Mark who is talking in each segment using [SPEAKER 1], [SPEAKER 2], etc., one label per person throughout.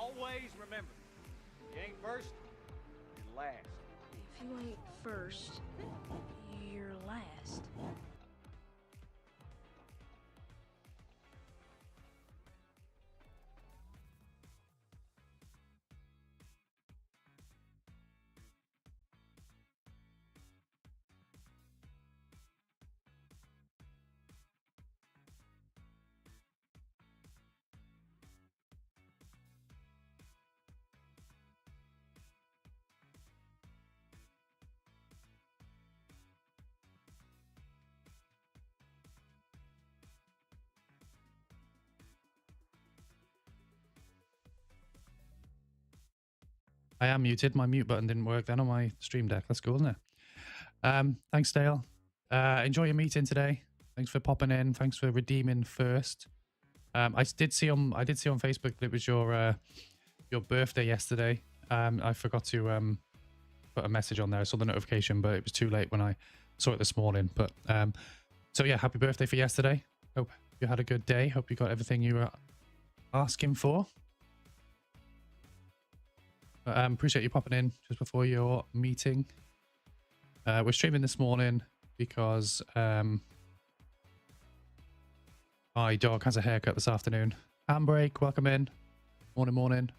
[SPEAKER 1] always remember, you ain't first, you're last.
[SPEAKER 2] If you ain't first, you're last.
[SPEAKER 3] I am muted. My mute button didn't work then on my stream deck. That's cool, isn't it? Thanks, Dale. Enjoy your meeting today. Thanks for popping in. Thanks for redeeming first. I did see on Facebook that it was your birthday yesterday. I forgot to put a message on there. I saw the notification, but it was too late when I saw it this morning. But so yeah, happy birthday for yesterday. Hope you had a good day. Hope you got everything you were asking for. Appreciate you popping in just before your meeting. We're streaming this morning because my dog has a haircut this afternoon. Handbrake, welcome in. Morning.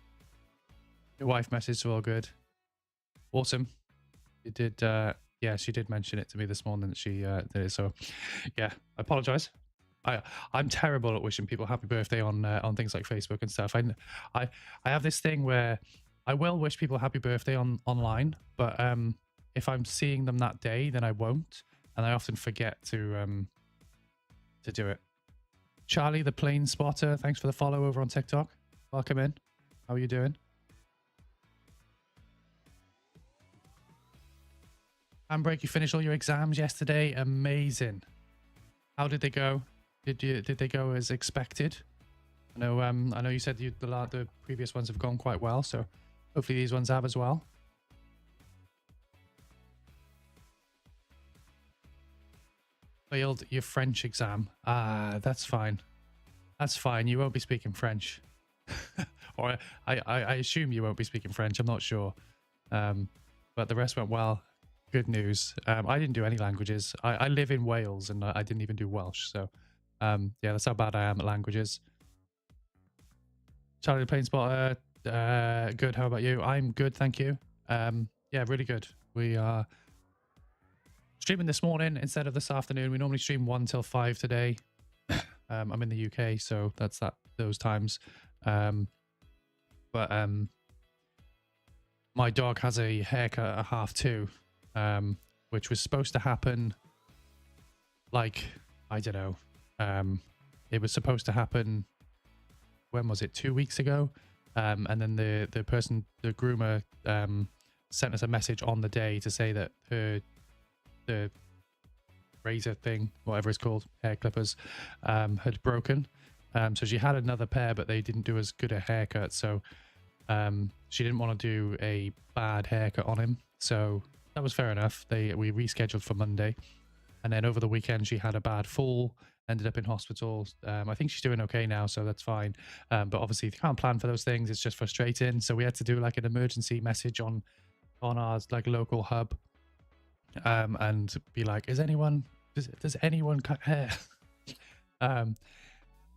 [SPEAKER 3] Your wife messaged, so all good. Awesome. You did, yeah, she did mention it to me this morning that she did it. So, yeah, I apologize. I'm terrible at wishing people happy birthday on things like Facebook and stuff. I have this thing where I will wish people happy birthday online, but if I'm seeing them that day, then I won't, and I often forget to do it. Charlie, the plane spotter, thanks for the follow over on TikTok. Welcome in. How are you doing? Handbrake, you finished all your exams yesterday. Amazing. How did they go? Did they go as expected? I know you said the previous ones have gone quite well, so hopefully these ones have as well. Failed your French exam. Ah, that's fine. That's fine. You won't be speaking French. Or I assume you won't be speaking French. I'm not sure. But the rest went well. Good news. I didn't do any languages. I live in Wales and I didn't even do Welsh. So yeah, that's how bad I am at languages. Charlie the Plane Spotter. Good. How about you? I'm good, thank you. Yeah, really good. We are streaming this morning instead of this afternoon. We normally stream 1 till 5 today. I'm in the UK, so that's those times. But my dog has a haircut at 2:30, which was supposed to happen like, I don't know. It was supposed to happen, when was it? 2 weeks ago. And then the groomer sent us a message on the day to say that the razor thing, whatever it's called, hair clippers, had broken. So she had another pair, but they didn't do as good a haircut. So she didn't want to do a bad haircut on him. So that was fair enough. We rescheduled for Monday. And then over the weekend, she had a bad fall, ended up in hospital. I think she's doing okay now, so that's fine. But obviously, you can't plan for those things. It's just frustrating. So we had to do like an emergency message on our like local hub, and be like, does anyone cut hair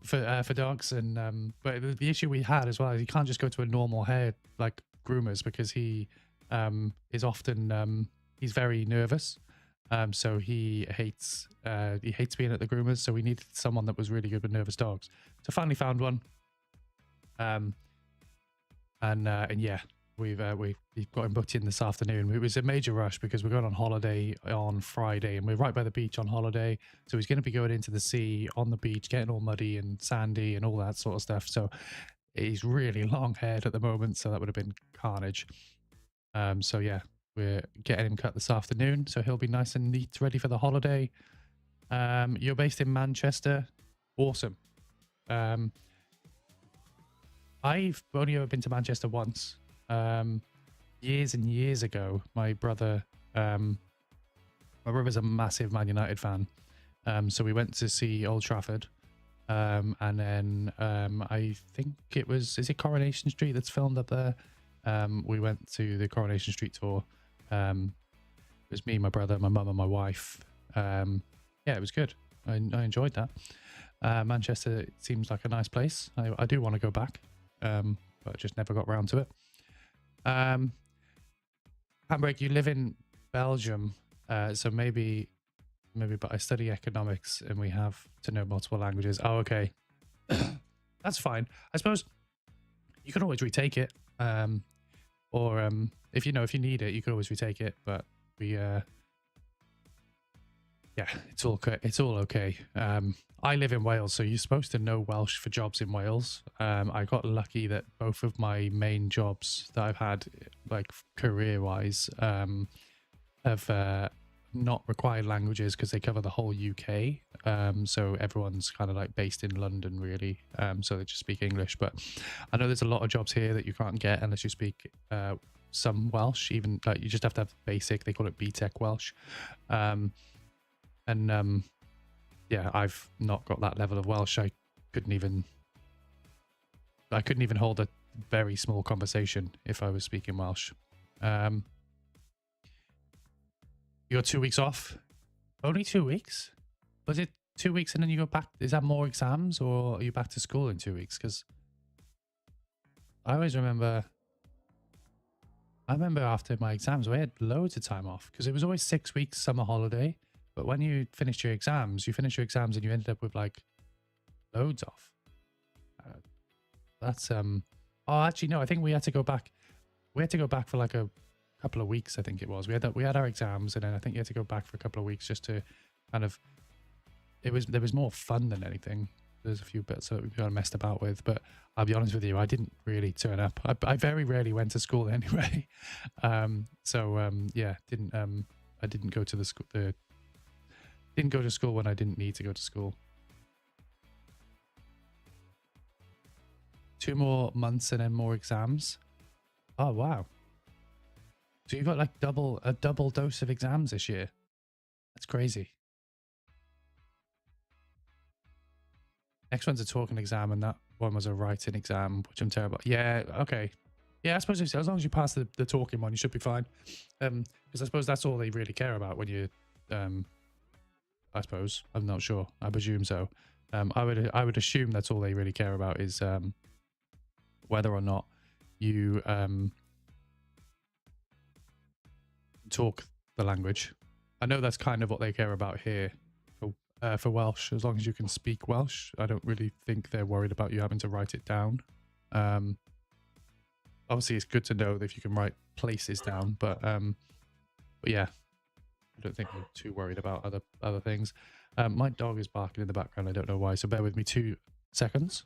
[SPEAKER 3] for dogs? And but the issue we had as well is you can't just go to a normal hair like groomers, because he is often he's very nervous. So he hates being at the groomers. So we needed someone that was really good with nervous dogs. So finally found one. And yeah, we've got him booked in this afternoon. It was a major rush because we're going on holiday on Friday, and we're right by the beach on holiday. So he's going to be going into the sea on the beach, getting all muddy and sandy and all that sort of stuff. So he's really long haired at the moment. So that would have been carnage. So yeah. We're getting him cut this afternoon, so he'll be nice and neat, ready for the holiday. You're based in Manchester. Awesome. I've only ever been to Manchester once. Years and years ago, my brother's a massive Man United fan. So we went to see Old Trafford. And then I think is it Coronation Street that's filmed up there? We went to the Coronation Street tour. It was me, my brother, my mum, and my wife. Yeah, it was good. I enjoyed that. Manchester seems like a nice place. I do want to go back, but just never got round to it. Handbrake, you live in Belgium, so maybe, but I study economics and we have to know multiple languages. Oh, okay. That's fine. I suppose you can always retake it. Or if you need it, you can always retake it. But we, yeah, it's all okay. I live in Wales, so you're supposed to know Welsh for jobs in Wales. I got lucky that both of my main jobs that I've had, like career-wise, have not required languages because they cover the whole UK. So everyone's kind of like based in London, really. So they just speak English. But I know there's a lot of jobs here that you can't get unless you speak some Welsh. Even like you just have to have basic. They call it BTEC Welsh. Yeah, I've not got that level of Welsh. I couldn't even hold a very small conversation if I was speaking Welsh. You got 2 weeks off? Only 2 weeks? Was it 2 weeks and then you go back? Is that more exams, or are you back to school in 2 weeks? Because I always remember after my exams, I had loads of time off because it was always 6 weeks summer holiday. But when you finished your exams, and you ended up with like loads off. That's oh, actually no, I think we had to go back. We had to go back for like a couple of weeks. I think it was. We had our exams, and then I think you had to go back for a couple of weeks just to kind of. There was more fun than anything. There's a few bits that we kind of messed about with, but I'll be honest with you, I didn't really turn up. I very rarely went to school anyway. Yeah, I didn't go to the school. Didn't go to school when I didn't need to go to school. 2 more months and then more exams. Oh wow! So you got like a double dose of exams this year. That's crazy. Next one's a talking exam, and that one was a writing exam, which I'm terrible. Yeah, okay. Yeah, I suppose as long as you pass the talking one, you should be fine. Because I suppose that's all they really care about when you I suppose. I'm not sure. I presume so. I would assume that's all they really care about is whether or not you talk the language. I know that's kind of what they care about here for Welsh. As long as you can speak Welsh, I don't really think they're worried about you having to write it down. Obviously, it's good to know that if you can write places down, but yeah. I don't think I'm too worried about other things. My dog is barking in the background. I don't know why, so bear with me 2 seconds.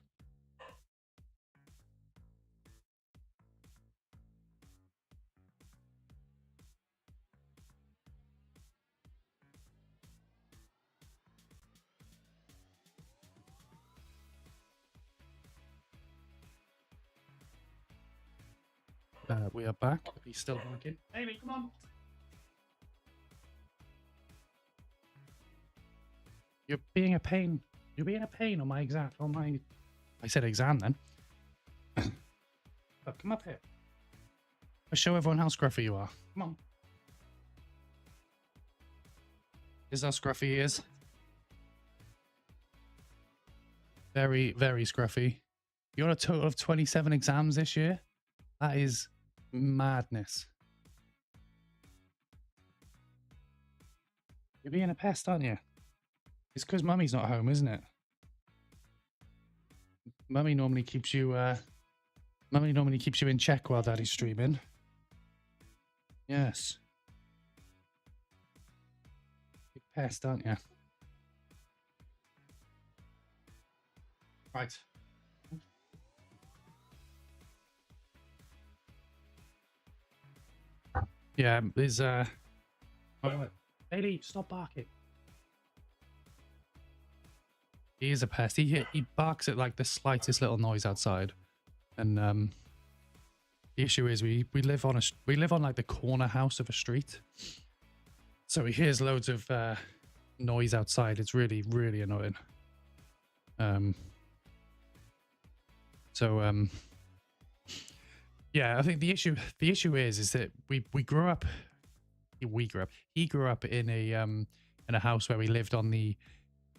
[SPEAKER 3] We are back. He's still barking. Amy, come on. You're being a pain. You're being a pain on my exam. I said exam then. Look, come up here. I'll show everyone how scruffy you are. Come on. This is how scruffy he is. Very, very scruffy. You got a total of 27 exams this year? That is madness. You're being a pest, aren't you? It's because Mummy's not home, isn't it? Mummy normally keeps you in check while Daddy's streaming. Yes. Big pest, aren't you? Right. Yeah, there's Bailey, stop barking. He is a pest. He barks at like the slightest little noise outside, and the issue is we live on like the corner house of a street, so he hears loads of noise outside. It's really, really annoying. Yeah, I think the issue is that he grew up in a house where we lived on the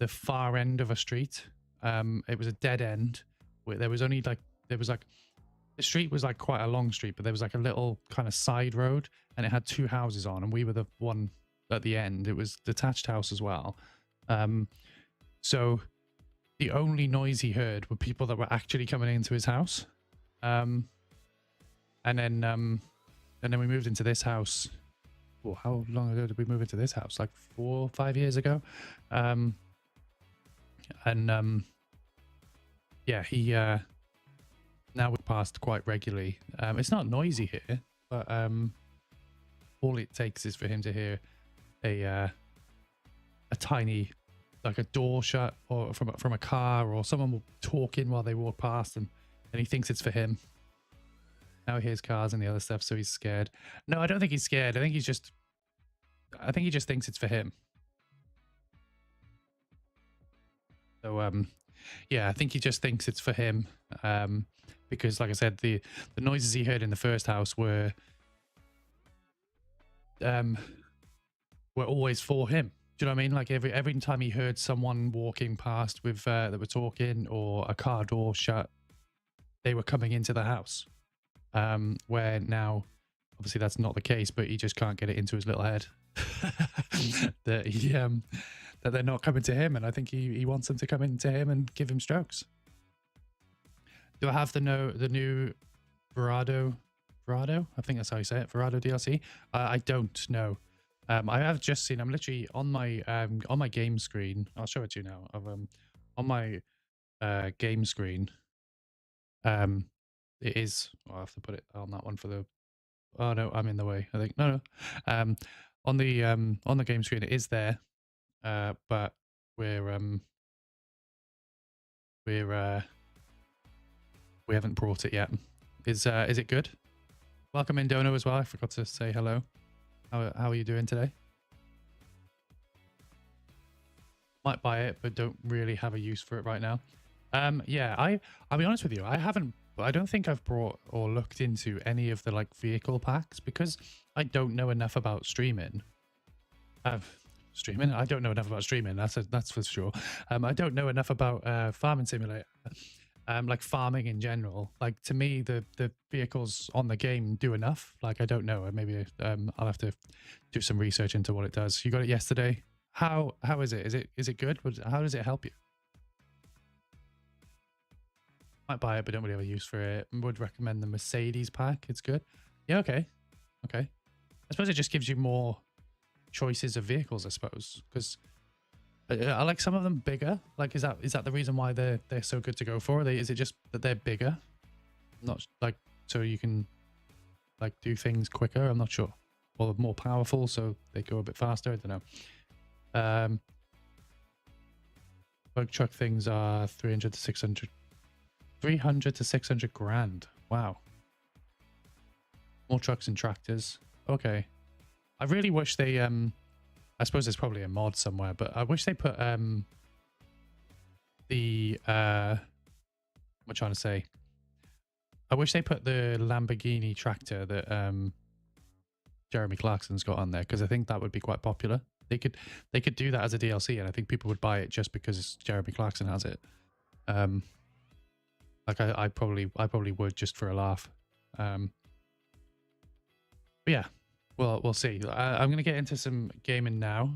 [SPEAKER 3] far end of a street. It was a dead end where there was the street was like quite a long street, but there was like a little kind of side road, and it had two houses on, and we were the one at the end. It was detached house as well. So the only noise he heard were people that were actually coming into his house. And then we moved into this house. Well, how long ago did we move into this house? Like 4 or 5 years ago. Yeah, he now we passed quite regularly. It's not noisy here, but all it takes is for him to hear a tiny, like a door shut or from a car, or someone talking while they walk past, and he thinks it's for him. Now he hears cars and the other stuff, so he's scared. No, I don't think he's scared. I think he just thinks it's for him. So yeah, I think he just thinks it's for him. Because like I said, the noises he heard in the first house were always for him. Do you know what I mean? Like every time he heard someone walking past with that were talking, or a car door shut, they were coming into the house. Where now, obviously that's not the case, but he just can't get it into his little head that that they're not coming to him, and I think he wants them to come into him and give him strokes. Do I have the new Verado? I think that's how you say it. Verado DLC. I don't know. I have just seen. I'm literally on my game screen. I'll show it to you now. On my game screen. It is. I'll have to put it on that one for the. Oh no, I'm in the way. I think no. On the game screen, it is there. But we haven't brought it yet. Is it good? Welcome in, Dono, as well. I forgot to say hello. How are you doing today? Might buy it, but don't really have a use for it right now. Yeah, I'll be honest with you. I don't think I've brought or looked into any of the like vehicle packs because I don't know enough about streaming. I don't know enough about streaming. That's for sure. I don't know enough about Farming Simulator. Like farming in general. Like to me, the vehicles on the game do enough. Like I don't know. Maybe I'll have to do some research into what it does. You got it yesterday. How is it? Is it good? How does it help you? Might buy it, but don't really have a use for it. Would recommend the Mercedes pack. It's good. Yeah, okay. I suppose it just gives you more choices of vehicles, I suppose, because I like some of them bigger. Like, is that the reason why they're so good to go for? Is it just that they're bigger? Not like so you can like do things quicker. I'm not sure. Or more powerful, so they go a bit faster. I don't know. Bug truck things are 300 to 600 grand. Wow. More trucks and tractors. Okay. I really wish they I suppose there's probably a mod somewhere, but I wish they put what am I trying to say? I wish they put the Lamborghini tractor that Jeremy Clarkson's got on there, because I think that would be quite popular. They could do that as a DLC, and I think people would buy it just because Jeremy Clarkson has it. Like I probably would, just for a laugh. But yeah, well, we'll see. I'm going to get into some gaming now.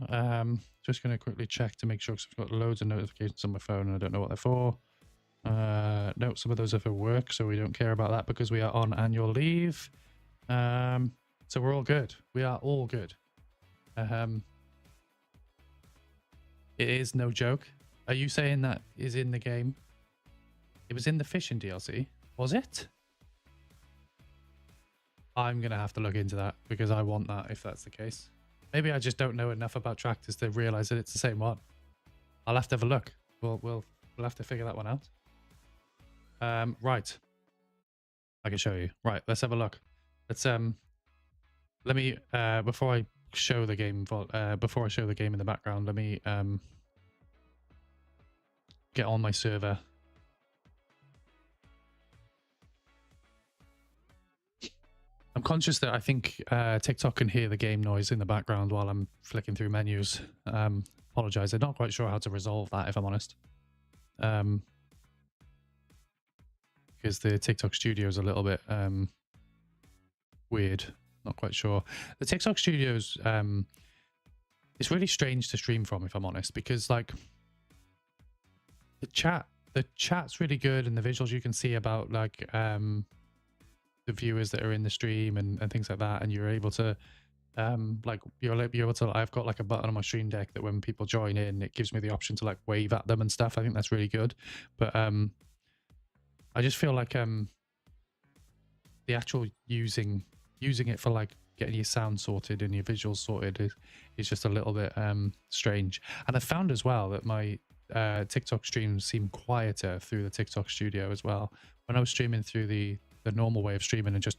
[SPEAKER 3] Just going to quickly check to make sure, because I've got loads of notifications on my phone and I don't know what they're for. No, some of those are for work, so we don't care about that because we are on annual leave. So we're all good. We are all good. It is no joke. Are you saying that is in the game? It was in the fishing DLC, was it? I'm going to have to look into that because I want that if that's the case. Maybe I just don't know enough about tractors to realize that it's the same one. I'll have to have a look. We'll have to figure that one out. Right. I can show you. Right, let's have a look. Let's let me before I show the game in the background, let me get on my server. I'm conscious that I think TikTok can hear the game noise in the background while I'm flicking through menus. Apologize. I'm not quite sure how to resolve that, if I'm honest. Because the TikTok studio is a little bit weird. Not quite sure. The TikTok studios, it's really strange to stream from, if I'm honest, because like the chat's really good, and the visuals you can see about like the viewers that are in the stream and things like that, and you're able to like you're able to, I've got like a button on my stream deck that when people join in, it gives me the option to like wave at them and stuff. I think that's really good, but I just feel like the actual using it for like getting your sound sorted and your visuals sorted is just a little bit strange. And I found as well that my TikTok streams seem quieter through the TikTok studio as well. When I was streaming through the normal way of streaming and just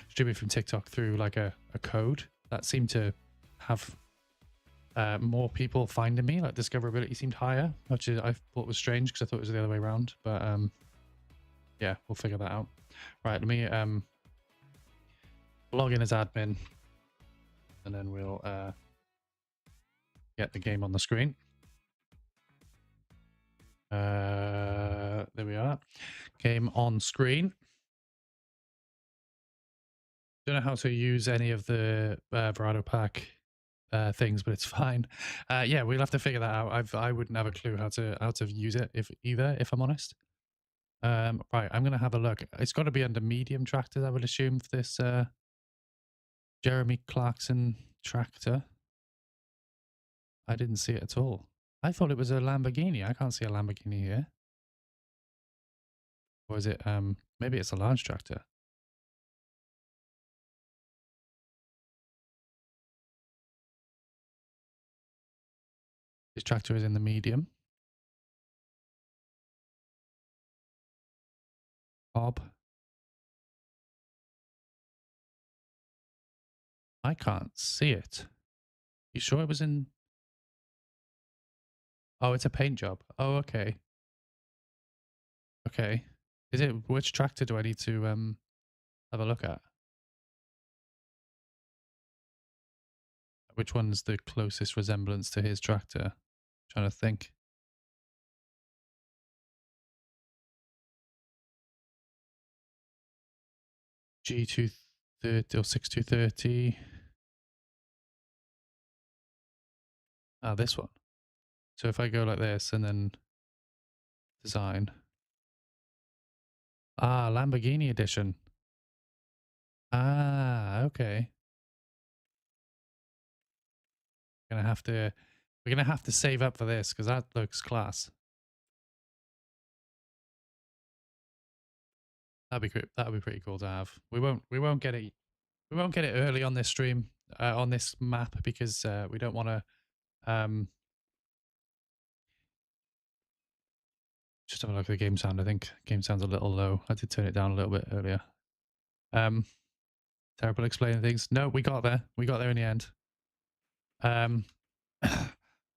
[SPEAKER 3] streaming from TikTok through like a code, that seemed to have more people finding me, like discoverability seemed higher, which I thought was strange because I thought it was the other way around. But yeah, we'll figure that out. Right, let me log in as admin, and then we'll get the game on the screen. There we are. Game on screen. Don't know how to use any of the Verado pack things, but it's fine. Yeah, we'll have to figure that out. I wouldn't have a clue how to use it if I'm honest. Right, I'm gonna have a look. It's got to be under medium tractors, I would assume, for this Jeremy Clarkson tractor. I didn't see it at all. I thought it was a Lamborghini. I can't see a Lamborghini here. Or is it maybe it's a large tractor? This tractor is in the medium. Bob. I can't see it. You sure it was in? Oh, it's a paint job. Oh, okay. Okay. Is it, which tractor do I need to have a look at? Which one's the closest resemblance to his tractor? I'm trying to think. G230 or 6230. Ah, this one. So if I go like this and then design. Ah, Lamborghini edition. Ah, okay. We're gonna have to save up for this because that looks class. That'd be pretty cool to have. We won't get it early on this stream, on this map, because we don't want to just have a look at the game sound. I think game sound's a little low. I did turn it down a little bit earlier. Terrible explaining things. No, we got there. We got there in the end.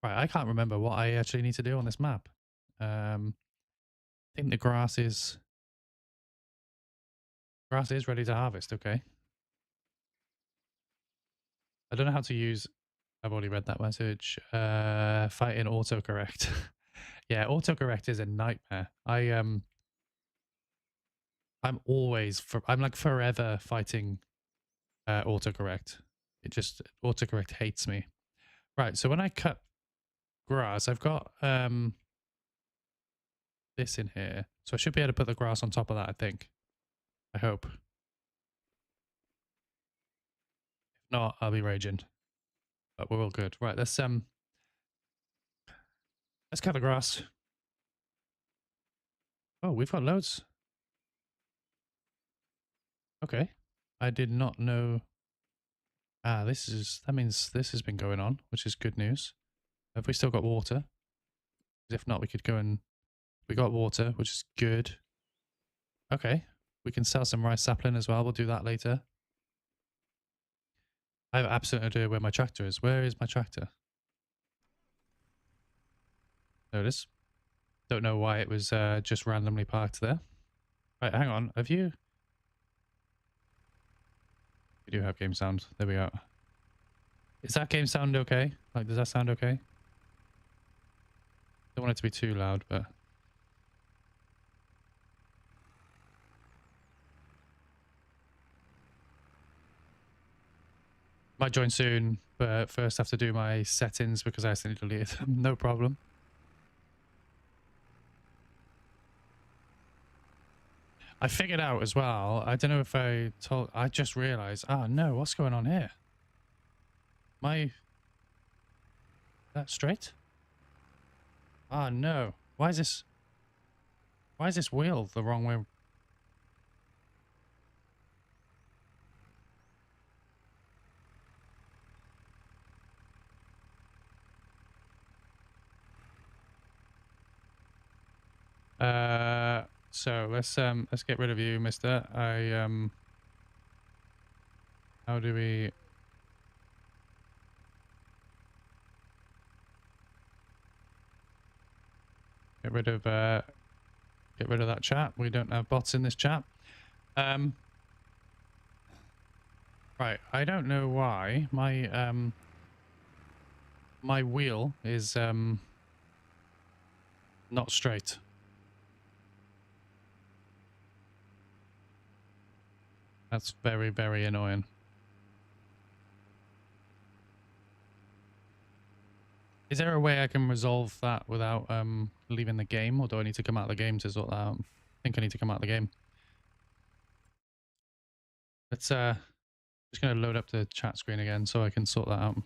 [SPEAKER 3] Right, I can't remember what I actually need to do on this map. I think the grass is ready to harvest. Okay. I don't know how to use. I've already read that message. Fight in autocorrect. Yeah, autocorrect is a nightmare. I'm like forever fighting autocorrect. Autocorrect hates me. Right, so when I cut grass, I've got this in here. So I should be able to put the grass on top of that, I think. I hope. If not, I'll be raging. But we're all good. Right, let's cut the grass. Oh, we've got loads. Okay. I did not know. Ah, that means this has been going on, which is good news. Have we still got water? If not, we could go and... We got water, which is good. Okay. We can sell some rice sapling as well. We'll do that later. I have absolutely no idea where my tractor is. Where is my tractor? There it is. Don't know why it was just randomly parked there. Right, hang on. Have you? We do have game sound. There we go. Is that game sound okay? Like, does that sound okay? Don't want it to be too loud, but... Might join soon, but first I have to do my settings because I accidentally deleted them. No problem. I figured out as well, I don't know if I told... I just realized, oh no, what's going on here? That straight? Oh no. Why is this wheel the wrong way? So let's get rid of you, mister. How do we... Get rid of that chat. We don't have bots in this chat. Right, I don't know why my my wheel is not straight. That's very, very annoying. Is there a way I can resolve that without leaving the game, or do I need to come out of the game to sort that out? I think I need to come out of the game. Let's just gonna load up the chat screen again so I can sort that out.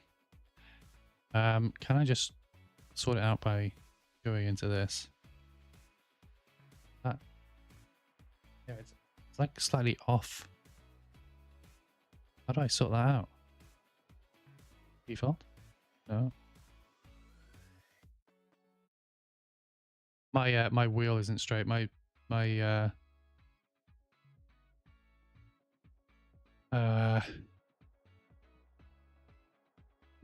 [SPEAKER 3] Can I just sort it out by going into this? Yeah, it's like slightly off. How do I sort that out? Default? No. My wheel isn't straight. My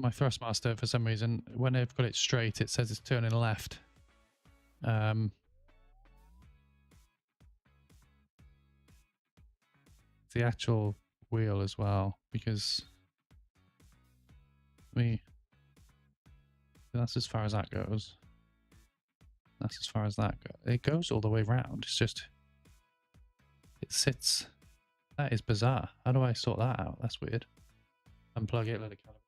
[SPEAKER 3] Thrustmaster, for some reason, when I've got it straight, it says it's turning left. The actual wheel as well, because that's as far as that goes. That's as far as that goes. It goes all the way around. It's just, it sits. That is bizarre. How do I sort that out? That's weird. Unplug it, let it calibrate.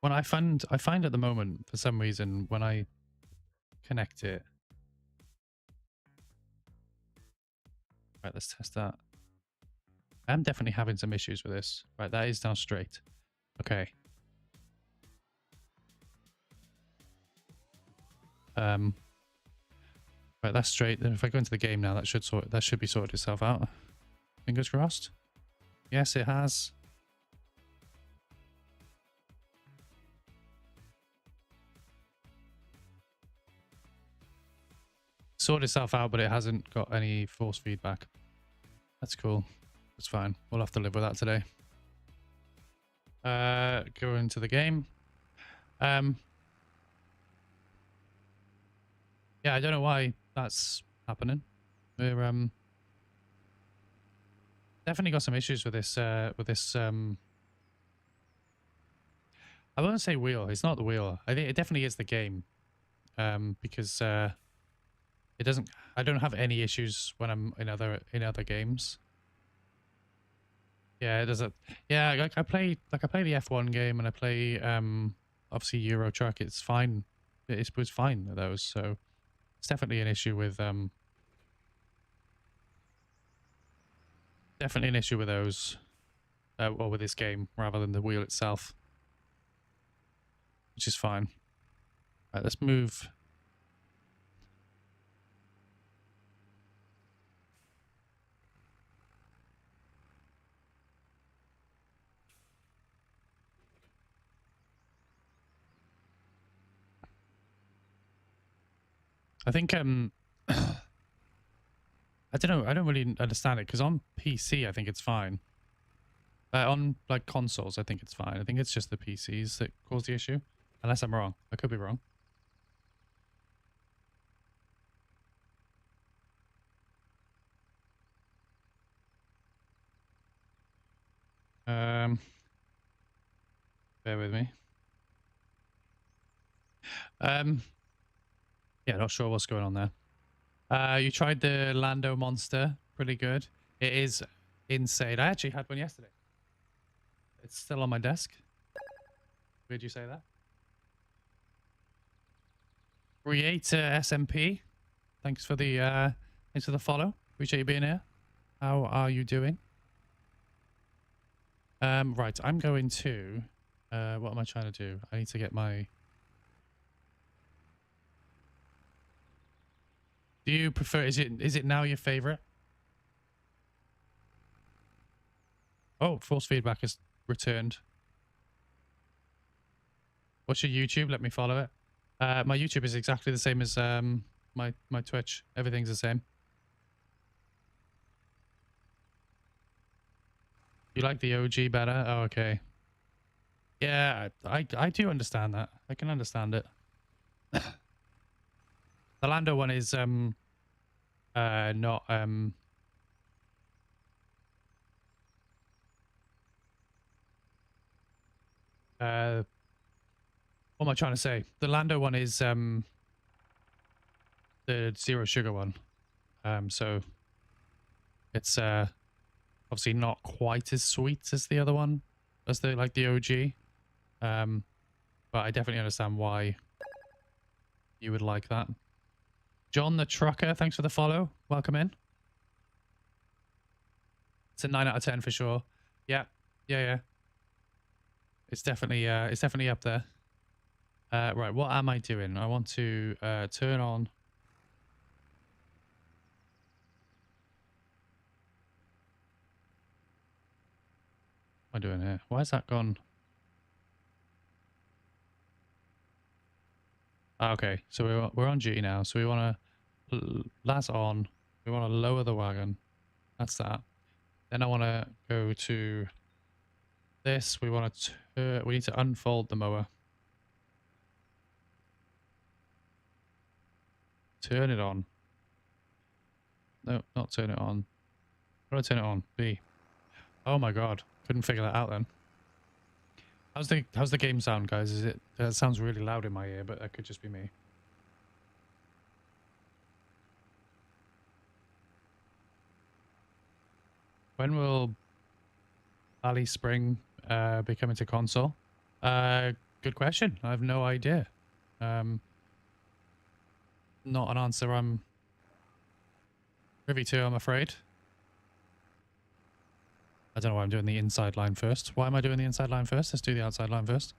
[SPEAKER 3] When I find at the moment, for some reason, when I connect it. Right, let's test that. I'm definitely having some issues with this. Right, that is now straight. Okay. Right, that's straight. Then if I go into the game now, that should be sorted itself out. Fingers crossed. Yes, it has. Sorted itself out, but it hasn't got any force feedback. That's cool. That's fine. We'll have to live with that today. Go into the game. Yeah, I don't know why that's happening. We're definitely got some issues with this I won't say wheel. It's not the wheel. I think it definitely is the game. Because it doesn't, I don't have any issues when I'm in other games. Yeah, it doesn't. Yeah, like I play the F1 game, and I play obviously Euro Truck. It's fine. It was fine with those, so it's definitely an issue with definitely an issue with those, or with this game rather than the wheel itself, which is fine. Right, let's move. I think I don't know. I don't really understand it because on PC I think it's fine. On like consoles, I think it's fine. I think it's just the PCs that cause the issue. Unless I'm wrong. I could be wrong. Bear with me. Yeah, not sure what's going on there. You tried the Lando Monster. Pretty good. It is insane. I actually had one yesterday. It's still on my desk. Where'd you say that? Creator SMP. Thanks for the follow. Appreciate you being here. How are you doing? Right, I'm going to what am I trying to do? I need to get my... Do you prefer, is it now your favorite? Oh, force feedback has returned. What's your YouTube? Let me follow it. My YouTube is exactly the same as my Twitch. Everything's the same. You like the OG better? Oh, okay. Yeah, I do understand that. I can understand it. The Lando one is not what am I trying to say? The Lando one is the zero sugar one. So it's obviously not quite as sweet as the other one, as the OG. But I definitely understand why you would like that. John the Trucker, thanks for the follow. Welcome in. It's a 9 out of 10 for sure. Yeah. It's definitely up there. Right, what am I doing? I want to turn on. What am I doing here? Why has that gone? Okay, so we're on G now. So we want to, that's on. We want to lower the wagon. That's that. Then I want to go to this. We want to, we need to unfold the mower. Turn it on. No, not turn it on. How do I turn it on? B. Oh my god. Couldn't figure that out then. How's the game sound, guys? Is it sounds really loud in my ear, but that could just be me. When will Alice Spring be coming to console? Good question. I have no idea. Not an answer I'm privy to, I'm afraid. I don't know why I'm doing the inside line first. Why am I doing the inside line first? Let's do the outside line first.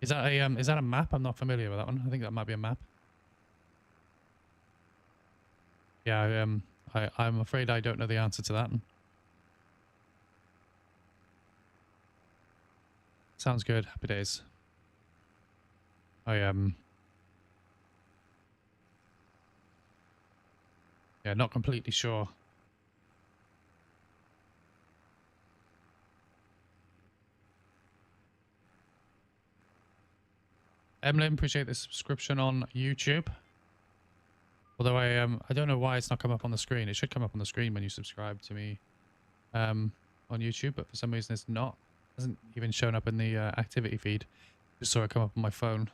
[SPEAKER 3] Is that a map? I'm not familiar with that one. I think that might be a map. Yeah, I'm afraid I don't know the answer to that. Sounds good. Happy days. Yeah, not completely sure. Emlyn, appreciate the subscription on YouTube. Although I don't know why it's not come up on the screen. It should come up on the screen when you subscribe to me on YouTube, but for some reason it's not. It hasn't even shown up in the activity feed. Just saw it come up on my phone.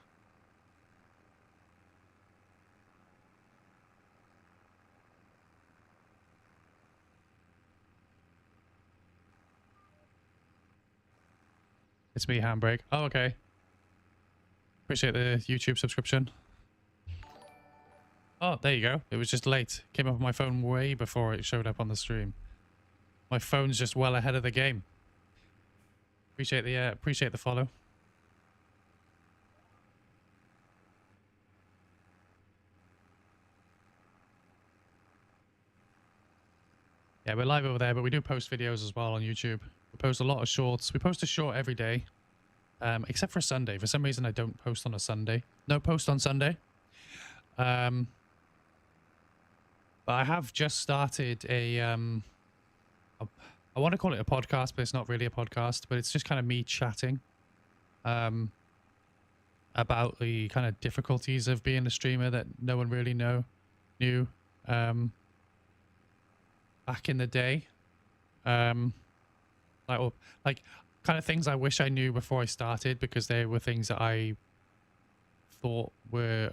[SPEAKER 3] It's me, Handbrake. Oh, okay. Appreciate the YouTube subscription. Oh, there you go. It was just late. Came up on my phone way before it showed up on the stream. My phone's just well ahead of the game. Appreciate the follow. Yeah, we're live over there, but we do post videos as well on YouTube. We post a lot of shorts. We post a short every day. Except for Sunday. For some reason, I don't post on a Sunday. No post on Sunday. But I have just started a I want to call it a podcast, but it's not really a podcast, but it's just kind of me chatting about the kind of difficulties of being a streamer that no one really knew back in the day. Like kind of things I wish I knew before I started, because they were things that I thought were,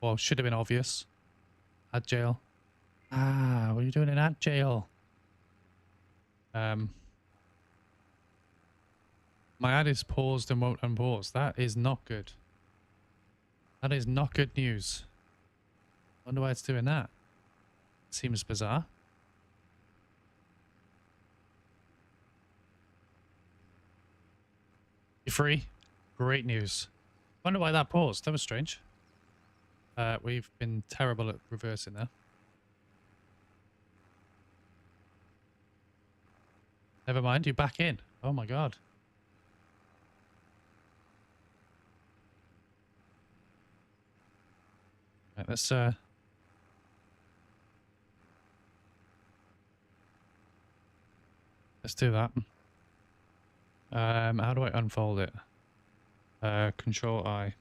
[SPEAKER 3] well, should have been obvious. Ad jail. Ah, what are you doing in ad jail? My ad is paused and won't unpause. That is not good. That is not good news. Wonder why it's doing that. Seems bizarre. You're free? Great news. Wonder why that paused. That was strange. We've been terrible at reversing there. Never mind, you're back in. Oh my god. Right, let's do that. How do I unfold it? Control I.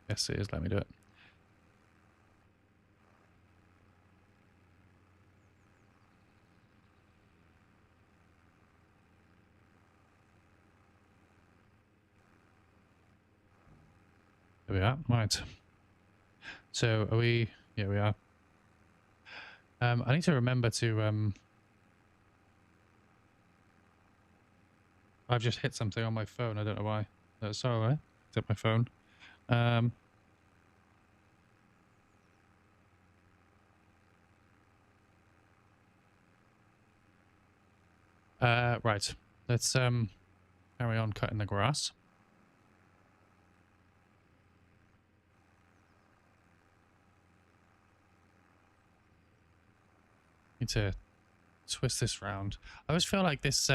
[SPEAKER 3] Yes, it is. Let me do it. There we are. Right. So are we? Yeah, we are. I need to remember to I've just hit something on my phone. I don't know why. Sorry, I hit my phone. Right. Let's carry on cutting the grass. Need to twist this round. I always feel like this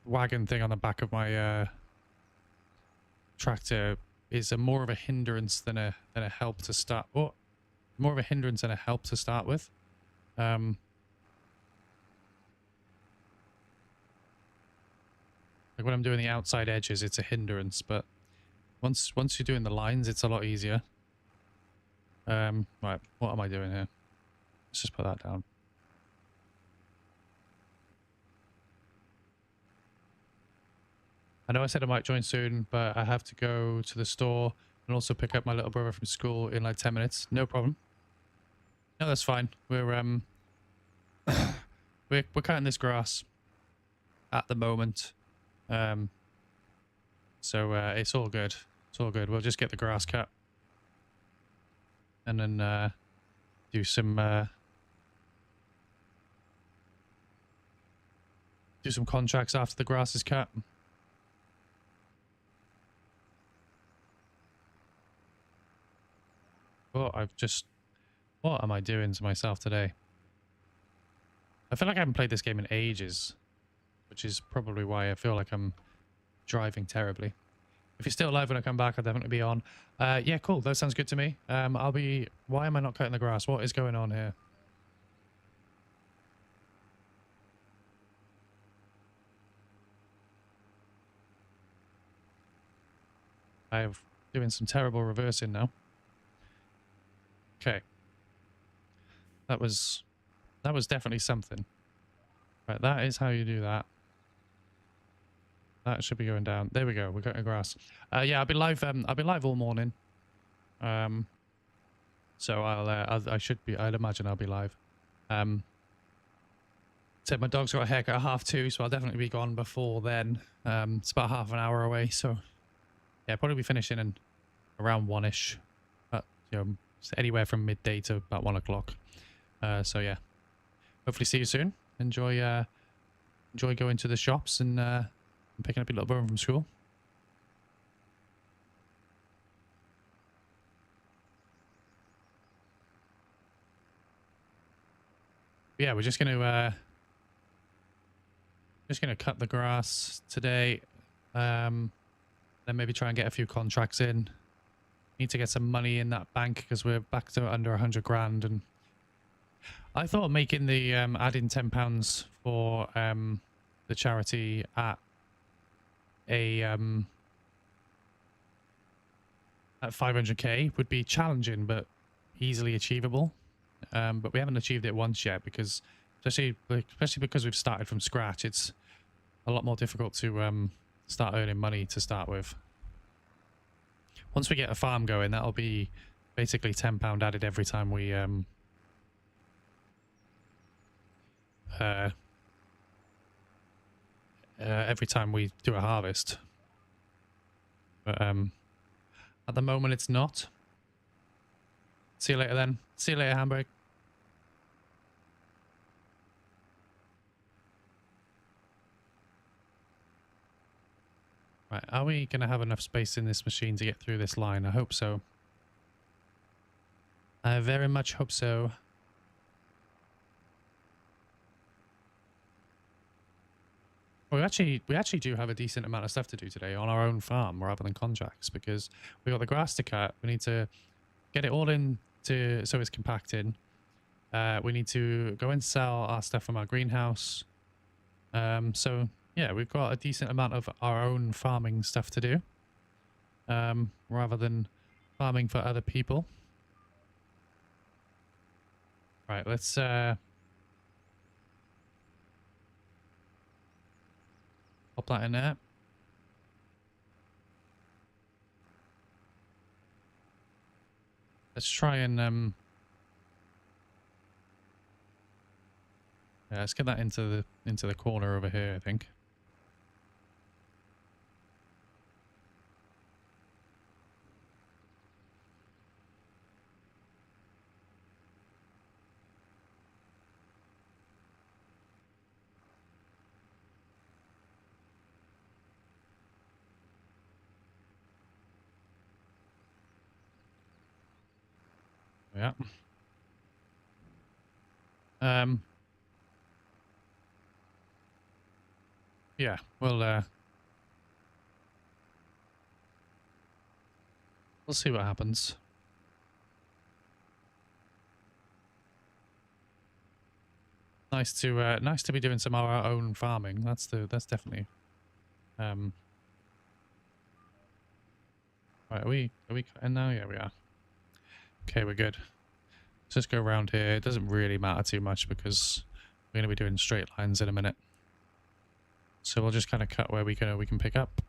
[SPEAKER 3] wagon thing on the back of my tractor is more of a hindrance than a help to start. Oh, more of a hindrance than a help to start with. Like when I'm doing the outside edges, it's a hindrance, but once you're doing the lines, it's a lot easier. Right, what am I doing here? Let's just put that down. I know I said I might join soon, but I have to go to the store and also pick up my little brother from school in like 10 minutes. No problem. No, that's fine. We're we're cutting this grass at the moment. So it's all good. It's all good. We'll just get the grass cut and then do some contracts after the grass is cut. Oh, what am I doing to myself today? I feel like I haven't played this game in ages, which is probably why I feel like I'm driving terribly. If you're still alive when I come back, I'll definitely be on. Yeah, cool. That sounds good to me. Why am I not cutting the grass? What is going on here? I'm doing some terrible reversing now. Okay. That was definitely something. Right, that is how you do that. That should be going down. There we go. We're cutting grass. Yeah, I'll be live all morning. So I'd imagine I'll be live. Said my dog's got a haircut at 2:30, so I'll definitely be gone before then. It's about half an hour away, so yeah, probably be finishing in around 1ish. You know, anywhere from midday to about 1 o'clock. So yeah, hopefully see you soon. Enjoy going to the shops and picking up your little brother from school. Yeah, we're just gonna cut the grass today. Then maybe try and get a few contracts in. Need to get some money in that bank because we're back to under 100 grand, and I thought making the adding £10 for the charity at a at 500k would be challenging but easily achievable. But we haven't achieved it once yet because especially because we've started from scratch, it's a lot more difficult to start earning money to start with. Once we get a farm going, that'll be basically £10 added every time we do a harvest. But at the moment it's not. See you later then. See you later, Hamburg. Right, are we going to have enough space in this machine to get through this line? I hope so. I very much hope so. Well, we actually do have a decent amount of stuff to do today on our own farm rather than contracts because we got the grass to cut. We need to get it all in so it's compacted. We need to go and sell our stuff from our greenhouse. So yeah, we've got a decent amount of our own farming stuff to do, rather than farming for other people. Right, let's pop that in there. Let's try and yeah, let's get that into the corner over here, I think. Yeah. Yeah, we'll see what happens. Nice to be doing some of our own farming. That's definitely right, are we cutting now? Yeah, we are. Okay, we're good. Let's just go around here. It doesn't really matter too much because we're going to be doing straight lines in a minute. So we'll just kind of cut where we can pick up.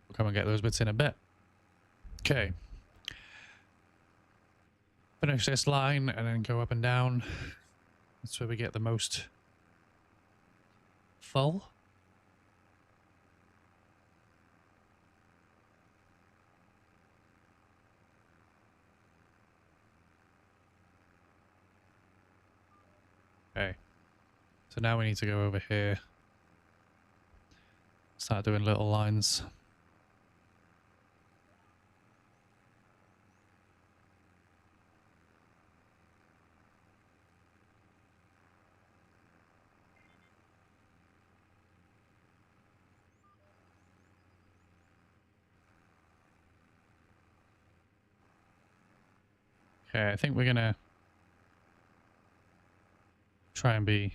[SPEAKER 3] We'll come and get those bits in a bit. Okay. Finish this line and then go up and down. That's where we get the most full. Okay, so now we need to go over here, start doing little lines. Okay, I think we're gonna try and be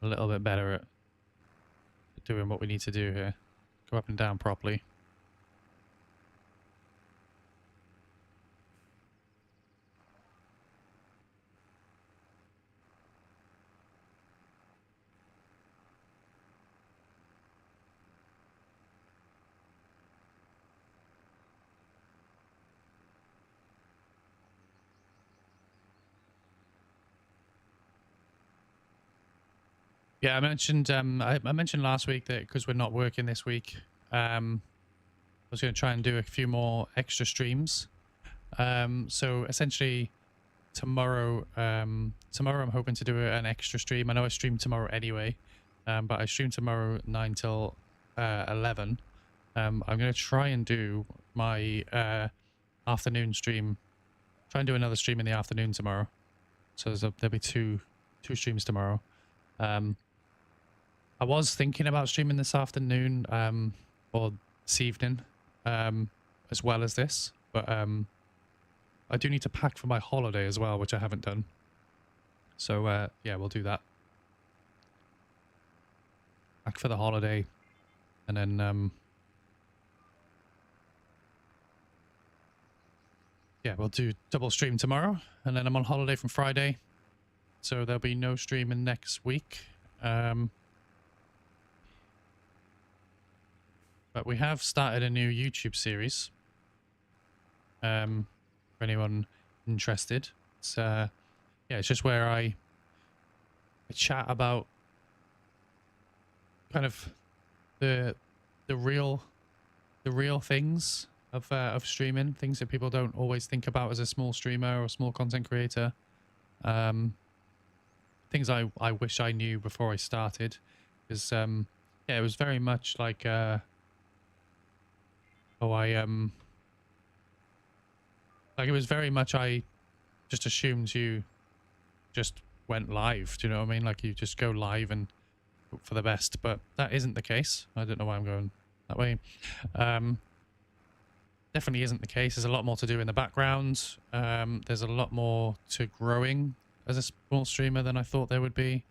[SPEAKER 3] a little bit better at doing what we need to do here. Go up and down properly. Yeah, I mentioned I mentioned last week that because we're not working this week, I was going to try and do a few more extra streams. So essentially, tomorrow I'm hoping to do an extra stream. I know I stream tomorrow anyway, but I stream tomorrow 9 till 11. I'm going to try and do my afternoon stream. Try and do another stream in the afternoon tomorrow. So there'll be two streams tomorrow. I was thinking about streaming this afternoon or this evening as well as this, but I do need to pack for my holiday as well, which I haven't done. So yeah, we'll do that. Pack for the holiday, and then yeah, we'll do double stream tomorrow, and then I'm on holiday from Friday, so there'll be no streaming next week. But we have started a new YouTube series. For anyone interested, it's yeah, it's just where I chat about kind of the real things of streaming, things that people don't always think about as a small streamer or small content creator. Things I wish I knew before I started, because yeah, it was very much like like it was very much I just assumed you just went live. Do you know what I mean? Like you just go live and hope for the best, but that isn't the case. I don't know why I'm going that way. Definitely isn't the case. There's a lot more to do in the background. There's a lot more to growing as a small streamer than I thought there would be.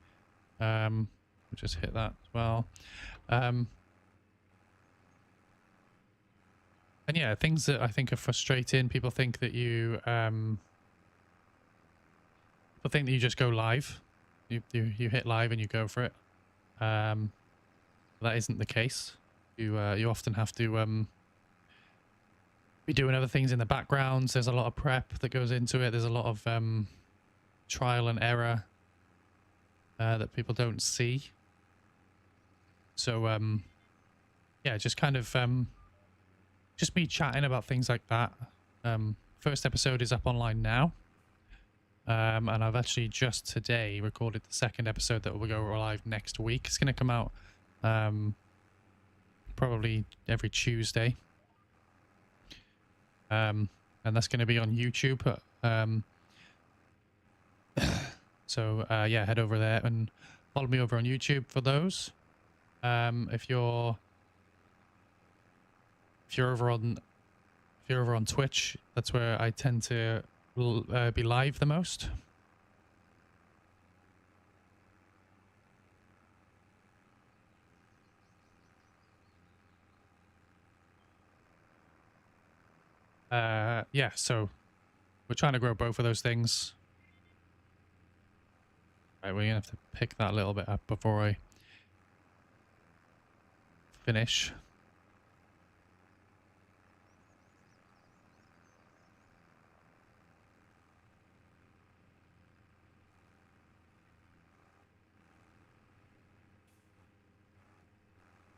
[SPEAKER 3] We'll just hit that as well. And yeah, things that I think are frustrating. People think that you just go live. You hit live and you go for it. That isn't the case. You often have to be doing other things in the background. There's a lot of prep that goes into it. There's a lot of trial and error that people don't see. So yeah, just kind of just me chatting about things like that. First episode is up online now. And I've actually just today recorded the second episode that will go live next week. It's going to come out probably every Tuesday. And that's going to be on YouTube. So yeah, head over there and follow me over on YouTube for those. If you're over on Twitch, that's where I tend to be live the most. Yeah, so we're trying to grow both of those things. Right, we're gonna have to pick that a little bit up before I finish.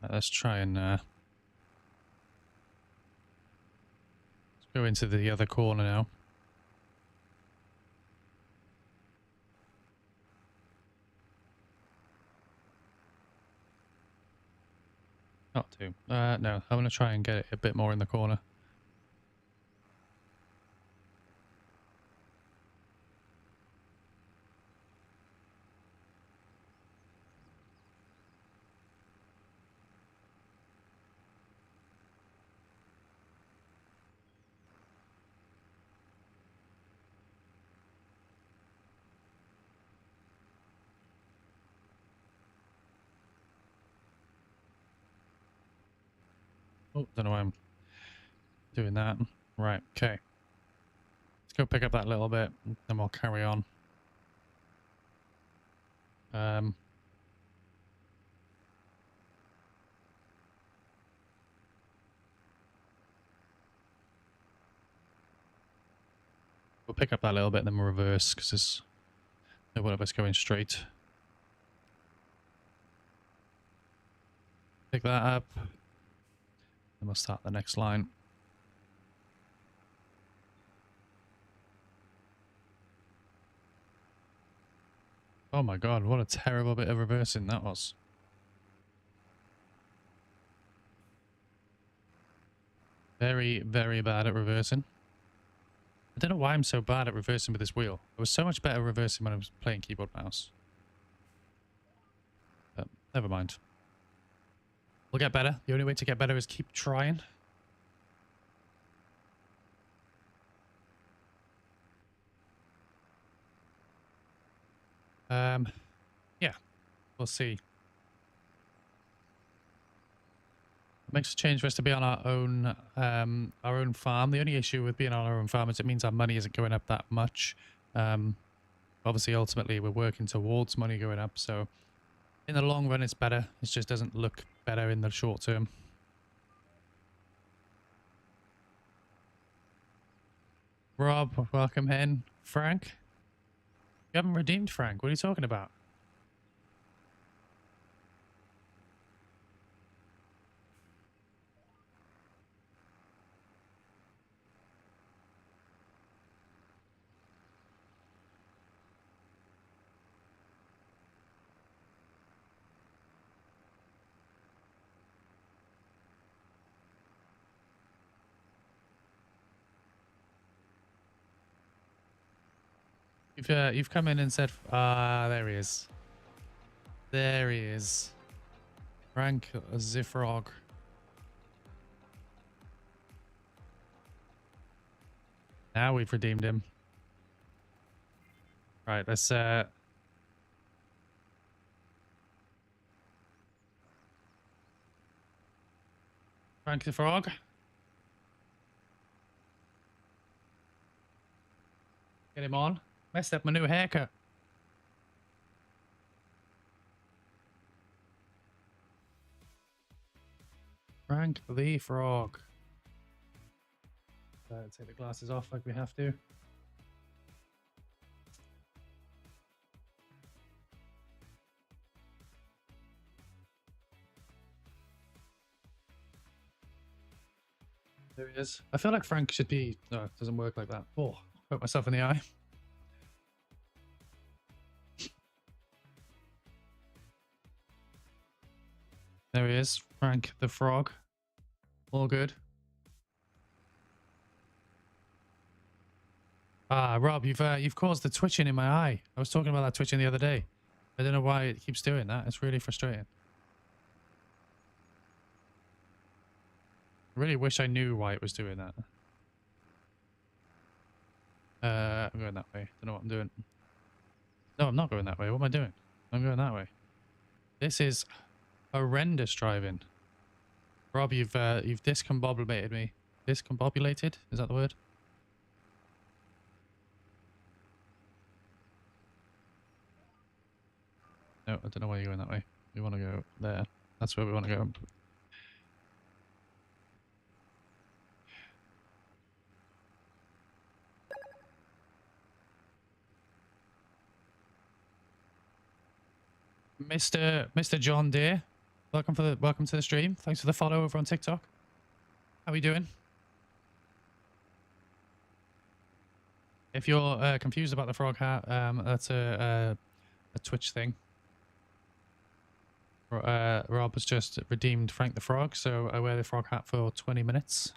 [SPEAKER 3] Let's try and let's go into the other corner now. Not to. No, I'm gonna try and get it a bit more in the corner. Oh, don't know why I'm doing that. Right, okay. Let's go pick up that little bit, then we'll carry on. We'll pick up that little bit, then we'll reverse, because there's no one of us going straight. Pick that up. Then we'll start the next line. Oh my god, what a terrible bit of reversing that was. Very, very bad at reversing. I don't know why I'm so bad at reversing with this wheel. I was so much better reversing when I was playing keyboard mouse. But never mind. We'll get better. The only way to get better is keep trying. Yeah, we'll see. It makes a change for us to be on our own farm. The only issue with being on our own farm is it means our money isn't going up that much. Obviously, ultimately, we're working towards money going up, so in the long run, it's better. It just doesn't look better in the short term. Rob, welcome in. Frank? You haven't redeemed Frank. What are you talking about? You've come in and said, there he is. There he is. Frank Zifrog. Now we've redeemed him. Right, let's Frank the Frog. Get him on. Messed up my new haircut. Frank the Frog. Take the glasses off like we have to. There he is. I feel like Frank should be... No, it doesn't work like that. Oh, put myself in the eye. There he is. Frank the Frog. All good. Ah, Rob, you've caused the twitching in my eye. I was talking about that twitching the other day. I don't know why it keeps doing that. It's really frustrating. I really wish I knew why it was doing that. I'm going that way. Don't know what I'm doing. No, I'm not going that way. What am I doing? I'm going that way. This is horrendous driving. Rob, you've discombobulated me. Discombobulated? Is that the word? No, I don't know why you're going that way. We want to go there. That's where we want to go. Mr. John Deere, welcome to the stream. Thanks for the follow over on TikTok. How are we doing? If you're confused about the frog hat, that's a Twitch thing. Rob has just redeemed Frank the Frog, so I wear the frog hat for 20 minutes.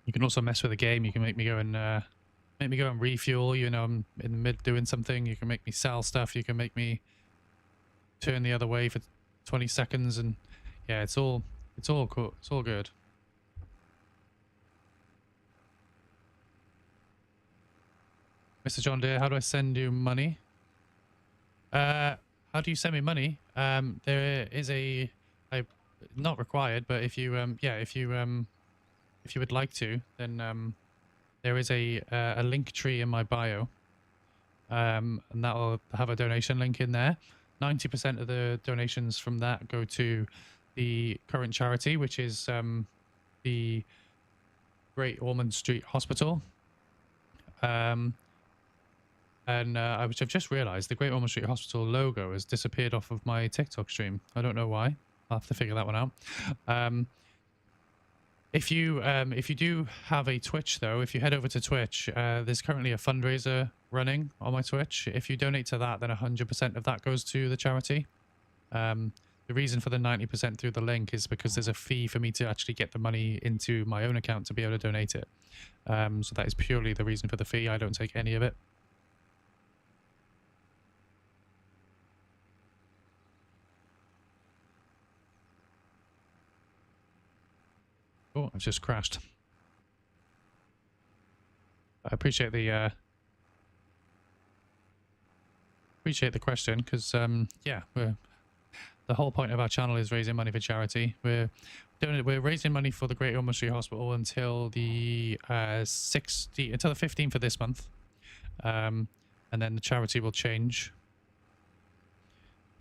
[SPEAKER 3] You can also mess with the game. You can make me go and refuel. You know, I'm in the mid doing something. You can make me sell stuff. You can make me turn the other way for 20 seconds, and yeah, it's all cool. It's all good. Mr. John Deere, how do I send you money? How do you send me money? There is not required, but if you if you would like to, then there is a link tree in my bio, and that'll have a donation link in there. 90% of the donations from that go to the current charity, which is the Great Ormond Street Hospital. Which I've just realized the Great Ormond Street Hospital logo has disappeared off of my TikTok stream. I don't know why. I'll have to figure that one out. If you do have a Twitch though, if you head over to Twitch, there's currently a fundraiser running on my Twitch. If you donate to that, then 100% of that goes to the charity. The reason for the 90% through the link is because there's a fee for me to actually get the money into my own account to be able to donate it. So that is purely the reason for the fee. I don't take any of it. Oh, I've just crashed. I appreciate the question, because yeah, the whole point of our channel is raising money for charity. We're raising money for the Great Ormond Street Hospital until the 15th of this month, and then the charity will change.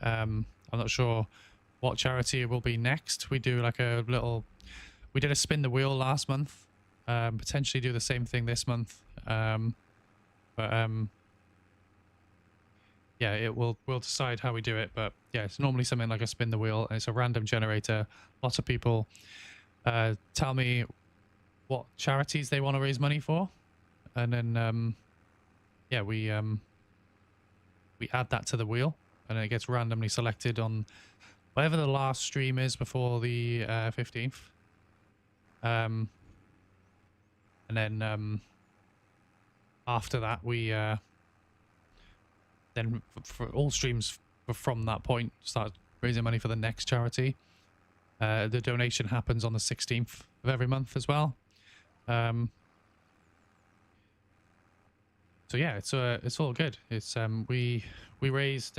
[SPEAKER 3] I'm not sure what charity it will be next. We do like we did a spin the wheel last month. Potentially do the same thing this month. Yeah, we'll decide how we do it, but yeah, it's normally something like a spin the wheel. It's a random generator. Lots of people tell me what charities they want to raise money for, and then yeah, we add that to the wheel, and it gets randomly selected on whatever the last stream is before the 15th. And then after that, we then for all streams from that point start raising money for the next charity. The donation happens on the 16th of every month as well. So yeah, it's all good. It's we raised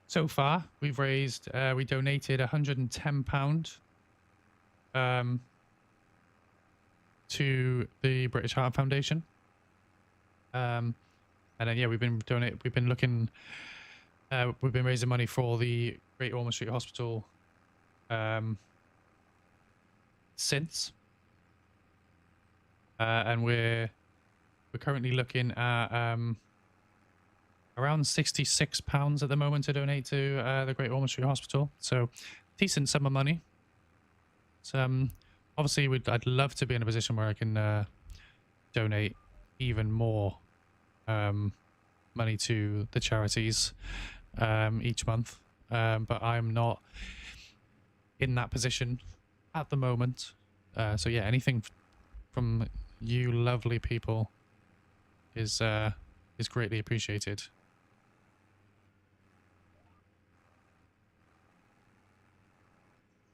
[SPEAKER 3] so far we've raised we donated £110 to the British Heart Foundation. And then yeah, we've been raising money for the Great Ormond Street Hospital since, and we're currently looking at around £66 at the moment to donate to the Great Ormond Street Hospital. So decent sum of money. So obviously I'd love to be in a position where I can donate even more money to the charities each month, but I'm not in that position at the moment. So yeah, anything from you lovely people is greatly appreciated.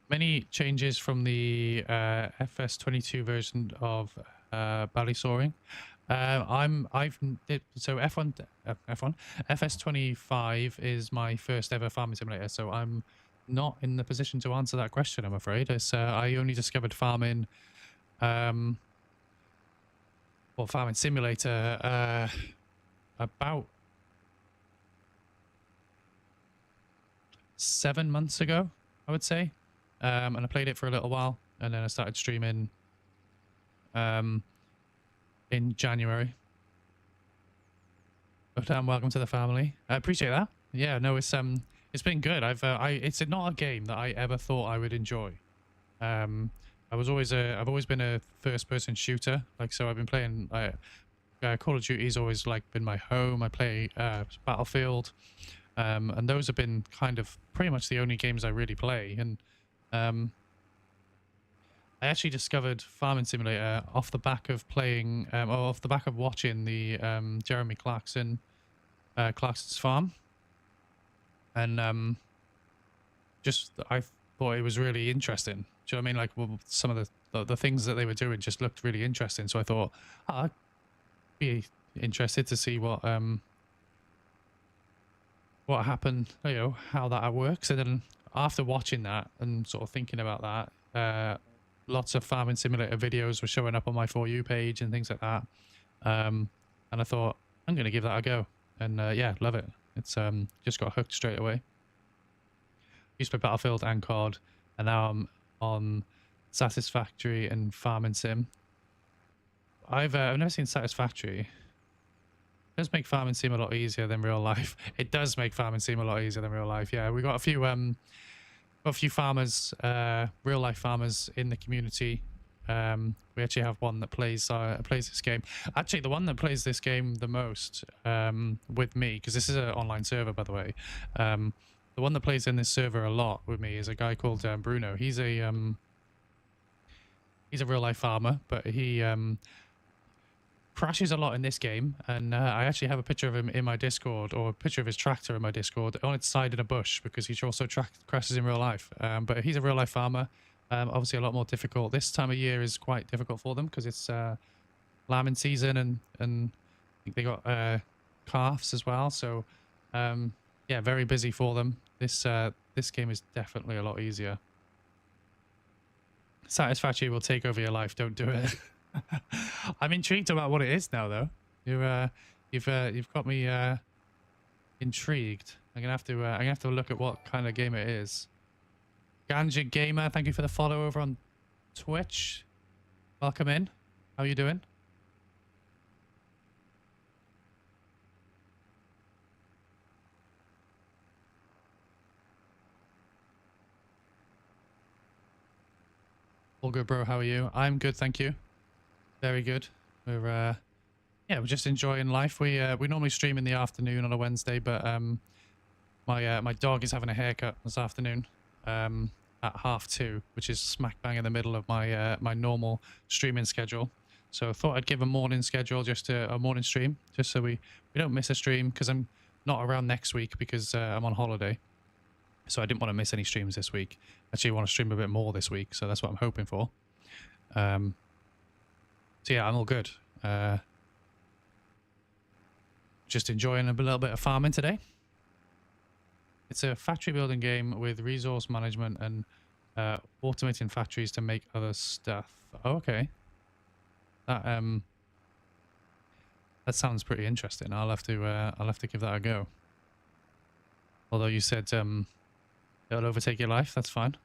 [SPEAKER 3] Many changes from the FS22 version of Ballysoaring. So FS25 is my first ever farming simulator, so I'm not in the position to answer that question, I'm afraid. It's I only discovered farming farming simulator about 7 months ago, I would say. And I played it for a little while, and then I started streaming in January. But welcome to the family. I appreciate that. Yeah, no, it's been good. It's not a game that I ever thought I would enjoy. I've always been a first-person shooter. Like, so I've been playing. Call of Duty's always like been my home. I play Battlefield, and those have been kind of pretty much the only games I really play. And I actually discovered Farming Simulator off the back of playing, or off the back of watching the Jeremy Clarkson's Farm, and just I thought it was really interesting. Do you know what I mean? Like, well, some of the things that they were doing just looked really interesting. So I thought, I'd be interested to see what happened, you know, how that works. And then after watching that and sort of thinking about that, lots of Farming Simulator videos were showing up on my For You page and things like that. And I thought, I'm going to give that a go. And yeah, love it. It's just got hooked straight away. Used to play Battlefield and COD, and now I'm on Satisfactory and Farming Sim. I've never seen Satisfactory. It does make Farming Sim a lot easier than real life. It does make Farming Sim a lot easier than real life. Yeah, we got a few farmers, real life farmers in the community. We actually have one that plays this game. Actually, the one that plays this game the most with me, because this is an online server, by the way. The one that plays in this server a lot with me is a guy called Bruno. He's a real life farmer, but he crashes a lot in this game, and I actually have a picture of him in my Discord, or a picture of his tractor in my Discord on its side in a bush, because he also crashes in real life. But he's a real life farmer. Obviously a lot more difficult. This time of year is quite difficult for them because it's lambing season, and I think they got calves as well. So yeah, very busy for them. This game is definitely a lot easier. Satisfactory will take over your life. Don't do it. I'm intrigued about what it is now, though. You've got me intrigued. I'm gonna have to look at what kind of game it is. Ganja Gamer, thank you for the follow over on Twitch. Welcome in. How are you doing? All good, bro. How are you? I'm good, thank you. Very good. We're yeah, we're just enjoying life. We normally stream in the afternoon on a Wednesday, but my dog is having a haircut this afternoon at 2:30, which is smack bang in the middle of my my normal streaming schedule. So I thought I'd give a morning schedule, just a morning stream, just so we don't miss a stream, because I'm not around next week because I'm on holiday. So I didn't want to miss any streams this week. Actually, I want to stream a bit more this week, so that's what I'm hoping for. So yeah, I'm all good. Just enjoying a little bit of farming today. It's a factory building game with resource management and automating factories to make other stuff. Oh, okay. That sounds pretty interesting. I'll have to give that a go. Although you said it'll overtake your life, that's fine.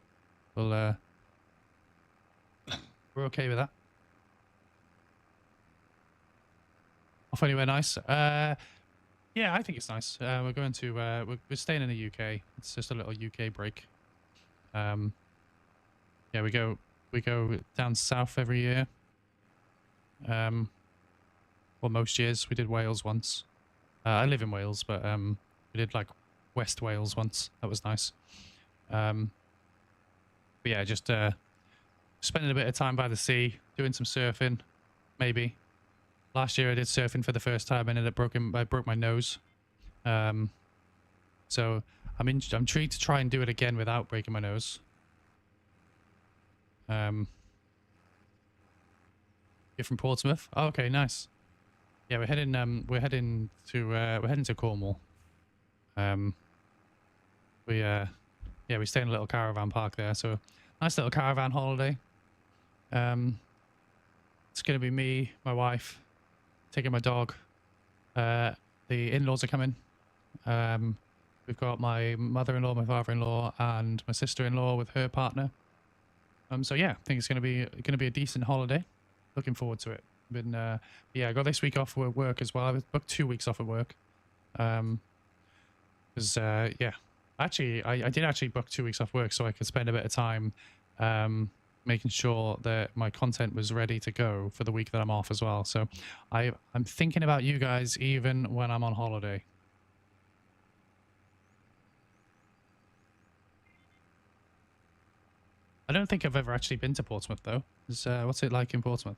[SPEAKER 3] We'll we're okay with that. Off anywhere nice? Yeah, I think it's nice. We're going to we're staying in the UK. It's just a little UK break. Yeah, we go down south every year. Well, most years. We did Wales once. I live in Wales, but we did like West Wales once. That was nice. But yeah, just spending a bit of time by the sea, doing some surfing, maybe. Last year I did surfing for the first time and I broke my nose. So I'm intrigued to try and do it again without breaking my nose. You're from Portsmouth? Oh, okay, nice. Yeah, we're heading to Cornwall. We stay in a little caravan park there, so nice little caravan holiday. It's gonna be me, my wife, taking my dog. The in-laws are coming. We've got my mother-in-law, my father-in-law, and my sister-in-law with her partner. So yeah, I think it's gonna be a decent holiday. Looking forward to it. Yeah, I got this week off of work as well. I booked 2 weeks off of work. Because yeah, actually, I did actually book 2 weeks off work so I could spend a bit of time making sure that my content was ready to go for the week that I'm off as well. So I'm thinking about you guys even when I'm on holiday. I don't think I've ever actually been to Portsmouth though. What's it like in Portsmouth?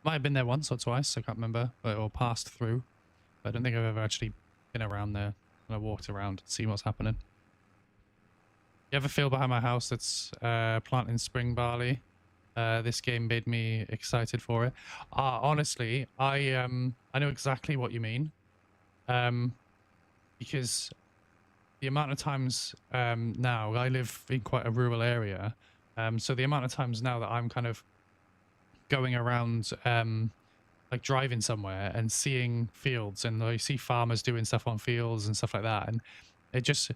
[SPEAKER 3] Might have been there once or twice, I can't remember, or passed through. But I don't think I've ever actually been around there. And I walked around to see what's happening. You have a field behind my house that's planting spring barley. This game made me excited for it. Honestly, I know exactly what you mean. Because the amount of times now, I live in quite a rural area. So the amount of times now that I'm kind of going around like driving somewhere and seeing fields, and I see farmers doing stuff on fields and stuff like that, and it just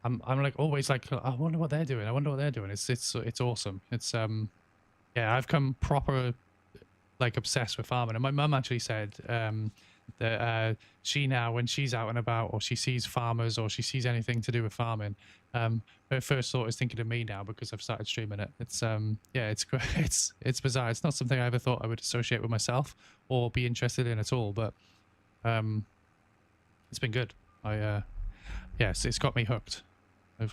[SPEAKER 3] I'm like always like, I wonder what they're doing. I wonder what they're doing. It's awesome. It's yeah, I've come proper like obsessed with farming. And my mum actually said that she now, when she's out and about or she sees farmers or she sees anything to do with farming, her first thought is thinking of me now because I've started streaming it. It's yeah, it's bizarre. It's not something I ever thought I would associate with myself or be interested in at all, but it's been good. Yes, it's got me hooked. I've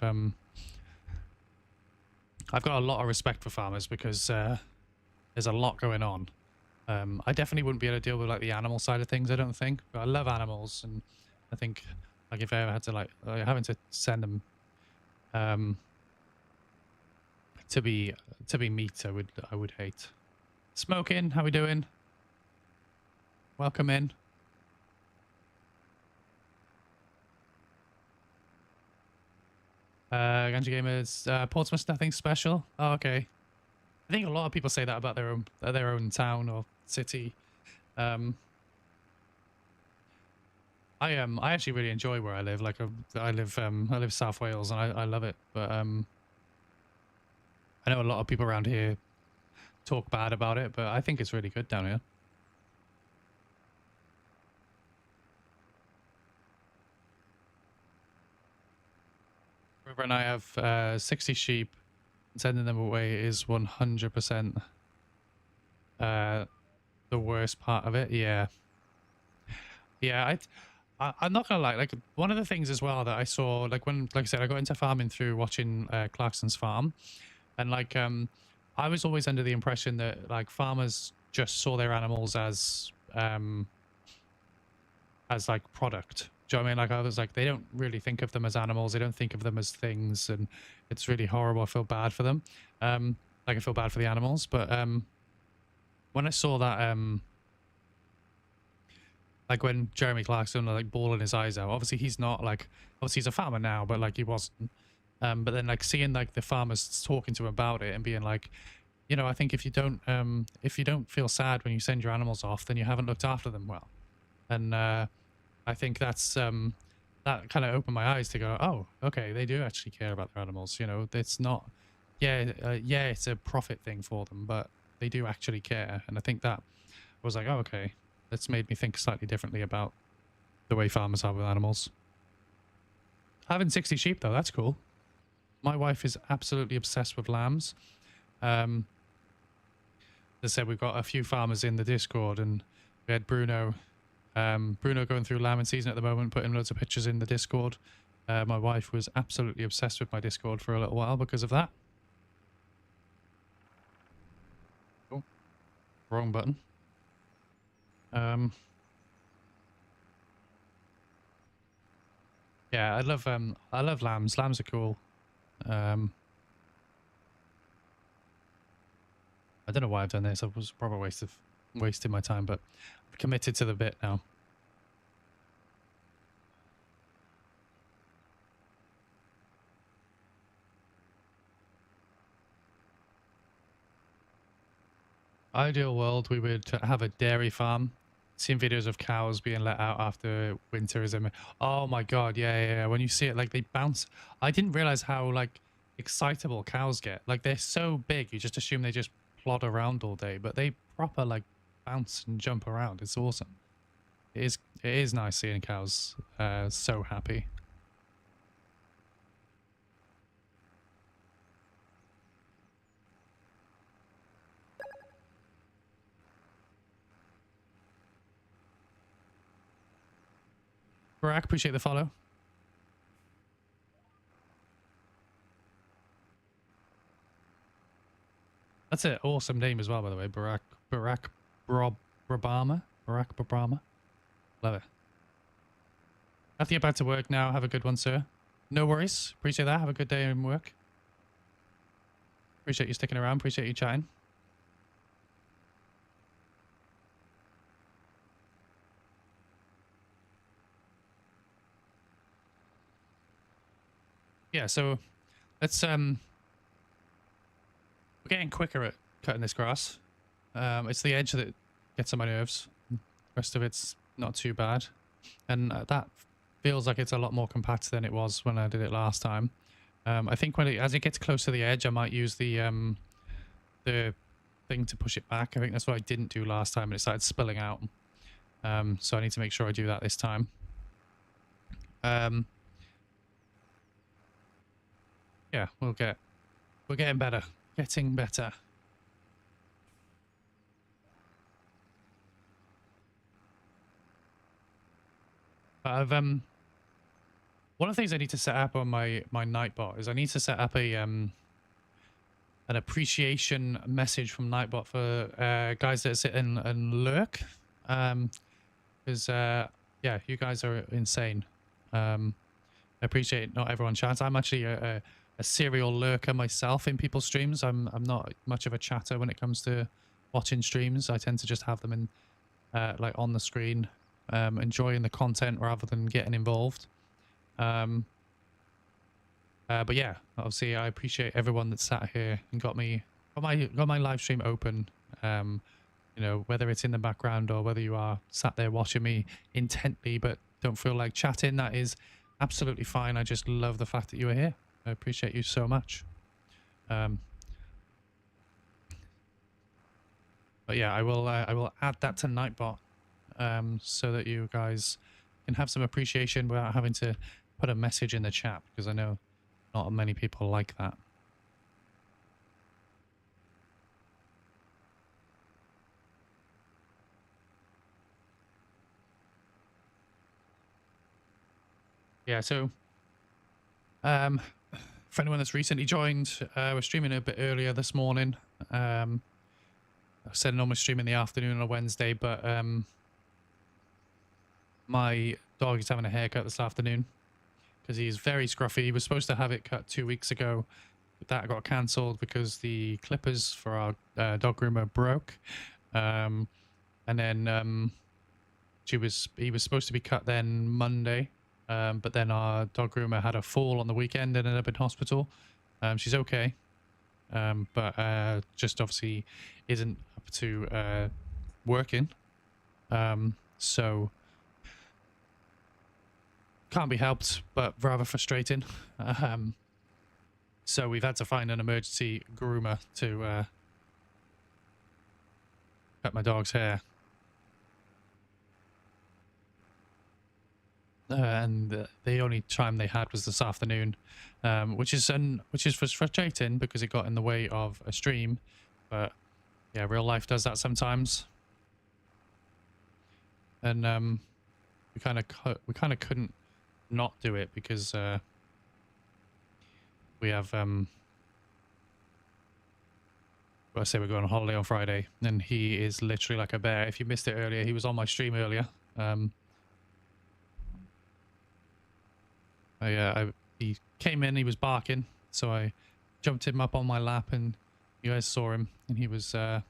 [SPEAKER 3] got a lot of respect for farmers because there's a lot going on. I definitely wouldn't be able to deal with like the animal side of things, I don't think. But I love animals, and I think like if I ever had to like having to send them to be meat, I would hate. Smoking, how we doing? welcome in. Ganja Gamers, Portsmouth, nothing special. Oh, okay. I think a lot of people say that about their own town or city. I actually really enjoy where I live. Like I live South Wales and I love it. But I know a lot of people around here talk bad about it, but I think it's really good down here. River and I have 60 sheep. Sending them away is 100% the worst part of it. Yeah. Yeah, I'm not gonna lie, like one of the things as well that I saw, like I said, I got into farming through watching Clarkson's farm, and like I was always under the impression that like farmers just saw their animals as like product. Do you know what I mean? Like I was like, they don't really think of them as animals, they don't think of them as things, and it's really horrible. I feel bad for them. Like I feel bad for the animals, but when I saw that like when Jeremy Clarkson like bawling his eyes out, obviously he's not like, obviously he's a farmer now, but like he wasn't. But then like seeing like the farmers talking to him about it and being like, you know, I think if you don't feel sad when you send your animals off, then you haven't looked after them well. And I think that's that kind of opened my eyes to go, oh, okay, they do actually care about their animals. You know, it's not, yeah, it's a profit thing for them, but they do actually care. And I think that was like, oh, okay. That's made me think slightly differently about the way farmers are with animals. Having 60 sheep, though, that's cool. My wife is absolutely obsessed with lambs. As I said, we've got a few farmers in the Discord, and we had Bruno. Bruno going through lambing season at the moment, putting loads of pictures in the Discord. My wife was absolutely obsessed with my Discord for a little while because of that. Oh, wrong button. Yeah, I love lambs. Lambs are cool. I don't know why I've done this. I was probably wasting my time, but I'm committed to the bit now. Ideal world, we would have a dairy farm. Seen videos of cows being let out after winter is oh my god, yeah. When you see it, like they bounce. I didn't realize how like excitable cows get. Like they're so big, you just assume they just plod around all day, but they proper like bounce and jump around. It's awesome. It is nice seeing cows so happy. Barack, appreciate the follow. That's an awesome name as well, by the way. Barack Brabama. Love it. I have to get back to work now. Have a good one, sir. No worries. Appreciate that. Have a good day in work. Appreciate you sticking around. Appreciate you chatting. Yeah, so let's we're getting quicker at cutting this grass. It's the edge that gets on my nerves. The rest of it's not too bad, and that feels like it's a lot more compact than it was when I did it last time. I think as it gets close to the edge, I might use the thing to push it back. I think that's what I didn't do last time, and it started spilling out. So I need to make sure I do that this time. Yeah, we're getting better. Getting better. But one of the things I need to set up on my Nightbot is I need to set up a an appreciation message from Nightbot for guys that sit and lurk. Because yeah, you guys are insane. I appreciate not everyone chats. I'm actually a serial lurker myself in people's streams. I'm not much of a chatter when it comes to watching streams. I tend to just have them like on the screen, enjoying the content rather than getting involved. But yeah, obviously I appreciate everyone that sat here and got my live stream open. You know, whether it's in the background or whether you are sat there watching me intently but don't feel like chatting, that is absolutely fine. I just love the fact that you are here. I appreciate you so much. But yeah, I will add that to Nightbot, so that you guys can have some appreciation without having to put a message in the chat, because I know not many people like that. Yeah, so for anyone that's recently joined, we're streaming a bit earlier this morning. I said I normally stream in the afternoon on a Wednesday, but my dog is having a haircut this afternoon because he's very scruffy. He was supposed to have it cut 2 weeks ago, but that got cancelled because the clippers for our dog groomer broke. And then he was supposed to be cut then Monday. But then our dog groomer had a fall on the weekend and ended up in hospital. She's okay, but just obviously isn't up to working. So can't be helped, but rather frustrating. So we've had to find an emergency groomer to cut my dog's hair. And the only time they had was this afternoon, which is frustrating because it got in the way of a stream. But yeah, real life does that sometimes. And we kind of couldn't not do it because we have well, I say we're going on holiday on Friday, and he is literally like a bear. If you missed it earlier, he was on my stream earlier. He came in, he was barking, so I jumped him up on my lap, and you guys saw him, and he was a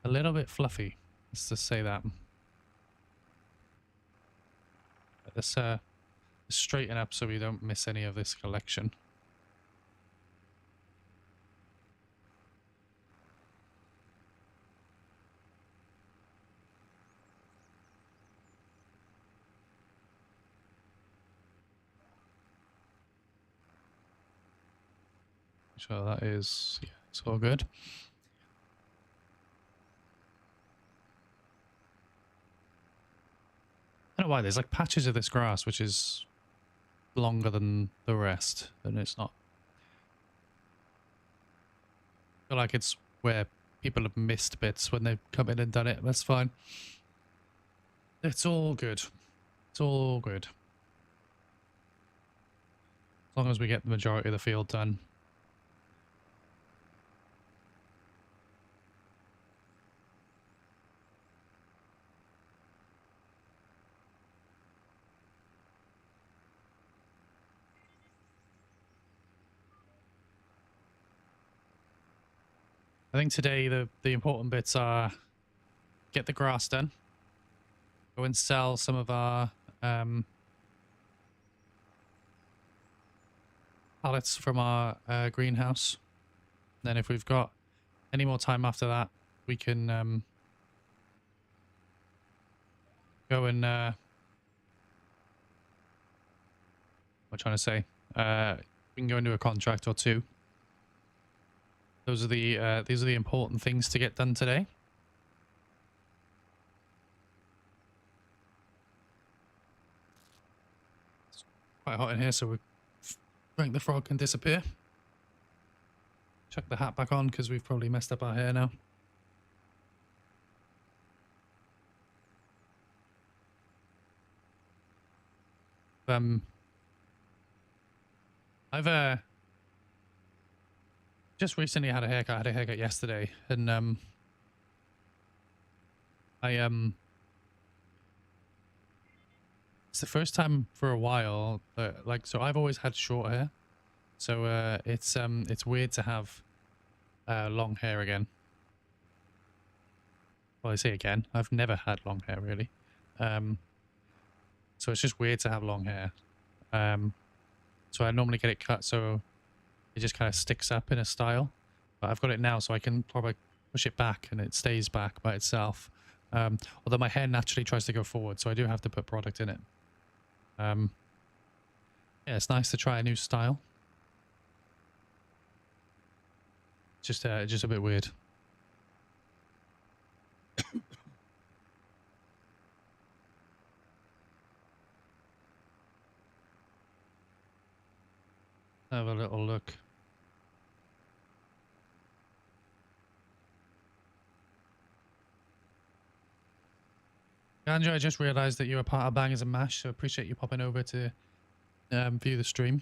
[SPEAKER 3] little bit fluffy. Let's just say that. Let's straighten up so we don't miss any of this collection. So that is, yeah, it's all good. I don't know why there's like patches of this grass which is longer than the rest, and it's not. I feel like it's where people have missed bits when they've come in and done it. That's fine. It's all good. It's all good. As long as we get the majority of the field done. I think today the important bits are get the grass done, go and sell some of our pallets from our greenhouse. Then if we've got any more time after that, we can go and what am I trying to say? We can go into a contract or two. These are the important things to get done today. It's quite hot in here, so Frank the Frog can disappear. Chuck the hat back on because we've probably messed up our hair now. I've just recently had a haircut. I had a haircut yesterday, and it's the first time for a while that, so I've always had short hair, so it's weird to have long hair again. well, I say again, I've never had long hair really. So it's just weird to have long hair. So I normally get it cut so it just kind of sticks up in a style. But I've got it now so I can probably push it back and it stays back by itself. Although my hair naturally tries to go forward, so I do have to put product in it. Yeah, it's nice to try a new style. Just a bit weird. Have a little look. Andrew, I just realised that you were part of Bangers and Mash, so appreciate you popping over to view the stream.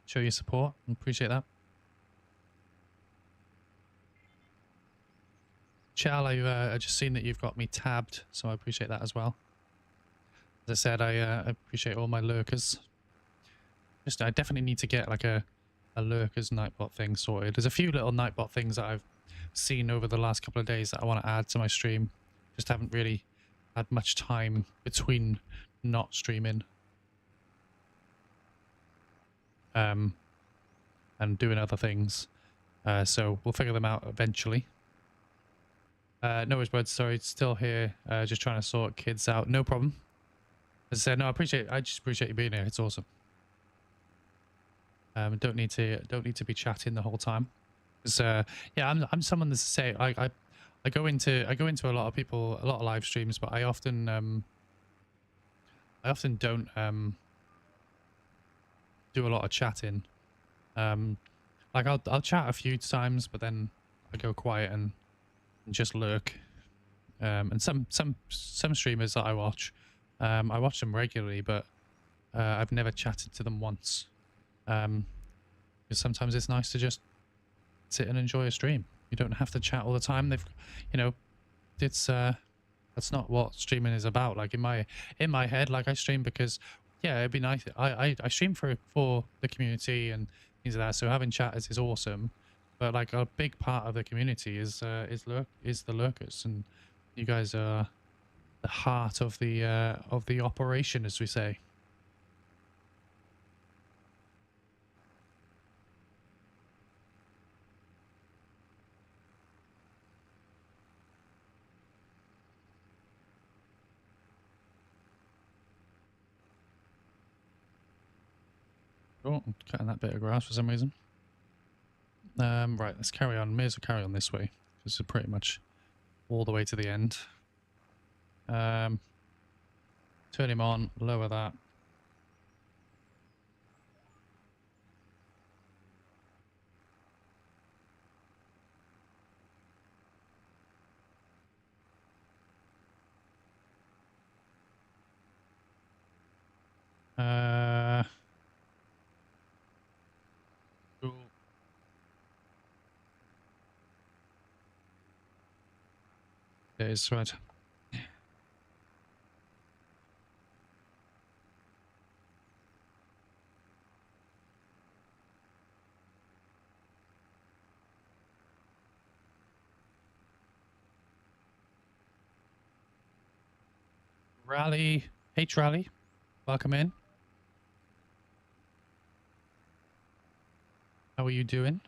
[SPEAKER 3] Show your support. Appreciate that. Chal, I just seen that you've got me tabbed, so I appreciate that as well. As I said, I appreciate all my lurkers. I definitely need to get like a lurkers nightbot thing sorted. There's a few little nightbot things that I've seen over the last couple of days that I want to add to my stream. Just haven't really had much time between not streaming and doing other things. So we'll figure them out eventually. No worries, bud. Sorry, still here. Just trying to sort kids out. No problem. As I said, no, I just appreciate you being here. It's awesome. Don't need to be chatting the whole time. Because yeah, I'm someone that's say I go into a lot of live streams, but I often don't do a lot of chatting. Like I'll chat a few times, but then I go quiet and just lurk. And some streamers that I watch them regularly, but I've never chatted to them once. Because sometimes it's nice to just sit and enjoy a stream. You don't have to chat all the time. It's that's not what streaming is about. Like in my head, like I stream because yeah, it'd be nice. I stream for the community and things like that. So having chatters is awesome. But like a big part of the community is the lurkers, and you guys are the heart of the operation, as we say. Oh, I'm cutting that bit of grass for some reason. Right, let's carry on. May as well carry on this way, because we're pretty much all the way to the end. Turn him on, lower that. Cool. It is right. Rally, H Rally, welcome in. How are you doing?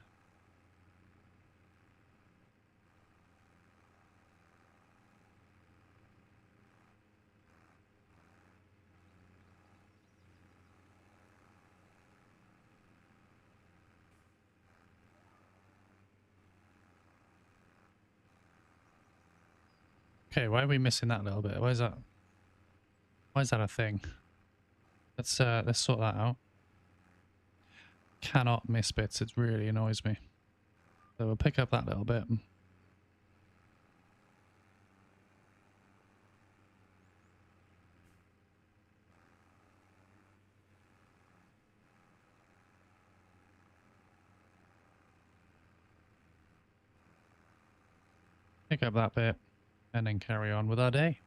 [SPEAKER 3] Okay, why are we missing that little bit? Why is that a thing? Let's sort that out. Cannot miss bits. It really annoys me. So we'll pick up that little bit. Pick up that bit and then carry on with our day.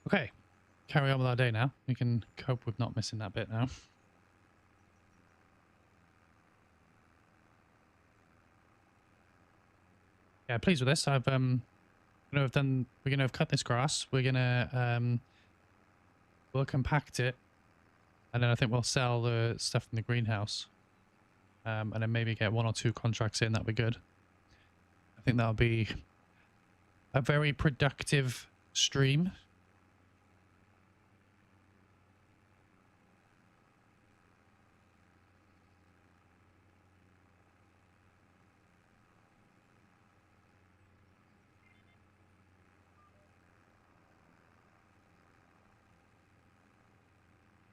[SPEAKER 3] Okay, carry on with our day now. We can cope with not missing that bit now. Yeah, pleased with this. I've we're gonna have cut this grass. We're gonna we'll compact it, and then I think we'll sell the stuff from the greenhouse. And then maybe get 1 or 2 contracts in. That'll be good. I think that'll be a very productive stream.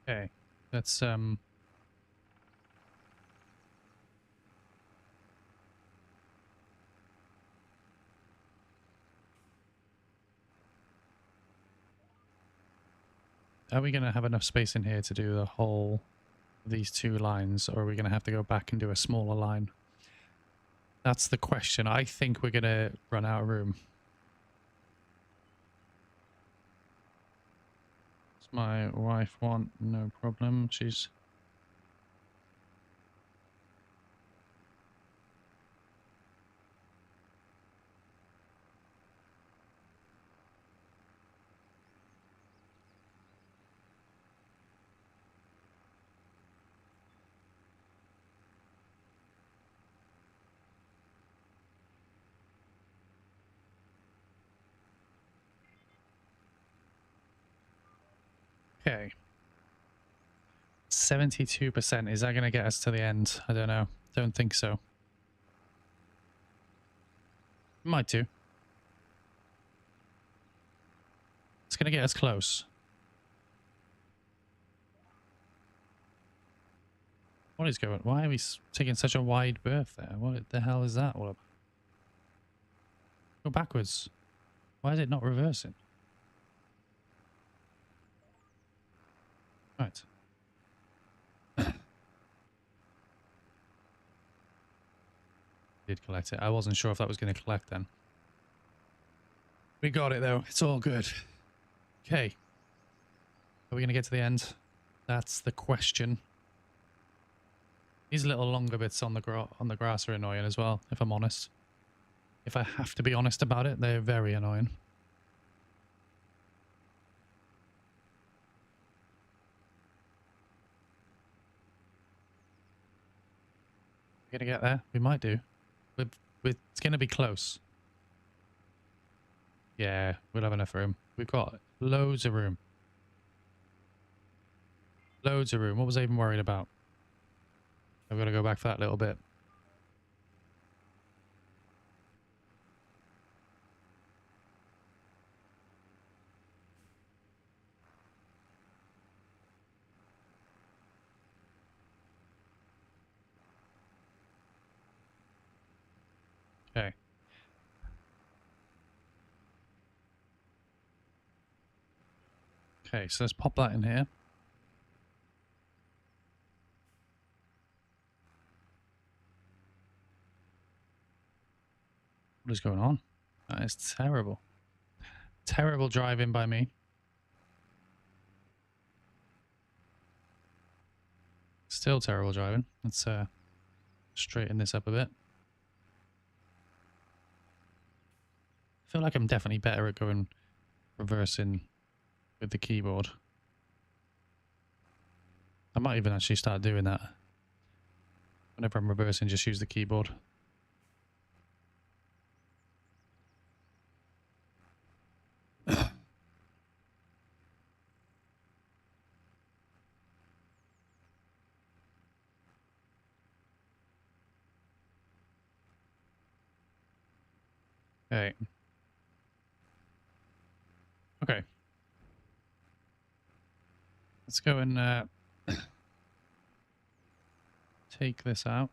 [SPEAKER 3] Okay, let's are we going to have enough space in here to do the whole these 2 lines, or are we going to have to go back and do a smaller line? That's the question. I think we're going to run out of room. Does my wife want? No problem. She's... Okay. 72%. Is that going to get us to the end? I don't know. Don't think so. Might do. It's going to get us close. What is going on? Why are we taking such a wide berth there? What the hell is that all about? Go backwards. Why is it not reversing? Right. Did collect it. I wasn't sure if that was going to collect then. We got it though. It's all good. Okay. Are we going to get to the end? That's the question. These little longer bits on the grass are annoying as well, if I'm honest. If I have to be honest about it, they're very annoying. We're going to get there. We might do. It's going to be close. Yeah, we'll have enough room. We've got loads of room. Loads of room. What was I even worried about? I've got to go back for that little bit. Okay. Okay, so let's pop that in here. What is going on? That is terrible. Terrible driving by me. Still terrible driving. Let's straighten this up a bit. I feel like I'm definitely better at going reversing with the keyboard. I might even actually start doing that. Whenever I'm reversing, just use the keyboard. Okay. Okay. Let's go and take this out.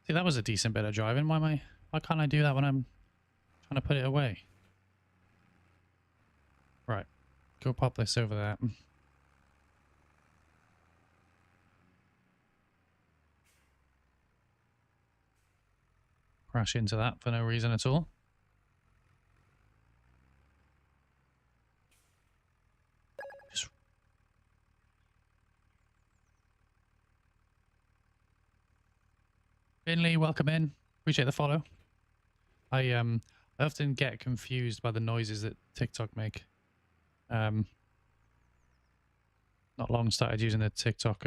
[SPEAKER 3] See, that was a decent bit of driving. Why can't I do that when I'm trying to put it away? Right. go pop this over there. Crash into that for no reason at all. Just... Finley, welcome in. Appreciate the follow. I often get confused by the noises that TikTok make. Not long started using the TikTok.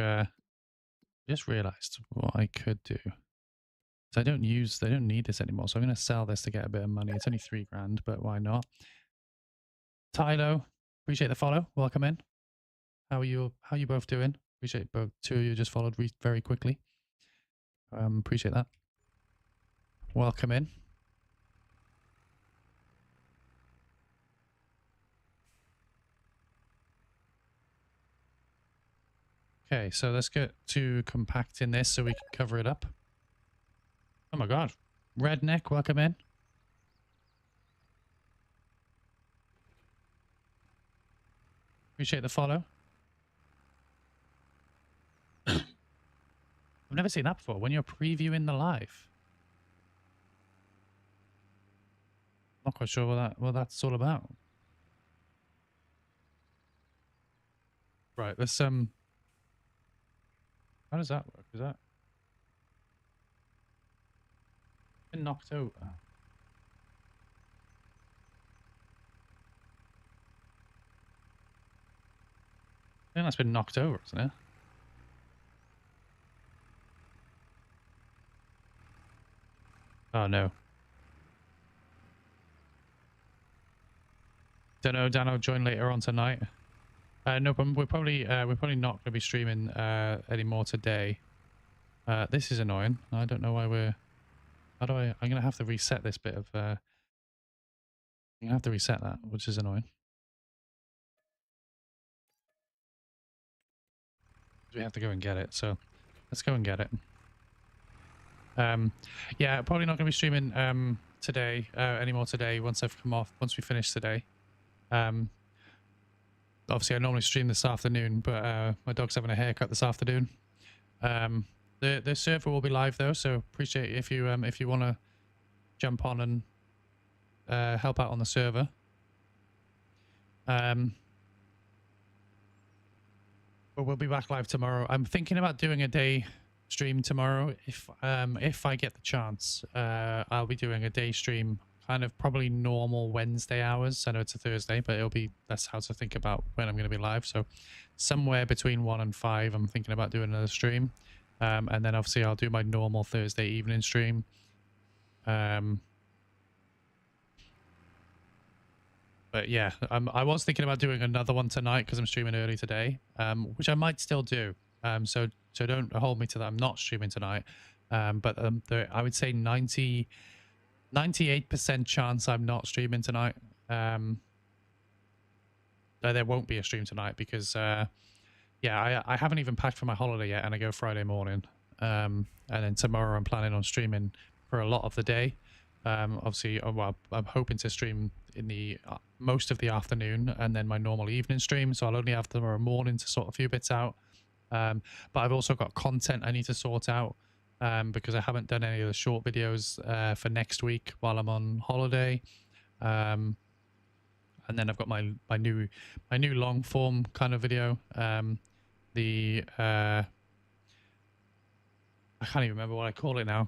[SPEAKER 3] Just realized what I could do. So they don't need this anymore. So I'm going to sell this to get a bit of money. It's only $3,000, but why not? Tylo, appreciate the follow. Welcome in. How are you both doing? Appreciate both two of you just followed very quickly. Appreciate that. Welcome in. Okay, so let's get to compacting this so we can cover it up. Oh my god. Redneck, welcome in. Appreciate the follow. I've never seen that before. When you're previewing the live. Not quite sure what that's all about. Right, let's how does that work? Is that been knocked over? I think that's been knocked over, isn't it? Oh no. Don't know, Dano, join later on tonight. No, but we're probably not going to be streaming anymore today. This is annoying. I don't know why we're... How do I... I'm going to have to reset this bit of... I'm going to have to reset that, which is annoying. We have to go and get it, so let's go and get it. Yeah, probably not going to be streaming today anymore today once I've come off, once we finish today. Obviously I normally stream this afternoon, but my dog's having a haircut this afternoon. The server will be live though, so appreciate if you want to jump on and help out on the server. But we'll be back live tomorrow. I'm thinking about doing a day stream tomorrow if I get the chance. I'll be doing a day stream, kind of probably normal Wednesday hours. I know it's a Thursday, but that's how to think about when I'm going to be live. So somewhere between 1 and 5, I'm thinking about doing another stream. And then obviously I'll do my normal Thursday evening stream. But yeah, I was thinking about doing another one tonight because I'm streaming early today, which I might still do. So don't hold me to that. I'm not streaming tonight. But I would say 98% chance I'm not streaming tonight. There won't be a stream tonight because, yeah, I haven't even packed for my holiday yet, and I go Friday morning. And then tomorrow I'm planning on streaming for a lot of the day. Obviously, well, I'm hoping to stream in the most of the afternoon and then my normal evening stream. So I'll only have tomorrow morning to sort a few bits out. But I've also got content I need to sort out because I haven't done any of the short videos for next week while I'm on holiday. And then I've got my new long form kind of video. I can't even remember what I call it now.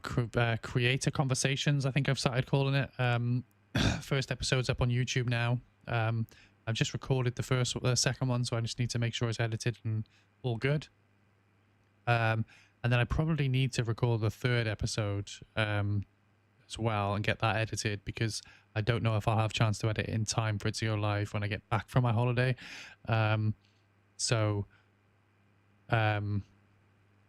[SPEAKER 3] Creator Conversations, I think I've started calling it. First episode's up on YouTube now. I've just recorded the second one, so I just need to make sure it's edited and all good. And then I probably need to record the third episode as well and get that edited because I don't know if I'll have a chance to edit it in time for it to go live when I get back from my holiday.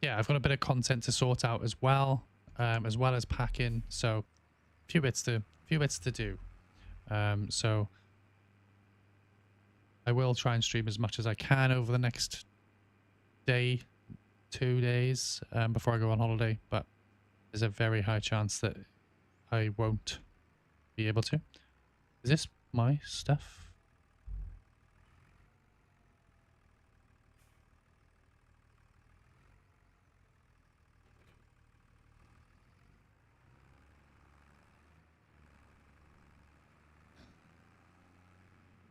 [SPEAKER 3] Yeah, I've got a bit of content to sort out as well as packing. So, few bits to do. So, I will try and stream as much as I can over the next day, 2 days before I go on holiday. But there's a very high chance that I won't be able to. Is this my stuff?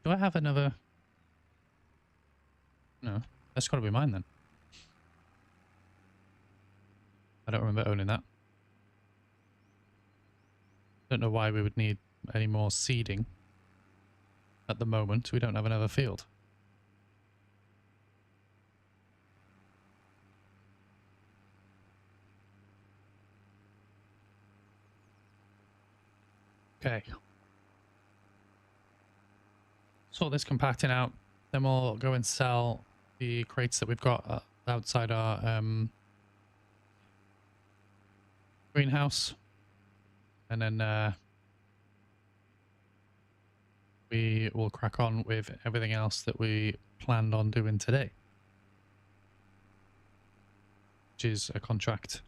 [SPEAKER 3] Do I have another? No, that's got to be mine then. I don't remember owning that. Don't know why we would need any more seeding. At the moment, we don't have another field. Okay. Sort this compacting out. Then we'll go and sell the crates that we've got outside our greenhouse. And then we will crack on with everything else that we planned on doing today. Which is a contract.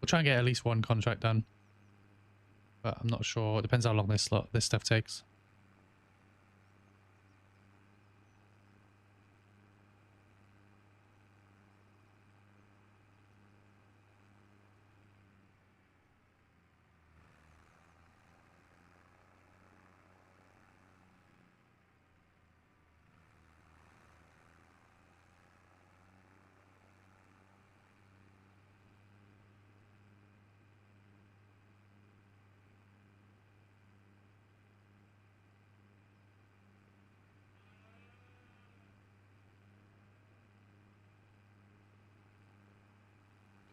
[SPEAKER 3] We'll try and get at least one contract done. But I'm not sure. It depends how long this stuff takes.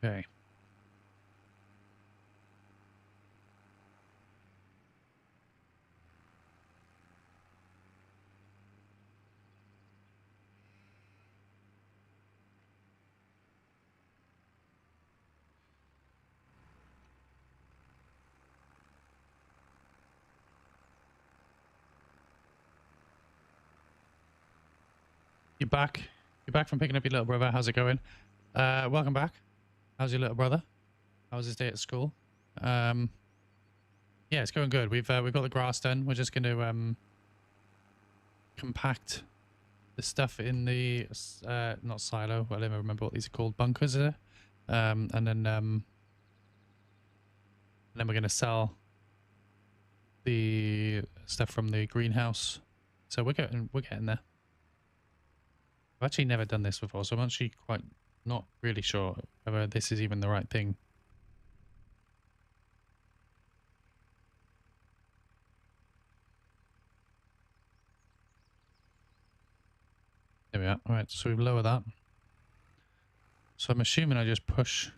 [SPEAKER 3] Okay. You're back. You're back from picking up your little brother. How's it going? Welcome back. How's your little brother? How was his day at school? Yeah, it's going good. We've got the grass done. We're just going to compact the stuff in the not silo. I don't even remember what these are called. Bunkers, is it? And then we're going to sell the stuff from the greenhouse. So we're getting there. I've actually never done this before, so I'm actually quite not really sure whether this is even the right thing. There we are. All right, so we lower that. So I'm assuming I just push.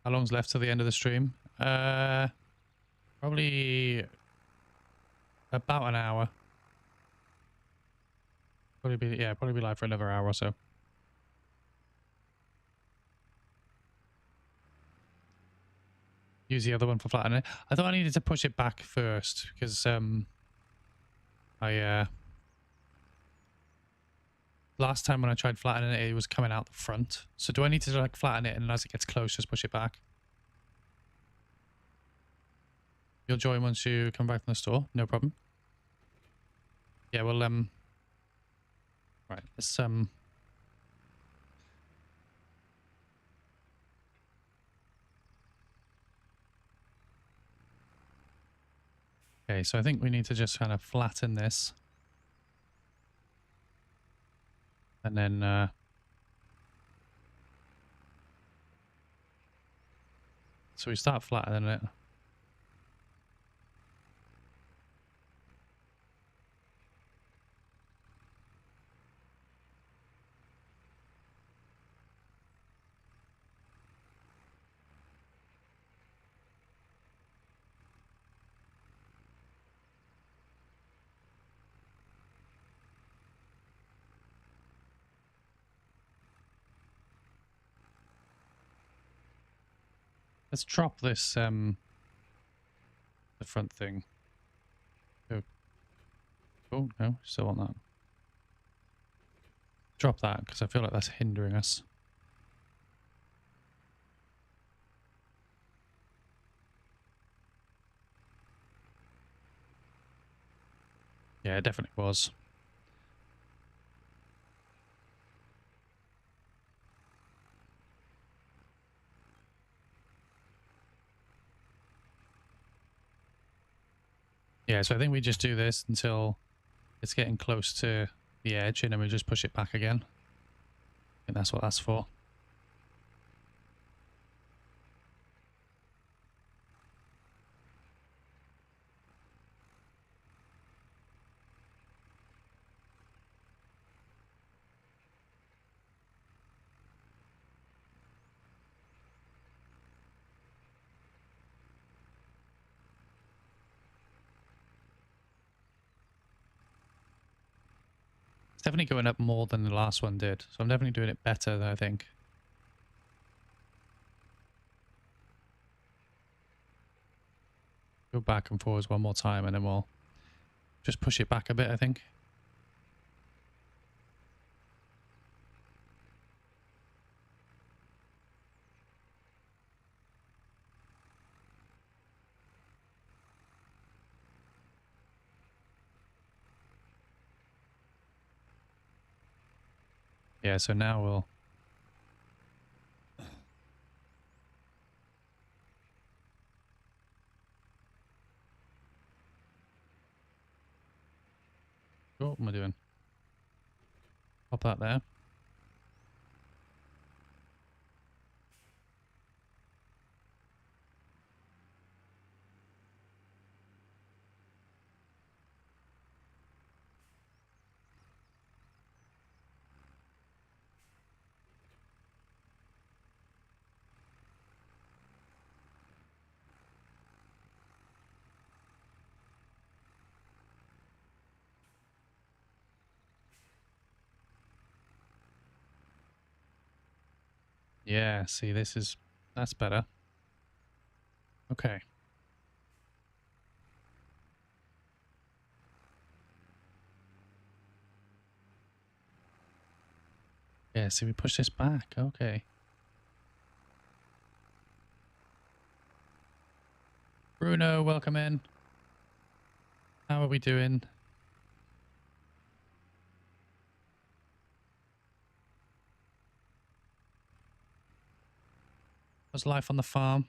[SPEAKER 3] How long's left till the end of the stream? Probably about an hour. Probably be live for another hour or so. Use the other one for flattening it. I thought I needed to push it back first because last time when I tried flattening it, it was coming out the front. So do I need to like flatten it and as it gets close, just push it back? You'll join once you come back from the store. No problem. Yeah, well, right, let's, okay, so I think we need to just kind of flatten this. And then, so we start flattening it. Let's drop this, the front thing. Oh, no, still want that. Drop that, because I feel like that's hindering us. Yeah, it definitely was. Yeah, so I think we just do this until it's getting close to the edge, and then we just push it back again. I think that's what that's for. It's definitely going up more than the last one did, so I'm definitely doing it better than I think. Go back and forwards one more time, and then we'll just push it back a bit, I think. Yeah, so now we'll... Oh, what am I doing? Pop that there. Yeah, see, that's better. Okay. Yeah, see, we push this back. Okay. Bruno, welcome in. How are we doing? How's life on the farm?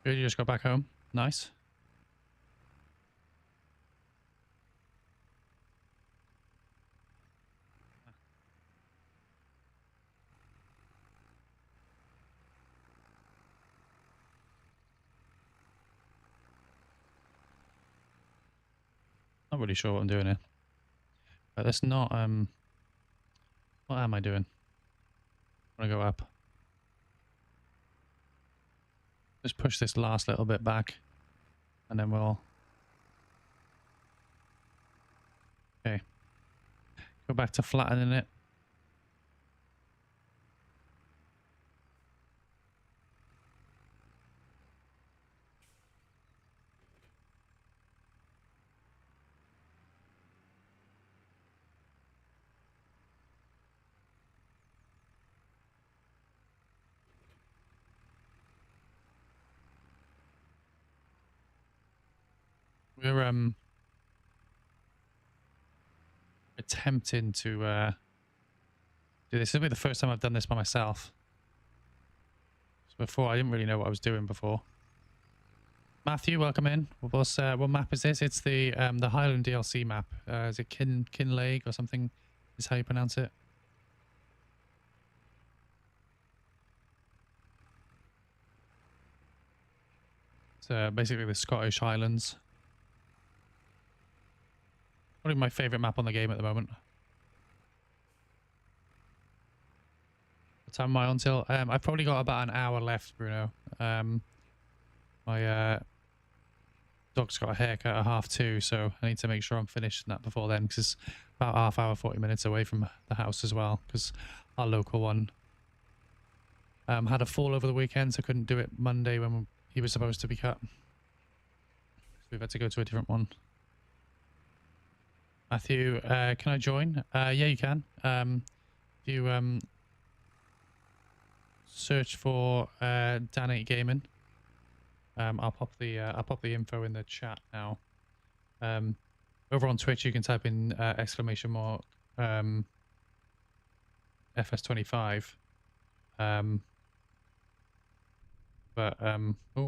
[SPEAKER 3] Good, you just got back home. Nice. Not really sure what I'm doing here. But that's not, what am I doing? I want to go up. Just push this last little bit back. And then we'll... Okay. Go back to flattening it. We're attempting to do this. This will be the first time I've done this by myself. So before I didn't really know what I was doing before. Matthew, welcome in. What map is this? It's the Highland DLC map. Is it Kinlake or something? Is how you pronounce it? It's basically the Scottish Highlands. Probably my favourite map on the game at the moment. What time am I on till? I've probably got about an hour left, Bruno. My dog's got a haircut at 2:30, so I need to make sure I'm finishing that before then, because it's about half hour, 40 minutes away from the house as well, because our local one had a fall over the weekend, so couldn't do it Monday when he was supposed to be cut. So we've had to go to a different one. Matthew, can I join? Yeah, you can. If you search for Dan8 Gaming, I'll pop the info in the chat now. Over on Twitch, you can type in exclamation mark FS25. Oh,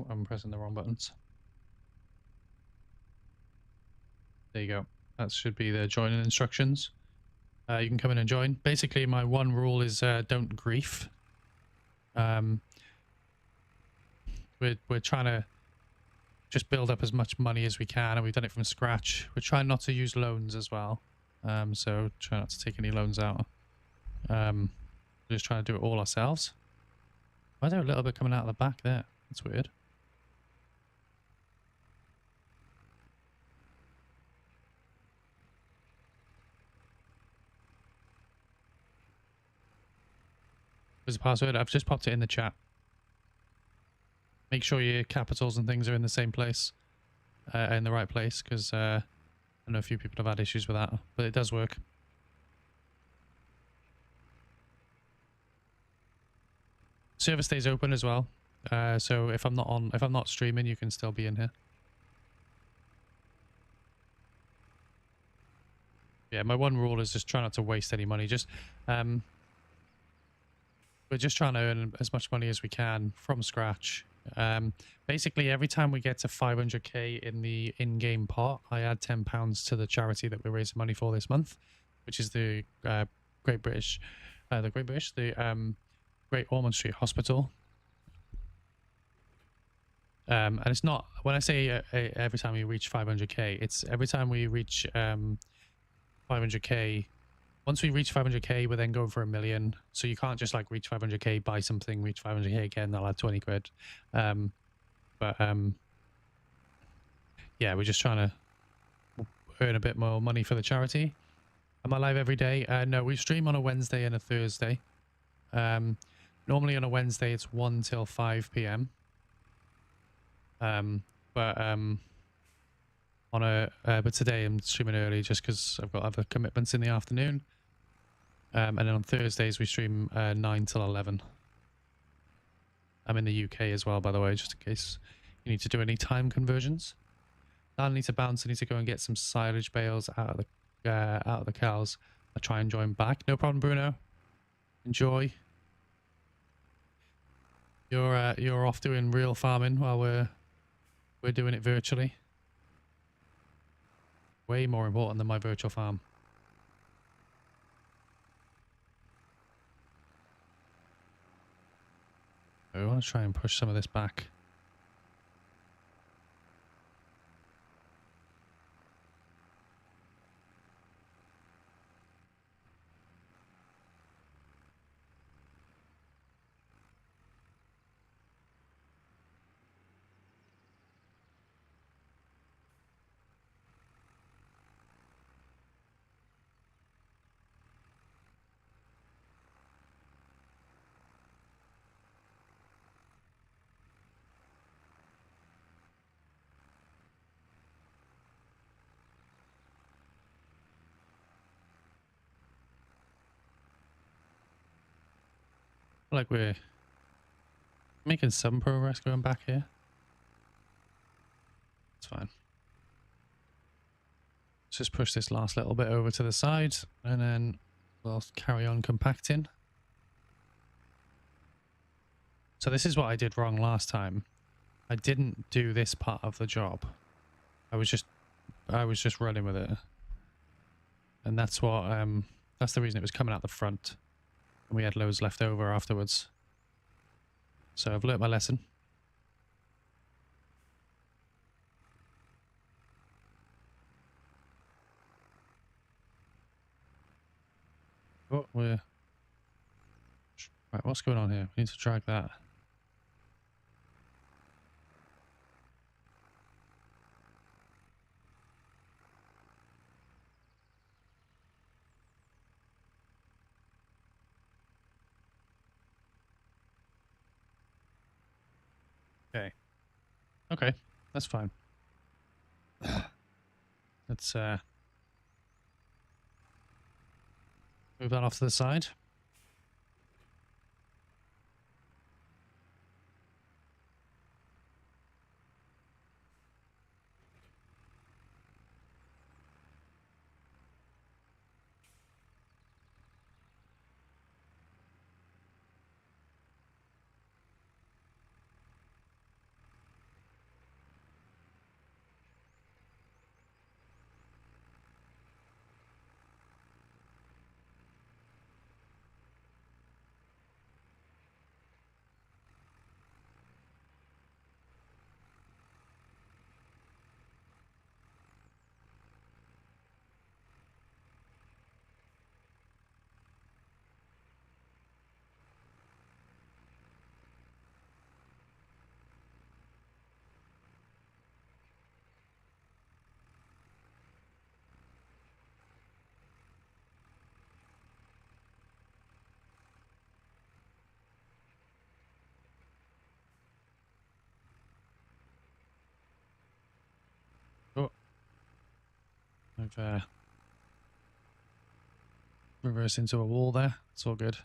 [SPEAKER 3] I'm pressing the wrong buttons. There you go. That should be the joining instructions. You can come in and join. Basically, my one rule is don't grief. We're trying to just build up as much money as we can, and we've done it from scratch. We're trying not to use loans as well. So try not to take any loans out. We're just trying to do it all ourselves. Why is there a little bit coming out of the back there? That's weird. Where's the password? I've just popped it in the chat. Make sure your capitals and things are in the same place, in the right place, because I know a few people have had issues with that, but it does work. Server stays open as well, so if I'm not streaming, you can still be in here. Yeah, my one rule is just try not to waste any money. Just we're just trying to earn as much money as we can from scratch. Basically, every time we get to 500k in the in-game pot, I add £10 to the charity that we're raising money for this month, which is the Great Ormond Street Hospital. And it's not, when I say every time we reach 500k, it's every time we reach 500k. Once we reach 500k, we're then going for 1 million. So you can't just like reach 500k, buy something, reach 500k again, they'll add 20 quid. Yeah, we're just trying to earn a bit more money for the charity. Am I live every day? No, we stream on a Wednesday and a Thursday. Normally on a Wednesday, it's 1 till 5 p.m. But today I'm streaming early just because I've got other commitments in the afternoon. And then on Thursdays we stream 9 till 11. I'm in the UK as well, by the way, just in case you need to do any time conversions. I need to bounce. I need to go and get some silage bales out of the cows. I'll try and join back. No problem, Bruno. Enjoy. You're off doing real farming while we're doing it virtually. Way more important than my virtual farm. I want to try and push some of this back. Like we're making some progress going back here. It's fine. Let's just push this last little bit over to the side and then we'll carry on compacting. So this is what I did wrong last time. I didn't do this part of the job. I was just running with it. And that's what that's the reason it was coming out the front. And we had loads left over afterwards. So I've learnt my lesson. Oh, right, what's going on here? We need to drag that. Okay. Okay, that's fine. Let's move that off to the side. I've reversed into a wall there. It's all good.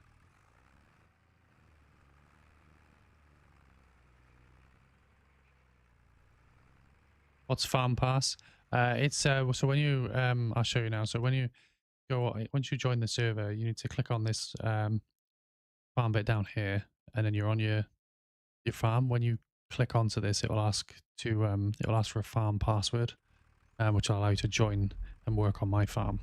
[SPEAKER 3] What's farm pass? It's so when you I'll show you now. So when you once you join the server, you need to click on this farm bit down here, and then you're on your farm. When you click onto this, it'll ask for a farm password, which will allow you to join and work on my farm.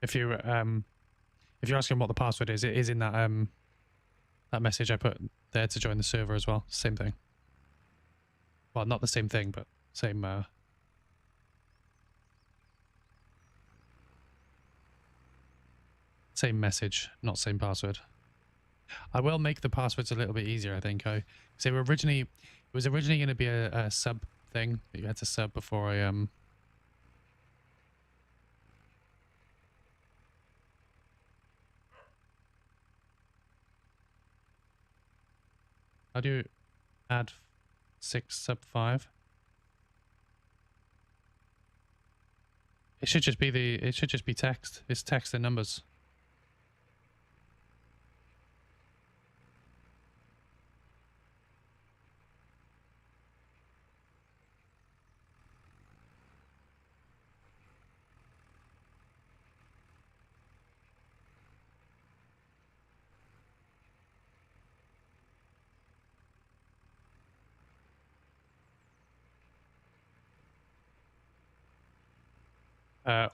[SPEAKER 3] If you're asking what the password is, it is in that that message I put there to join the server as well. Same thing. Well, not the same thing, but same same message, not same password. I will make the passwords a little bit easier, I think. It was originally going to be a sub thing that you had to sub before I How do you add 6 sub 5? It should just be text. It's text and numbers.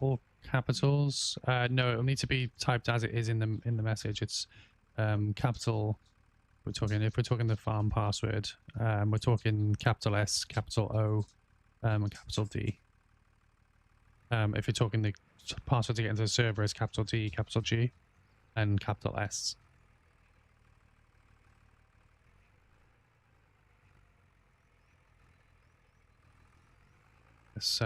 [SPEAKER 3] All capitals. No, it'll need to be typed as it is in the message. It's capital. If we're talking the farm password, we're talking capital S, capital O, and capital D. If you're talking the password to get into the server is capital T, capital G, and capital S. This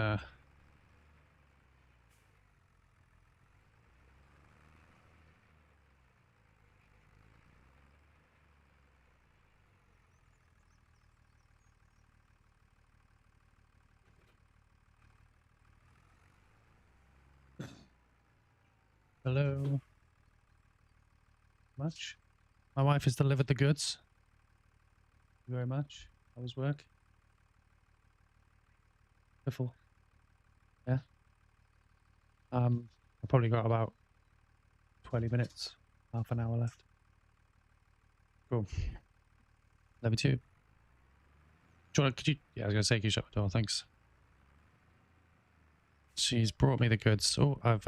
[SPEAKER 3] Hello. Much. My wife has delivered the goods. Thank you very much. How was work? Wonderful. Yeah. I probably got about 20 minutes, half an hour left. Cool. Love you too. Could you? Yeah, I was gonna say, could you shut the door? Thanks. She's brought me the goods. Oh, I've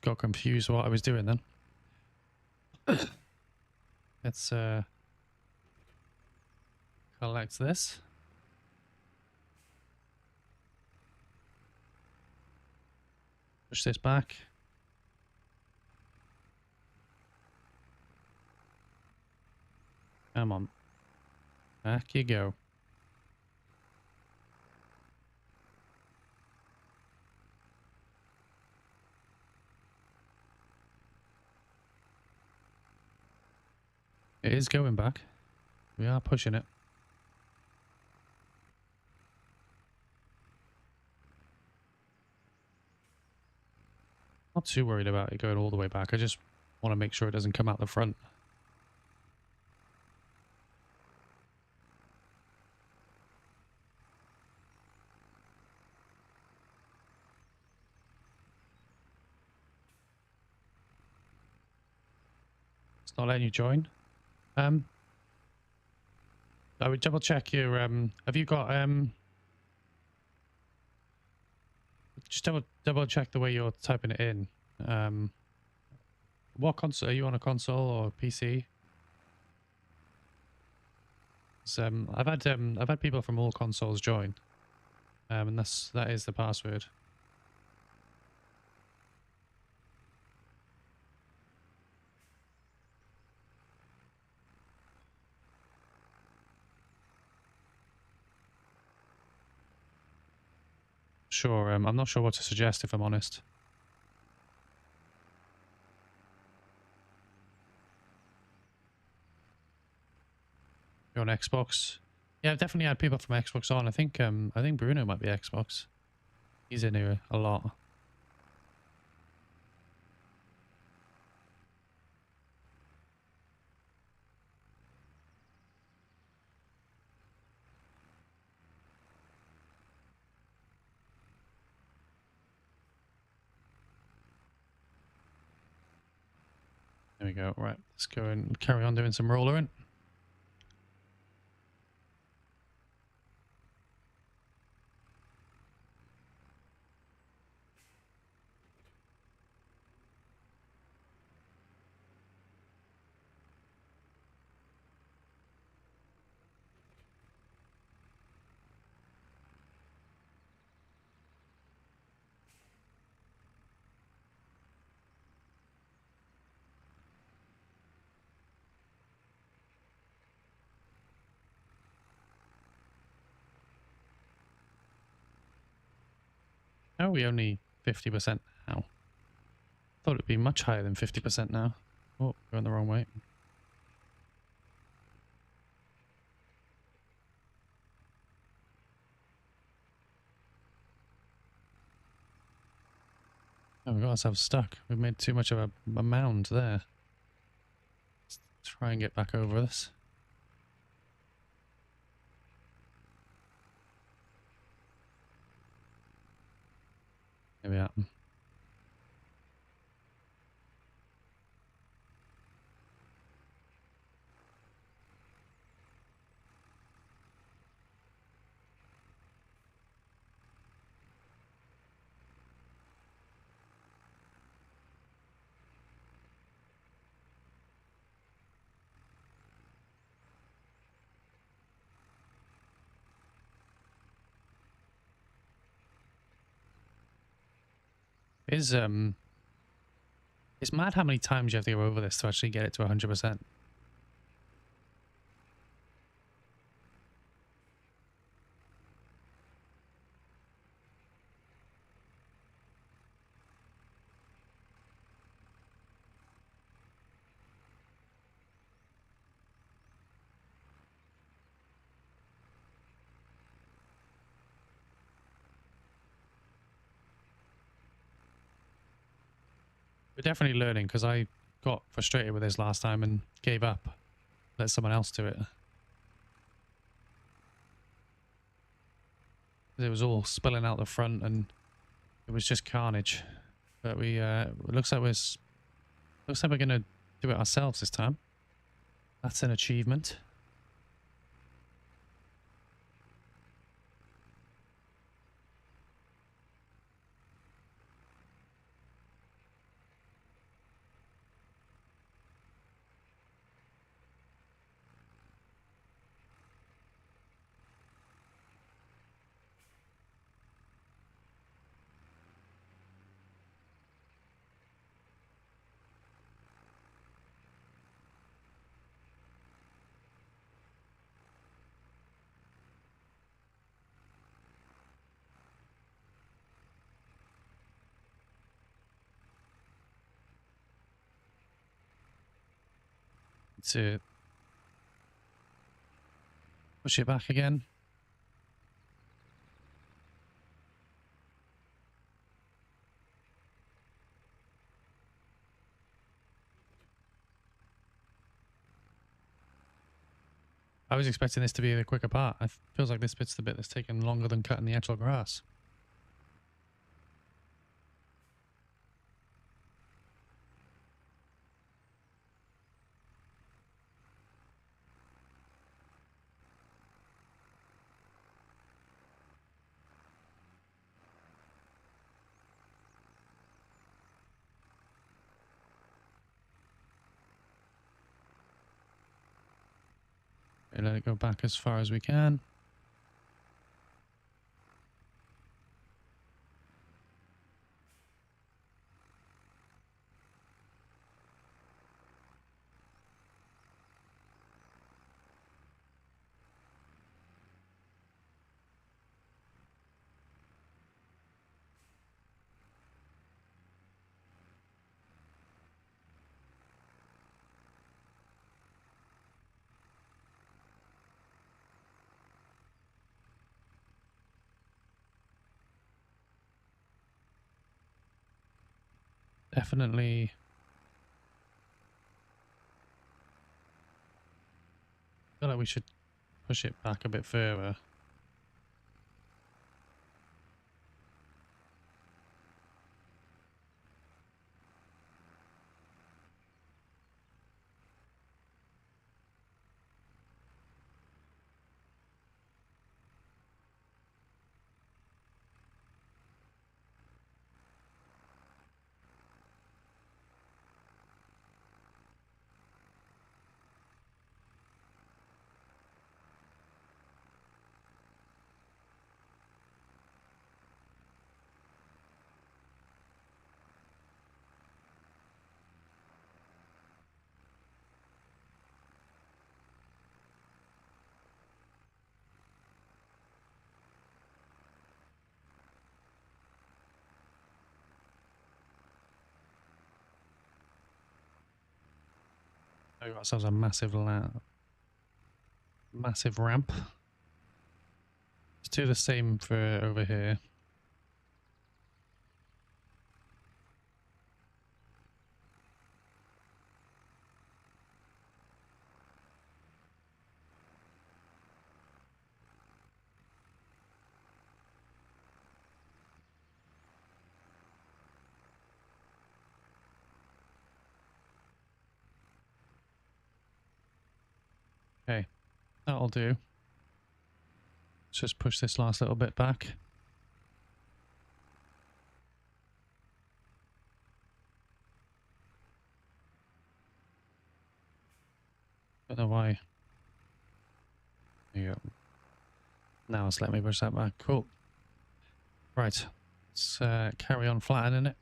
[SPEAKER 3] got confused what I was doing then. Let's collect this. Push this back. Come on. Back you go. It is going back. We are pushing it. Not too worried about it going all the way back. I just want to make sure it doesn't come out the front. It's not letting you join. I would double check your have you got just double check the way you're typing it in. What console are you on, a console or PC? I've had people from all consoles join. And that is the password. Sure, I'm not sure what to suggest if I'm honest. You're on Xbox. Yeah, I've definitely had people from Xbox on. I think Bruno might be Xbox. He's in here a lot. There we go. Right, let's go and carry on doing some rollering. Oh, we only 50% now. Thought it'd be much higher than 50% now. Oh, going the wrong way. Oh, we got ourselves stuck. We've made too much of a mound there. Let's try and get back over this. There we are. It's mad how many times you have to go over this to actually get it to 100%. We're definitely learning because I got frustrated with this last time and gave up. Let someone else do it. It was all spilling out the front and it was just carnage. But we it looks like we're gonna do it ourselves this time. That's an achievement. To push it back again. I was expecting this to be the quicker part. It feels like this bit's the bit that's taken longer than cutting the actual grass. Okay, let it go back as far as we can. definitely... I feel like we should push it back a bit further. We got ourselves a massive ramp. Let's do the same for over here. Okay, that'll do. Let's just push this last little bit back. Don't know why. There you go. Now it's let me push that back. Cool. Right. Let's carry on flattening it.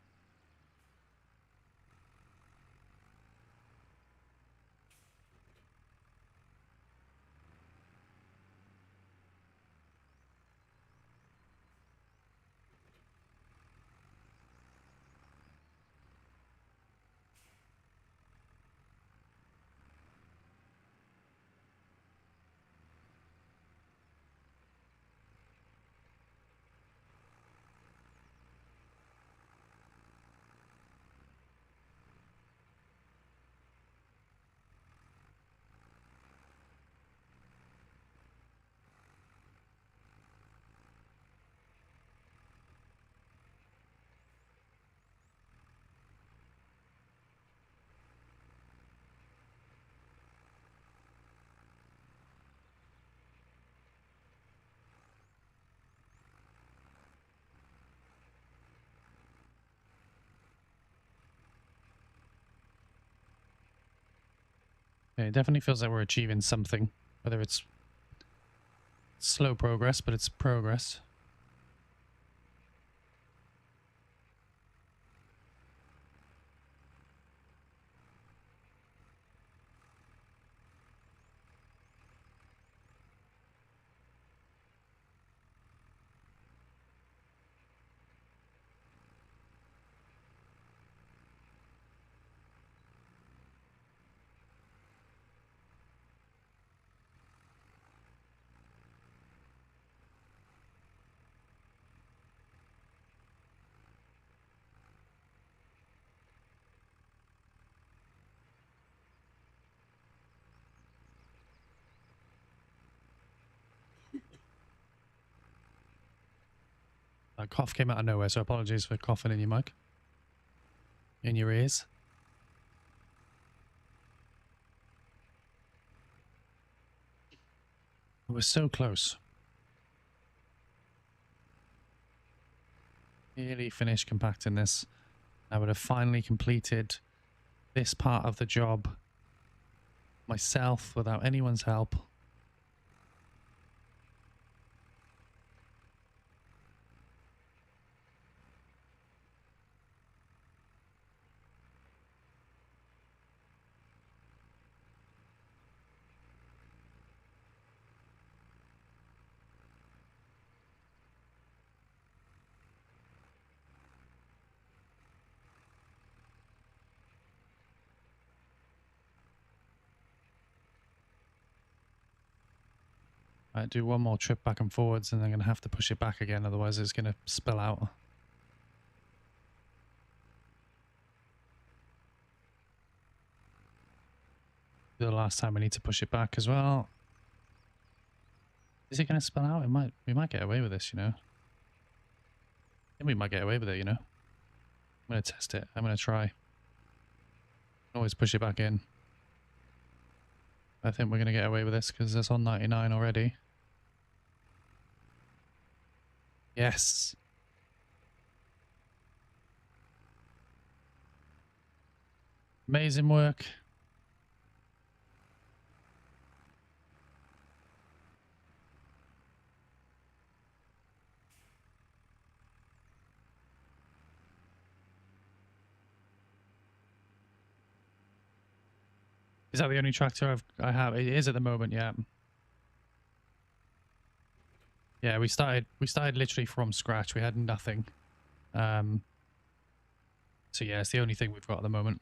[SPEAKER 3] Okay, it definitely feels like we're achieving something. Whether it's slow progress, but it's progress. That cough came out of nowhere, so apologies for coughing in your mic. In your ears. We're so close. Nearly finished compacting this. I would have finally completed this part of the job myself without anyone's help. I do one more trip back and forwards and I'm going to have to push it back again, otherwise it's going to spill out. The last time we need to push it back as well. Is it going to spill out? We might get away with this, you know. I think we might get away with it, you know. I'm going to test it. I'm going to try. Always push it back in. I think we're going to get away with this because it's on 99 already. Yes. Amazing work. Is that the only tractor I have? It is at the moment, yeah. Yeah, we started literally from scratch. We had nothing. So yeah, it's the only thing we've got at the moment.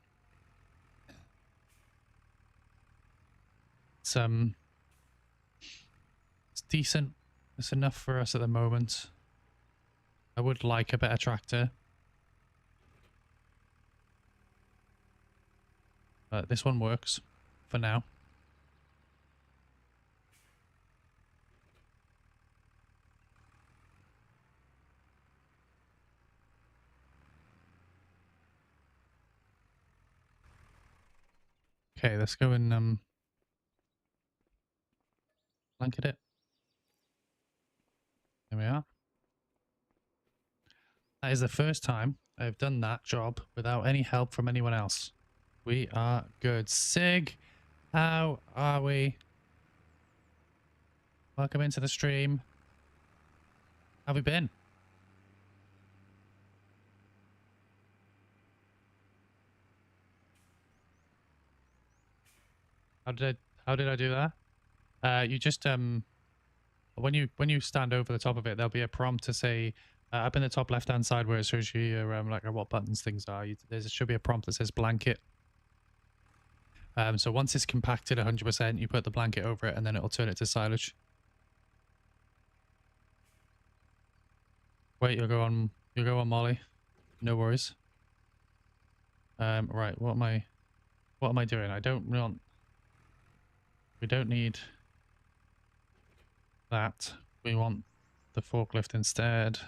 [SPEAKER 3] It's decent. It's enough for us at the moment. I would like a better tractor. But this one works for now. Okay, let's go and blanket it. There we are. That is the first time I've done that job without any help from anyone else. We are good. Sig, how are we? Welcome into the stream. How have we been? How did I do that? You just when you stand over the top of it, there'll be a prompt to say up in the top left hand side where it shows you like what buttons things are. There should be a prompt that says blanket. So once it's compacted 100%, you put the blanket over it, and then it'll turn it to silage. Wait, you'll go on Molly. No worries. Right, what am I doing? We don't need that. We want the forklift instead.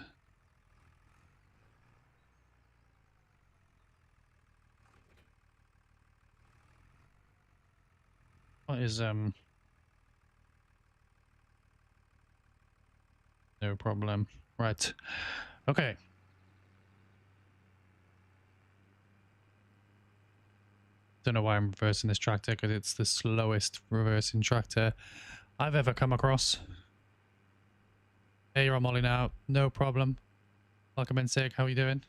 [SPEAKER 3] What is no problem. Right. Okay. Don't know why I'm reversing this tractor, because it's the slowest reversing tractor I've ever come across. Hey, you're on Molly now. No problem. Welcome in, Sig. How are you doing?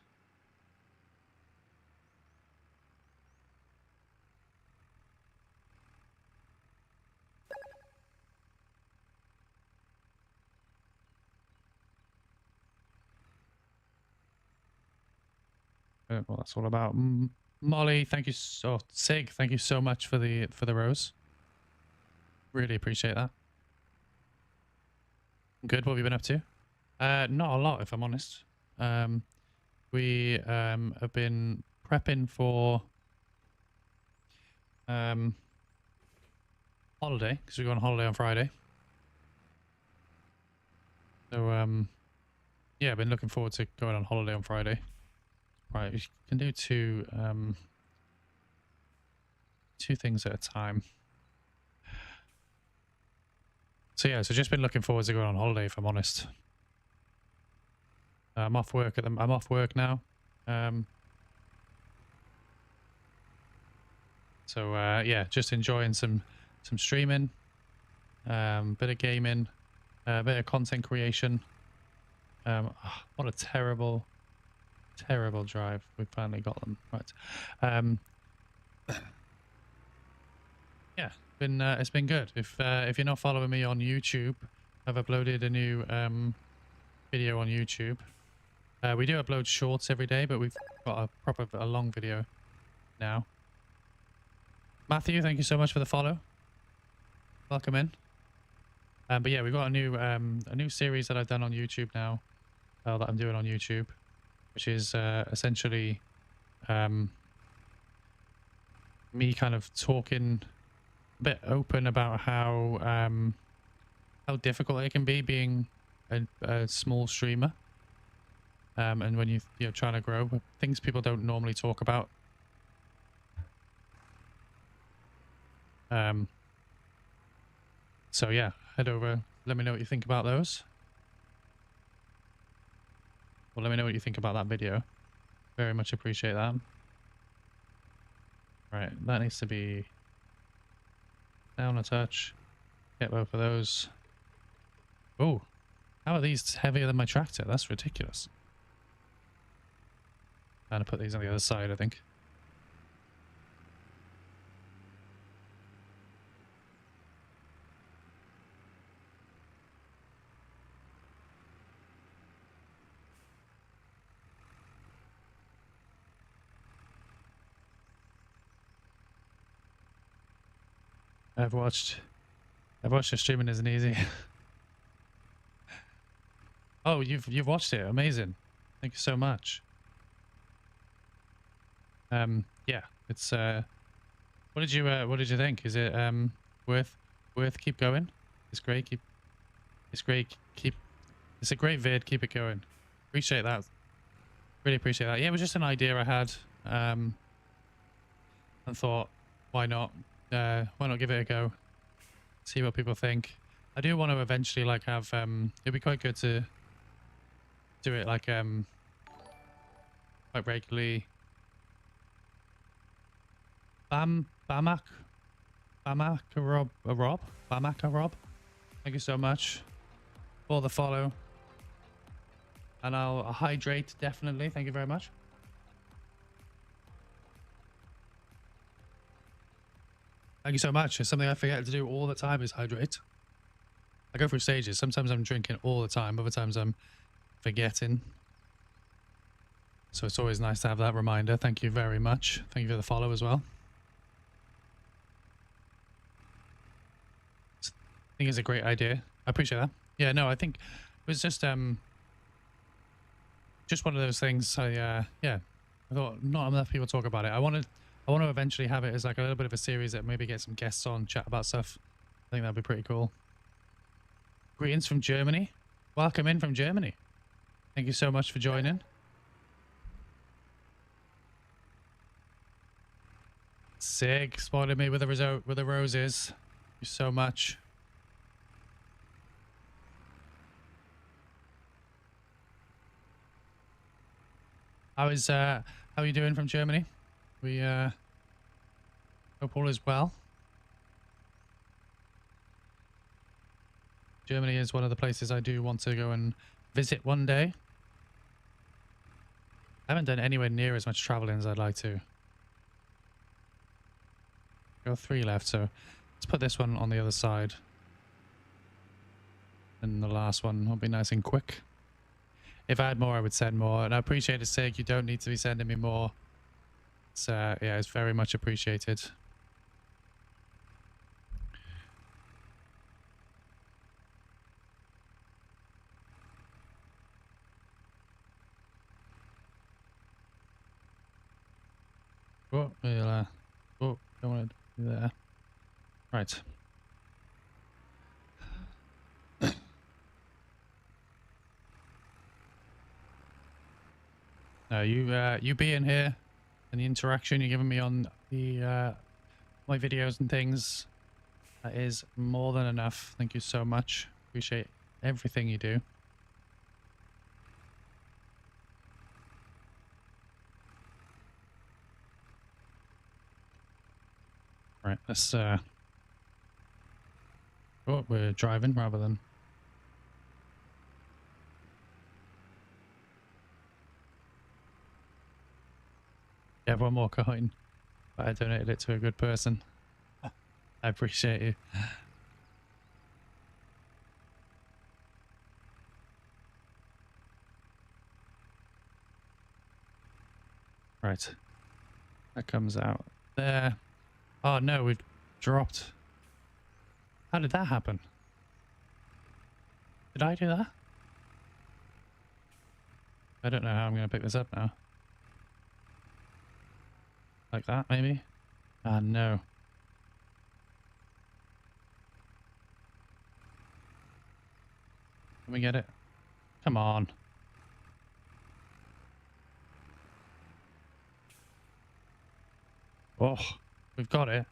[SPEAKER 3] Well, that's all about. Molly, thank you Sig, thank you so much for the rose. Really appreciate that. Good. What have you been up to? Not a lot, if I'm honest. We have been prepping for holiday, because we go on holiday on Friday. So yeah, I've been looking forward to going on holiday on Friday. Right, we can do two things at a time. So yeah, so just been looking forward to going on holiday, if I'm honest. I'm off work now. So yeah, just enjoying some streaming, bit of gaming, a bit of content creation. What a terrible drive. We finally got them right. Yeah, it's been good. If you're not following me on YouTube, I've uploaded a new video on YouTube. We do upload shorts every day, but we've got a long video now. Matthew, thank you so much for the follow. Welcome in. But yeah, we've got a new series that I've done on YouTube now, that I'm doing on YouTube, which is essentially me kind of talking a bit open about how difficult it can be being a small streamer. And when you're trying to grow, things people don't normally talk about. So yeah, head over. Let me know what you think about those. Well, let me know what you think about that video. Very much appreciate that. Right, that needs to be down a touch. Get both of those. Oh, how are these heavier than my tractor? That's ridiculous. I'm gonna put these on the other side, I think. I've watched your streaming isn't easy. Oh, you've watched it. Amazing. Thank you so much. Yeah, it's what did you think? Is it worth keep going? It's great. It's a great vid. Keep it going. Appreciate that. Really appreciate that. Yeah, it was just an idea I had and thought why not give it a go, see what people think. I do want to eventually like have it'd be quite good to do it like quite regularly. Bamak Rob, thank you so much for the follow, and I'll hydrate definitely. Thank you very much. Thank you so much. It's something I forget to do all the time is hydrate. I go through stages. Sometimes I'm drinking all the time. Other times I'm forgetting. So it's always nice to have that reminder. Thank you very much. Thank you for the follow as well. I think it's a great idea. I appreciate that. Yeah, no, I think it was just one of those things. Yeah, I thought not enough people talk about it. I want to eventually have it as like a little bit of a series that maybe get some guests on, chat about stuff. I think that'd be pretty cool. Greetings from Germany. Welcome in from Germany. Thank you so much for joining. Sig spotted me with the roses. Thank you so much. How are you doing from Germany? We hope all is well. Germany is one of the places I do want to go and visit one day. I haven't done anywhere near as much traveling as I'd like to. Got 3 left, so let's put this one on the other side. And the last one will be nice and quick. If I had more, I would send more. And I appreciate it, Sig. You don't need to be sending me more. It's, yeah, it's very much appreciated. Oh, we'll, oh, don't want to do that. Right. No, you being here and the interaction you're giving me on the my videos and things, that is more than enough. Thank you so much. Appreciate everything you do. Right, let's oh, we're driving rather than yeah, one more coin. But I donated it to a good person. I appreciate you. Right. That comes out there. Oh no, we've dropped. How did that happen? Did I do that? I don't know how I'm going to pick this up now. Like that, maybe? Ah, no. Can we get it? Come on. Oh, we've got it.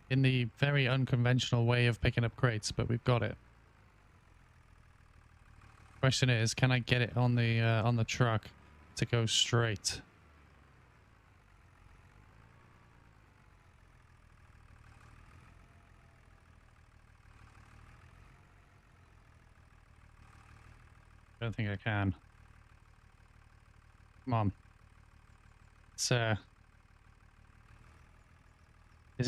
[SPEAKER 3] In the very unconventional way of picking up crates, but we've got it. Question is, can I get it on the truck to go straight? I don't think I can. Come on. It's this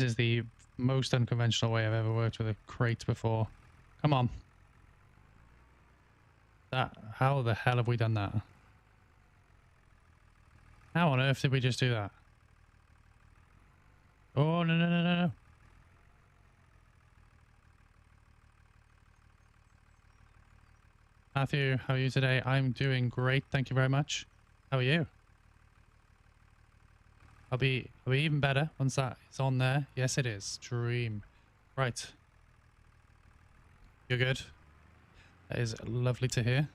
[SPEAKER 3] is the most unconventional way I've ever worked with a crate before. Come on. How the hell have we done that? How on earth did we just do that? Oh, no, no, no, no, no. Matthew, how are you today? I'm doing great. Thank you very much. How are you? I'll be even better once that is on there. Yes, it is. Dream. Right. You're good. That is lovely to hear.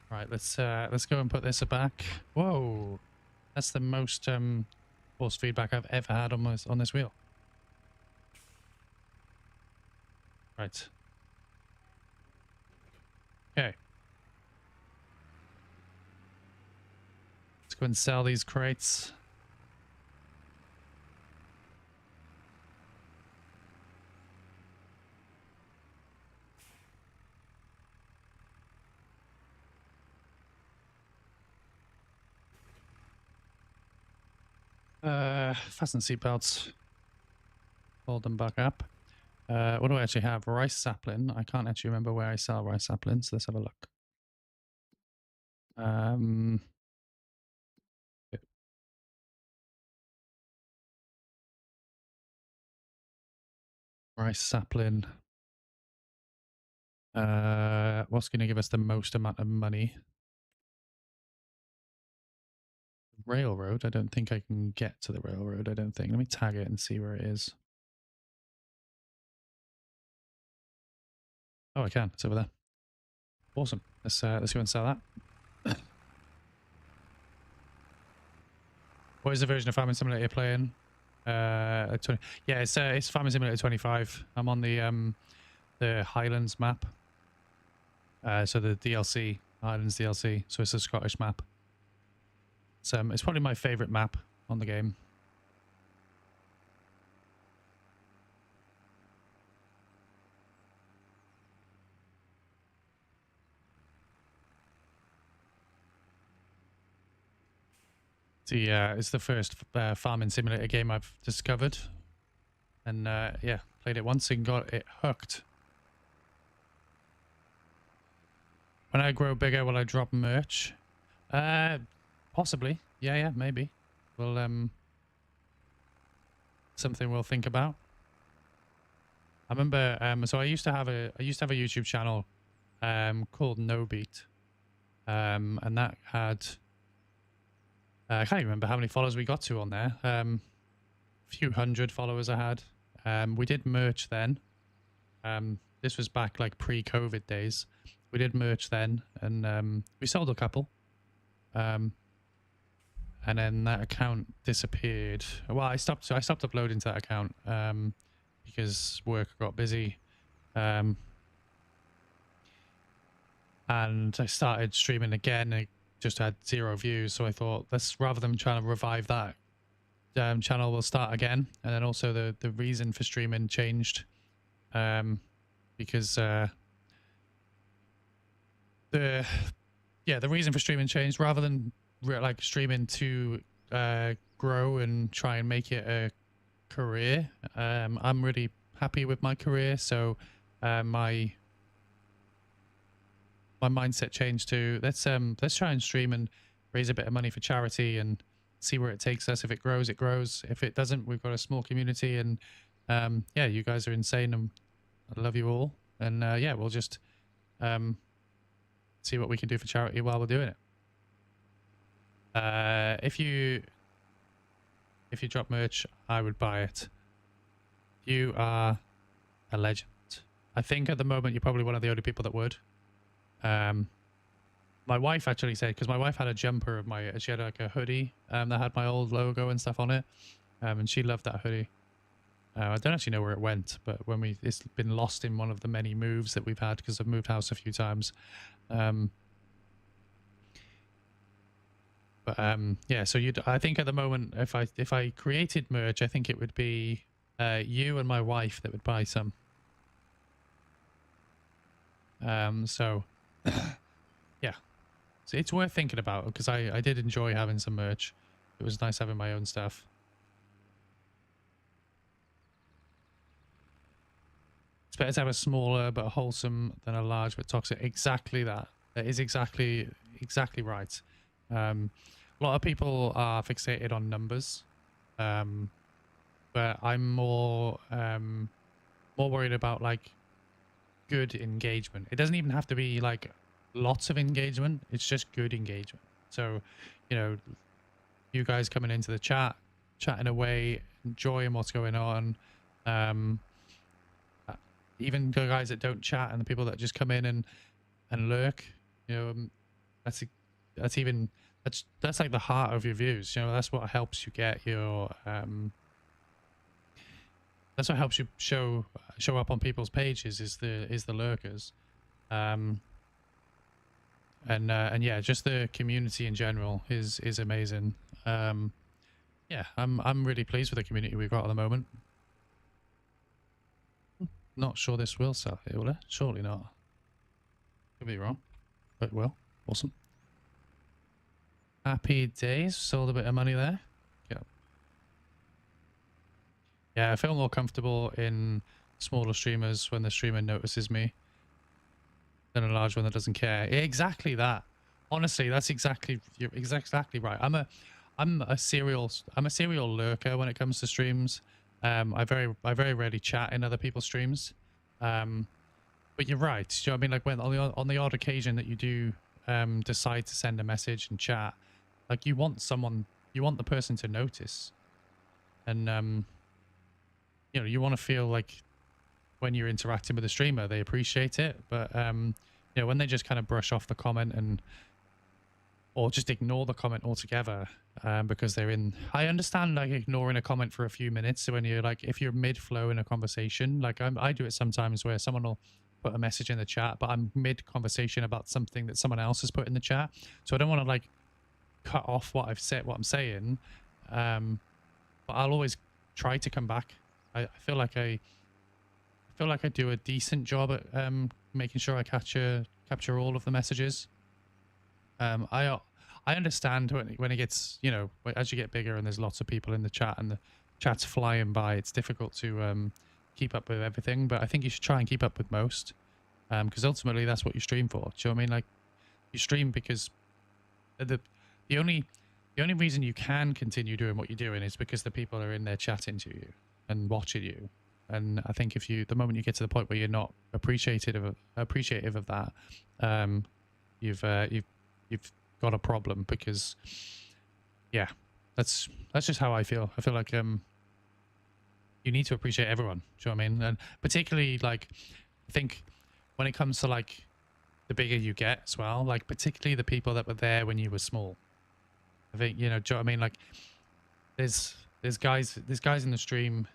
[SPEAKER 3] Right, let's go and put this back. Whoa. That's the most force feedback I've ever had on this wheel. Right. Okay. Let's go and sell these crates. Fasten seatbelts. Hold them back up. What do I actually have? Rice sapling. I can't actually remember where I sell rice saplings. Let's have a look. Rice sapling. What's going to give us the most amount of money? Railroad. I don't think I can get to the railroad. I don't think. Let me tag it and see where it is. Oh, I can. It's over there. Awesome. Let's go and sell that. What is the version of Farming Simulator you're playing? 20. Yeah, it's Farming Simulator 25. I'm on the Highlands map. So the DLC, Highlands DLC. So it's a Scottish map. It's probably my favorite map on the game. It's the first farming simulator game I've discovered, and yeah, played it once and got it hooked. When I grow bigger, will I drop merch? Possibly. Yeah, maybe. Well, something we'll think about. I remember. So I used to have a YouTube channel, called No Beat, and that had. I can't even remember how many followers we got to on there. A few hundred followers I had. We did merch then. This was back like pre-COVID days. We did merch then, and we sold a couple. And then that account disappeared. Well, I stopped uploading to that account because work got busy. And I started streaming again. It just had 0 views, so I thought, let's, rather than trying to revive that channel, we'll start again. And then also the reason for streaming changed, because the reason for streaming changed. Rather than like streaming to grow and try and make it a career, I'm really happy with my career, so my mindset changed to let's try and stream and raise a bit of money for charity and see where it takes us. If it grows, it grows. If it doesn't, we've got a small community, and yeah, you guys are insane and I love you all, and yeah, we'll just see what we can do for charity while we're doing it. If you drop merch, I would buy it. You are a legend. I think at the moment you're probably one of the only people that would. My wife actually said, because my wife had a jumper of my, she had like a hoodie that had my old logo and stuff on it, and she loved that hoodie. I don't actually know where it went, but it's been lost in one of the many moves that we've had because I've moved house a few times. Yeah, so I think at the moment, if I created merch, I think it would be you and my wife that would buy some. So yeah, so it's worth thinking about because I did enjoy having some merch. It was nice having my own stuff. It's better to have a smaller but wholesome than a large but toxic. Exactly that. That is exactly right. A lot of people are fixated on numbers, but I'm more worried about like good engagement. It doesn't even have to be like lots of engagement. It's just good engagement. So, you know, you guys coming into the chat, chatting away, enjoying what's going on. Even the guys that don't chat and the people that just come in and lurk, you know, that's like the heart of your views. You know, that's what helps you get your that's what helps you show up on people's pages is the lurkers. And yeah, just the community in general is amazing. Yeah, I'm really pleased with the community we've got at the moment. Not sure this will sell here, will it? Surely not. Could be wrong, but it will. Awesome. Happy days. Sold a bit of money there. Yeah. Yeah, I feel more comfortable in smaller streamers when the streamer notices me than a large one that doesn't care. Exactly that. Honestly, you're exactly right. I'm a serial lurker when it comes to streams. I very rarely chat in other people's streams. But you're right. Do you know what I mean? Like when on the odd occasion that you do decide to send a message and chat, like you want the person to notice, and you know, you want to feel like when you're interacting with the streamer, they appreciate it. But you know, when they just kind of brush off the comment or just ignore the comment altogether because they're in, I understand like ignoring a comment for a few minutes. So when you're like, if you're mid flow in a conversation, like I do it sometimes where someone will put a message in the chat, but I'm mid conversation about something that someone else has put in the chat. So I don't want to like cut off what I've said, what I'm saying. But I'll always try to come back. I feel like I do a decent job at making sure I capture all of the messages. I understand when it gets, you know, as you get bigger and there's lots of people in the chat and the chat's flying by, it's difficult to keep up with everything. But I think you should try and keep up with most, because ultimately that's what you stream for. Do you know what I mean? Like you stream because the only reason you can continue doing what you're doing is because the people are in there chatting to you and watching you. And I think the moment you get to the point where you're not appreciative of that, you've got a problem, because yeah, that's just how I feel. I feel like you need to appreciate everyone. Do you know what I mean? And particularly like, I think when it comes to like the bigger you get as well, like particularly the people that were there when you were small. I think, you know, do you know what I mean? Like there's guys in the stream,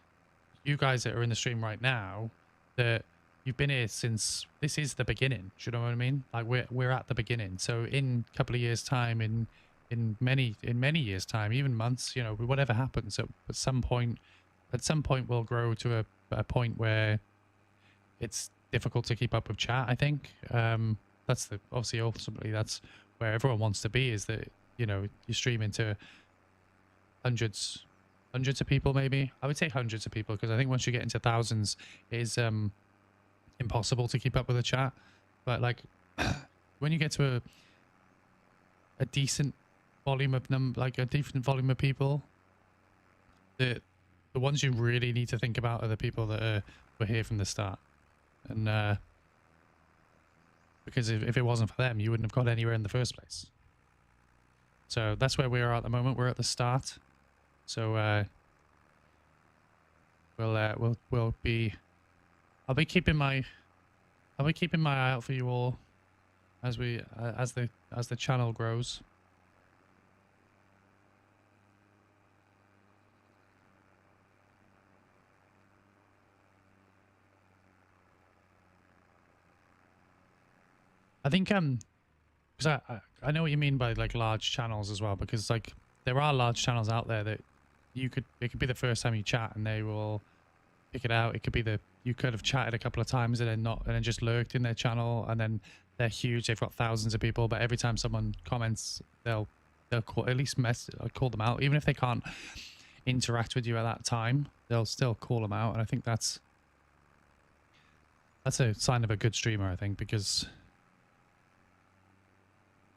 [SPEAKER 3] you guys that are in the stream right now, that you've been here since this is the beginning. Do you know what I mean? Like we're at the beginning. So in a couple of years time, in many years time, even months, you know, whatever happens at some point we'll grow to a point where it's difficult to keep up with chat. I think that's ultimately that's where everyone wants to be, is that, you know, you stream into hundreds of people. Maybe I would say hundreds of people, because I think once you get into thousands it is impossible to keep up with the chat. But like when you get to a decent volume of of people, the ones you really need to think about are the people that were here from the start. And because if it wasn't for them, you wouldn't have got anywhere in the first place. So that's where we are at the moment. We're at the start. So I'll be keeping my I'll be keeping my eye out for you all as we as the channel grows. I think because I know what you mean by like large channels as well, because like there are large channels out there that it could be the first time you chat and they will pick it out. It could be you could have chatted a couple of times and then just lurked in their channel, and then they're huge. They've got thousands of people, but every time someone comments, they'll call, at least call them out, even if they can't interact with you at that time. They'll still call them out, and I think that's a sign of a good streamer. I think because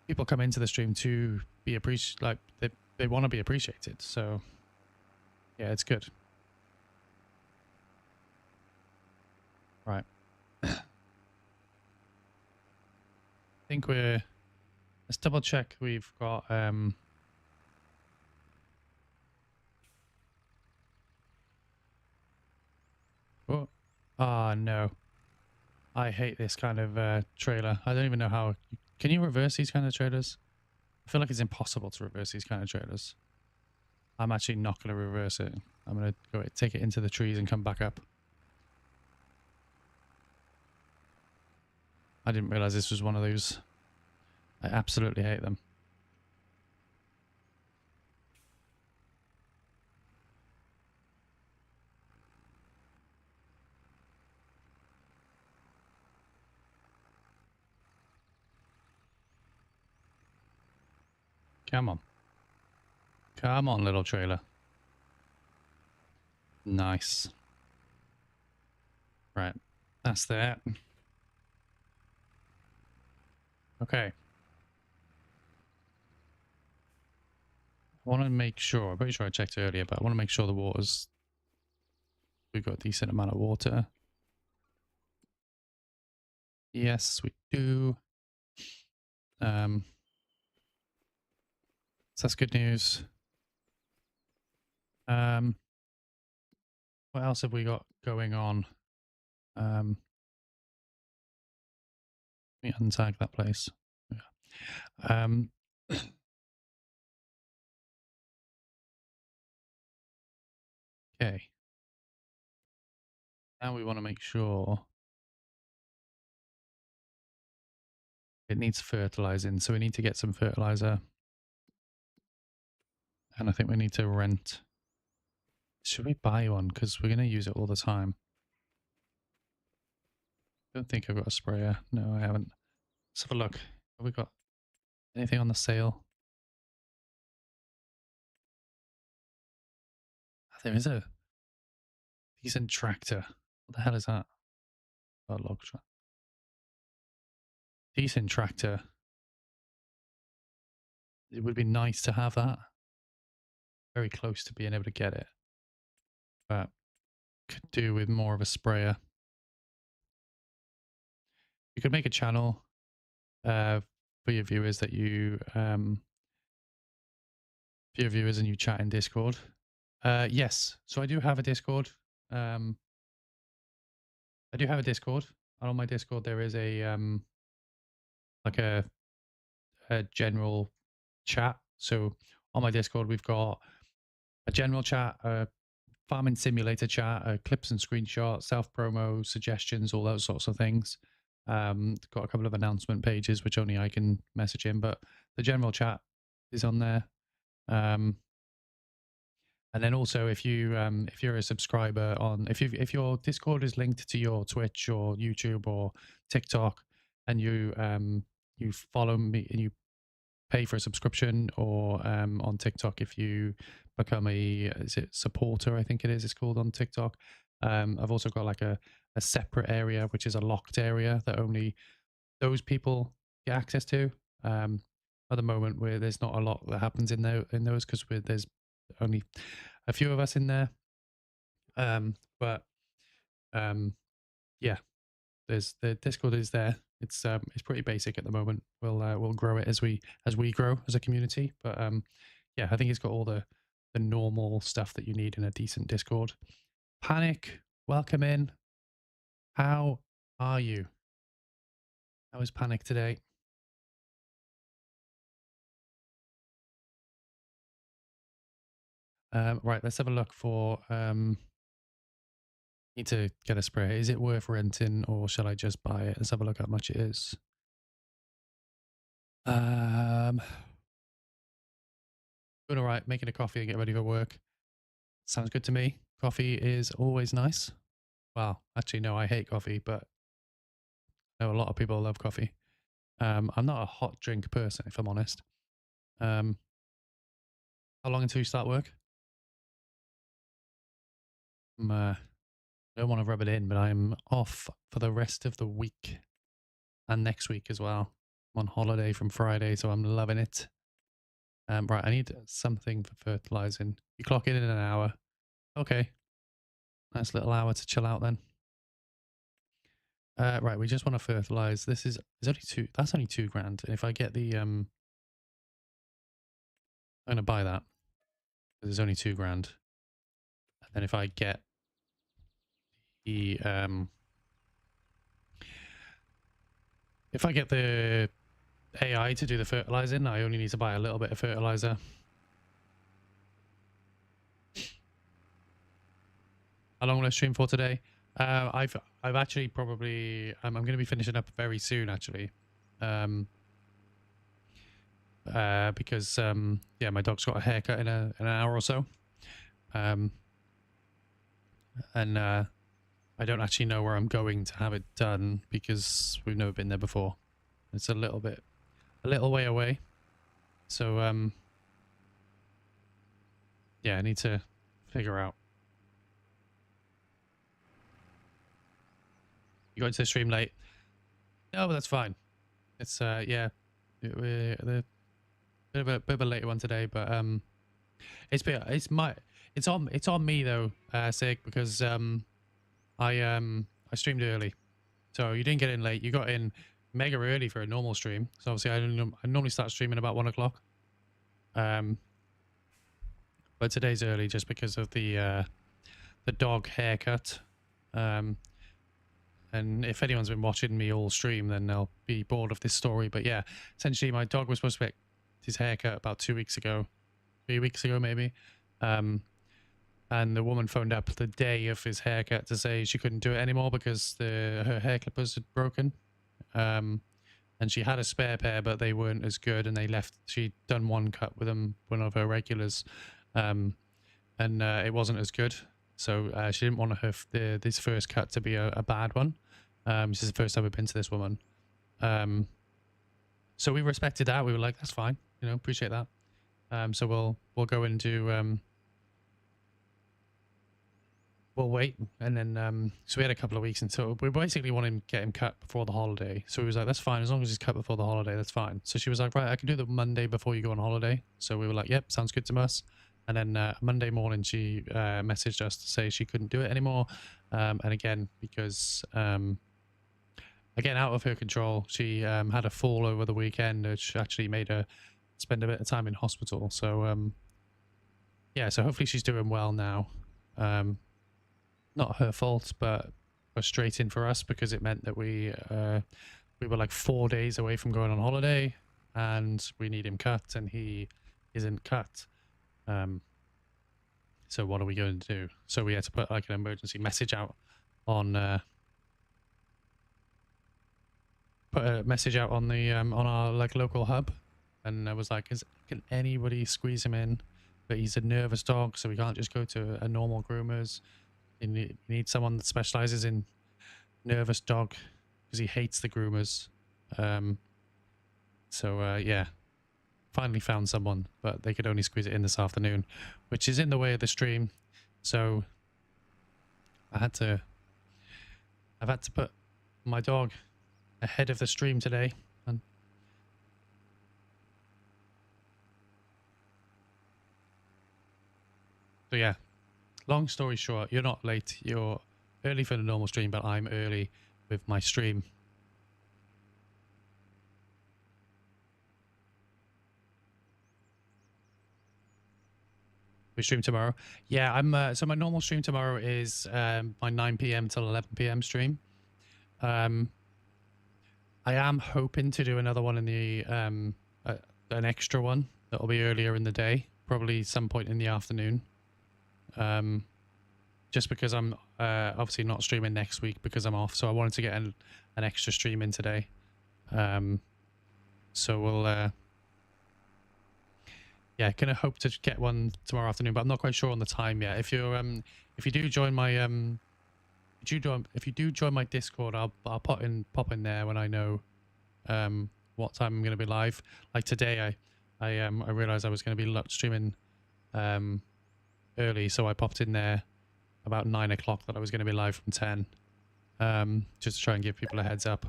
[SPEAKER 3] people come into the stream to be they want to be appreciated. So yeah, it's good. Right. I think let's double check we've got oh, no. I hate this kind of trailer. I don't even know how. Can you reverse these kind of trailers? I feel like it's impossible to reverse these kind of trailers. I'm actually not going to reverse it. I'm going to go take it into the trees and come back up. I didn't realize this was one of those. I absolutely hate them. Come on. Come on, little trailer. Nice. Right. That's that. Okay. I want to make sure, I'm pretty sure I checked earlier, but I want to make sure we've got a decent amount of water. Yes, we do. So that's good news. What else have we got going on? Let me untag that place. Yeah. Okay. Now we want to make sure it needs fertilizing, so we need to get some fertilizer. And I think we need to rent. Should we buy one? Because we're going to use it all the time. I don't think I've got a sprayer. No, I haven't. Let's have a look. Have we got anything on the sale? There is a decent tractor. What the hell is that? Oh, log truck. Decent tractor. It would be nice to have that. Very close to being able to get it. But could do with more of a sprayer. You could make a channel for your viewers that you for your viewers and you chat in Discord. Yes, so I do have a Discord. I do have a Discord, and on my Discord there is a like a general chat. So on my Discord we've got a general chat, a farming simulator chat, clips and screenshots, self promo, suggestions, all those sorts of things. Got a couple of announcement pages which only I can message in, but the general chat is on there. And then also, if you're a subscriber if your Discord is linked to your Twitch or YouTube or TikTok, and you follow me and you pay for a subscription, or on TikTok if you become is it supporter, I think it's called on TikTok. I've also got like a separate area which is a locked area that only those people get access to. At the moment, where there's not a lot that happens in those because there's only a few of us in there. Yeah, there's the Discord is there. It's pretty basic at the moment. We'll grow it as we grow as a community. But yeah, I think it's got all the normal stuff that you need in a decent Discord. Panic, welcome in. How are you? I was panicked today. Right, let's have a look for need to get a spray. Is it worth renting or shall I just buy it? Let's have a look how much it is. Doing all right, making a coffee and get ready for work. Sounds good to me. Coffee is always nice. Well, actually, no, I hate coffee, but I know a lot of people love coffee. I'm not a hot drink person, if I'm honest. How long until you start work? I don't want to rub it in, but I'm off for the rest of the week and next week as well. I'm on holiday from Friday, so I'm loving it. Right, I need something for fertilizing. You clock in an hour. Okay. Nice little hour to chill out then. Right, we just want to fertilize. This is only two. That's only £2,000. And if I get the I'm gonna buy that. There's only £2,000. And then if I get the if I get the AI to do the fertilizing, I only need to buy a little bit of fertilizer. How long will I stream for today? I've actually probably I'm going to be finishing up very soon actually, because yeah, my dog's got a haircut in an hour or so, and I don't actually know where I'm going to have it done because we've never been there before. It's a little way away, so yeah, I need to figure out. You got into the stream late? No, but that's fine. It's yeah, we're the bit of a later one today, but it's on me though, Sig, because I streamed early, so you didn't get in late. You got in mega early for a normal stream. So obviously I normally start streaming about 1 o'clock. But today's early just because of the dog haircut. And if anyone's been watching me all stream, then they'll be bored of this story. But yeah, essentially my dog was supposed to get his haircut about 2 weeks ago, 3 weeks ago maybe. And the woman phoned up the day of his haircut to say she couldn't do it anymore because her hair clippers had broken. And she had a spare pair, but they weren't as good, and they left. She'd done one cut with them, one of her regulars, and it wasn't as good. So she didn't want this first cut to be a bad one. This is the first time we've been to this woman. So we respected that. We were like, that's fine, you know, appreciate that. So we'll go and do. We'll wait, and then so we had a couple of weeks until we basically wanted to get him cut before the holiday. So he was like, that's fine, as long as he's cut before the holiday, that's fine. So she was like, right, I can do the Monday before you go on holiday. So we were like, yep, sounds good to us. And then Monday morning she messaged us to say she couldn't do it anymore. And again, because again, out of her control, she had a fall over the weekend, which actually made her spend a bit of time in hospital. So yeah, so hopefully she's doing well now. Not her fault, but frustrating for us because it meant that we were like 4 days away from going on holiday, and we need him cut, and he isn't cut. So what are we going to do? So we had to put like an emergency message out on put a message out on the on our like local hub, and I was like, can anybody squeeze him in? But he's a nervous dog, so we can't just go to a normal groomer's. You need someone that specializes in nervous dog because he hates the groomers. So yeah, finally found someone, but they could only squeeze it in this afternoon, which is in the way of the stream. So I've had to put my dog ahead of the stream today. And so yeah. Long story short, you're not late. You're early for the normal stream, but I'm early with my stream. We stream tomorrow. Yeah, I'm. So my normal stream tomorrow is my 9 p.m. till 11 p.m. stream. I am hoping to do another one in the an extra one that'll be earlier in the day, probably some point in the afternoon. Just because I'm obviously not streaming next week because I'm off, so I wanted to get an extra stream in today. So we'll yeah, gonna hope to get one tomorrow afternoon, but I'm not quite sure on the time yet. If you do join my if you do join my Discord, I'll pop in there when I know what time I'm gonna be live. Like today, I realized I was gonna be streaming early, so I popped in there about 9 o'clock that I was gonna be live from 10, just to try and give people a heads up.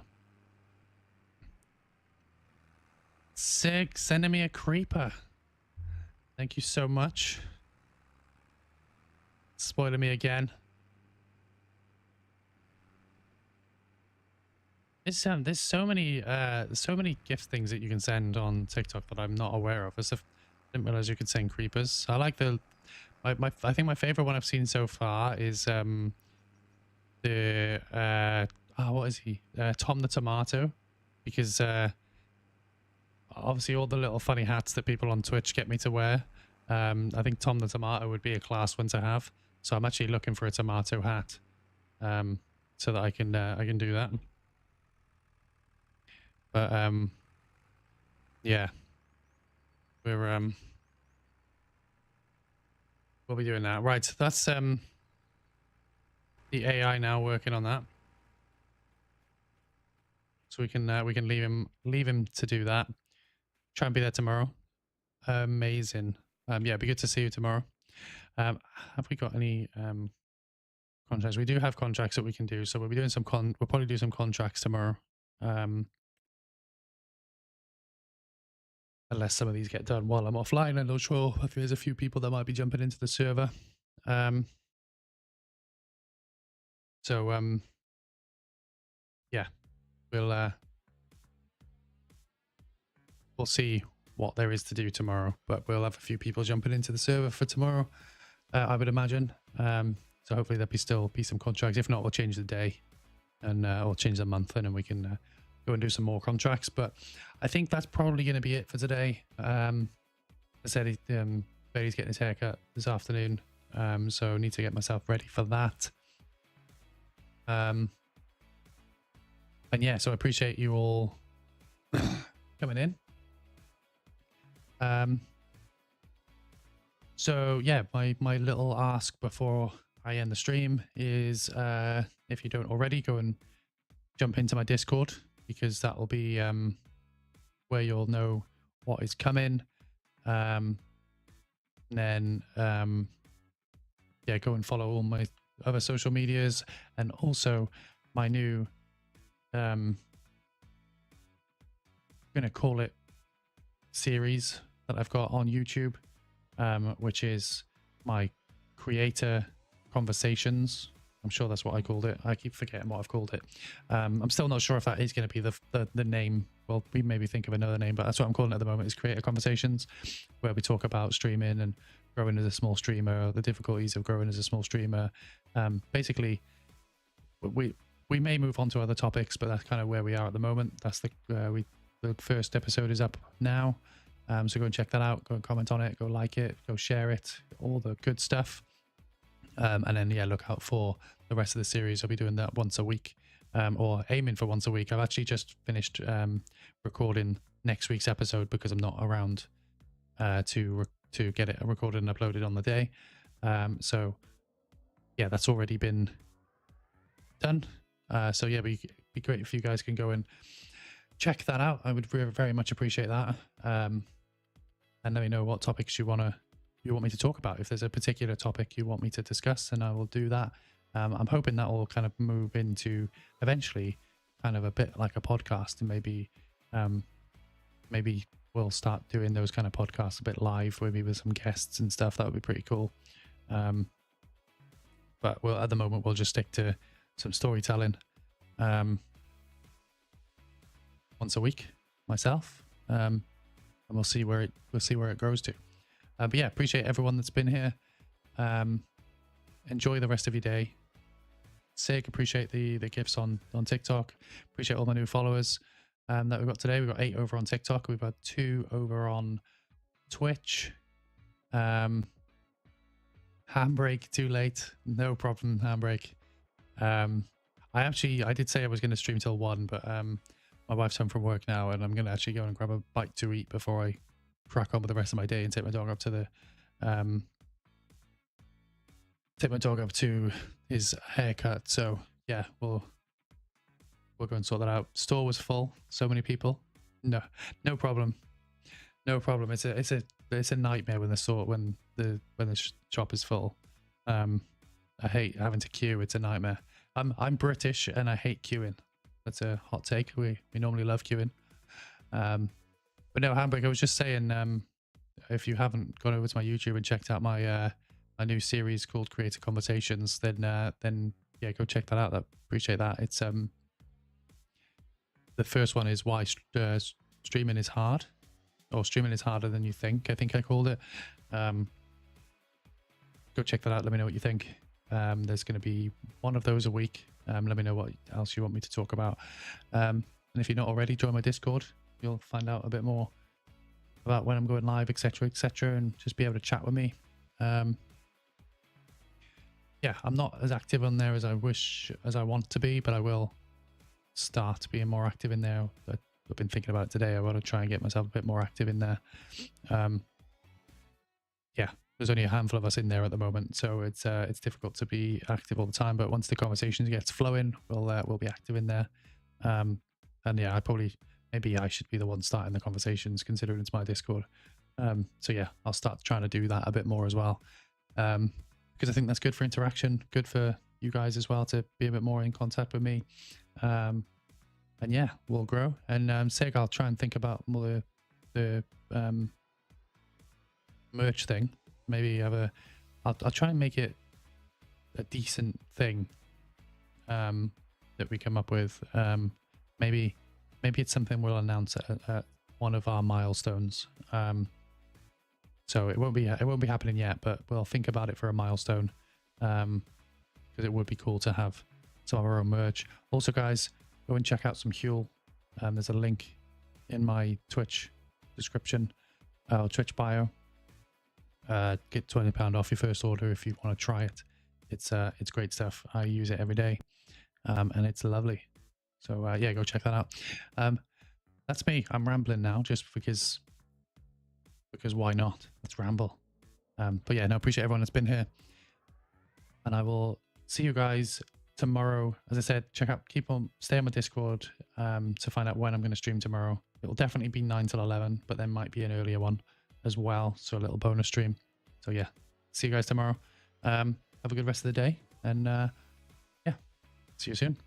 [SPEAKER 3] Sig sending me a creeper. Thank you so much. Spoiling me again. There's so many gift things that you can send on TikTok that I'm not aware of. I didn't realize you could send creepers. I like I think my favorite one I've seen so far is what is he? Tom the Tomato, because obviously all the little funny hats that people on Twitch get me to wear. I think Tom the Tomato would be a class one to have. So I'm actually looking for a tomato hat, so that I can do that. But yeah, we'll be doing that. Right, that's the AI now working on that. So we can leave him to do that. Try and be there tomorrow. Amazing. Yeah, it'd be good to see you tomorrow. Have we got any contracts? We do have contracts that we can do, so we'll be doing some we'll probably do some contracts tomorrow. Unless some of these get done while I'm offline. I'm not sure if there's a few people that might be jumping into the server. Yeah, we'll see what there is to do tomorrow, but we'll have a few people jumping into the server for tomorrow, I would imagine. So hopefully there'll still be some contracts. If not, we'll change the day and or change the month, and then we can go and do some more contracts. But I think that's probably going to be it for today. I said Bailey's getting his haircut this afternoon, so I need to get myself ready for that. And yeah, so I appreciate you all coming in. So yeah, my little ask before I end the stream is, if you don't already, go and jump into my Discord, because that will be where you'll know what is coming. Then yeah, go and follow all my other social medias, and also my new I'm gonna call it series that I've got on YouTube, which is my creator conversations. I'm sure that's what I called it. I keep forgetting what I've called it. I'm still not sure if that is going to be the name. Well, we maybe think of another name, but that's what I'm calling it at the moment, is Creator Conversations, where we talk about streaming and growing as a small streamer, the difficulties of growing as a small streamer. Basically, we may move on to other topics, but that's kind of where we are at the moment. That's the first episode is up now. So go and check that out. Go and comment on it. Go like it. Go share it. All the good stuff. And then, yeah, look out for the rest of the series. I'll be doing that once a week, or aiming for once a week. I've actually just finished recording next week's episode because I'm not around to get it recorded and uploaded on the day. So, yeah, that's already been done. So, yeah, it'd be great if you guys can go and check that out. I would very much appreciate that. And let me know what topics you want me to talk about. If there's a particular topic you want me to discuss, then I will do that. I'm hoping that will kind of move into eventually kind of a bit like a podcast, and maybe we'll start doing those kind of podcasts a bit live, maybe with some guests and stuff. That would be pretty cool. But at the moment we'll just stick to some storytelling once a week myself, and we'll see where it grows to. But yeah, appreciate everyone that's been here. Enjoy the rest of your day. Sig, appreciate the gifts on TikTok. Appreciate all my new followers. that we've got today. We've got 8 over on TikTok. We've got 2 over on Twitch. Handbrake too late. No problem, handbrake. I did say I was going to stream till 1, but my wife's home from work now, and I'm going to actually go and grab a bite to eat before I crack on with the rest of my day and take my dog up to the his haircut. So yeah, we'll go and sort that out. Store was full. So many people. No problem. No problem. It's a nightmare when the shop is full. I hate having to queue. It's a nightmare. I'm British and I hate queuing. That's a hot take. We normally love queuing. But no, Handbrake, I was just saying, if you haven't gone over to my YouTube and checked out my my new series called Creator Conversations, then yeah, go check that out. I appreciate that. It's the first one is why streaming is hard, or streaming is harder than you think. I think I called it. Go check that out. Let me know what you think. There's going to be one of those a week. Let me know what else you want me to talk about. And if you're not already, join my Discord. You'll find out a bit more about when I'm going live, etc., and just be able to chat with me. Yeah, I'm not as active on there as I want to be, but I will start being more active in there. I've been thinking about it today. I want to try and get myself a bit more active in there. Yeah, there's only a handful of us in there at the moment, so it's difficult to be active all the time. But once the conversation gets flowing, we'll be active in there. And yeah, maybe I should be the one starting the conversations, considering it's my Discord. So yeah, I'll start trying to do that a bit more as well. Because I think that's good for interaction, good for you guys as well to be a bit more in contact with me. And yeah, we'll grow. And Seg, I'll try and think about more the merch thing. Maybe I'll try and make it a decent thing that we come up with. Maybe it's something we'll announce at one of our milestones. So it won't be happening yet, but we'll think about it for a milestone, because it would be cool to have some of our own merch. Also, guys, go and check out some Huel. There's a link in my Twitch description, or Twitch bio. Get £20 off your first order if you want to try it. It's great stuff. I use it every day, and it's lovely. So yeah, go check that out. That's me. I'm rambling now, just because why not? Let's ramble. But yeah, no, appreciate everyone that's been here, and I will see you guys tomorrow. As I said, stay on my Discord to find out when I'm going to stream tomorrow. It'll definitely be 9 till 11, but there might be an earlier one as well, so a little bonus stream. So yeah, see you guys tomorrow. Have a good rest of the day, and yeah, see you soon.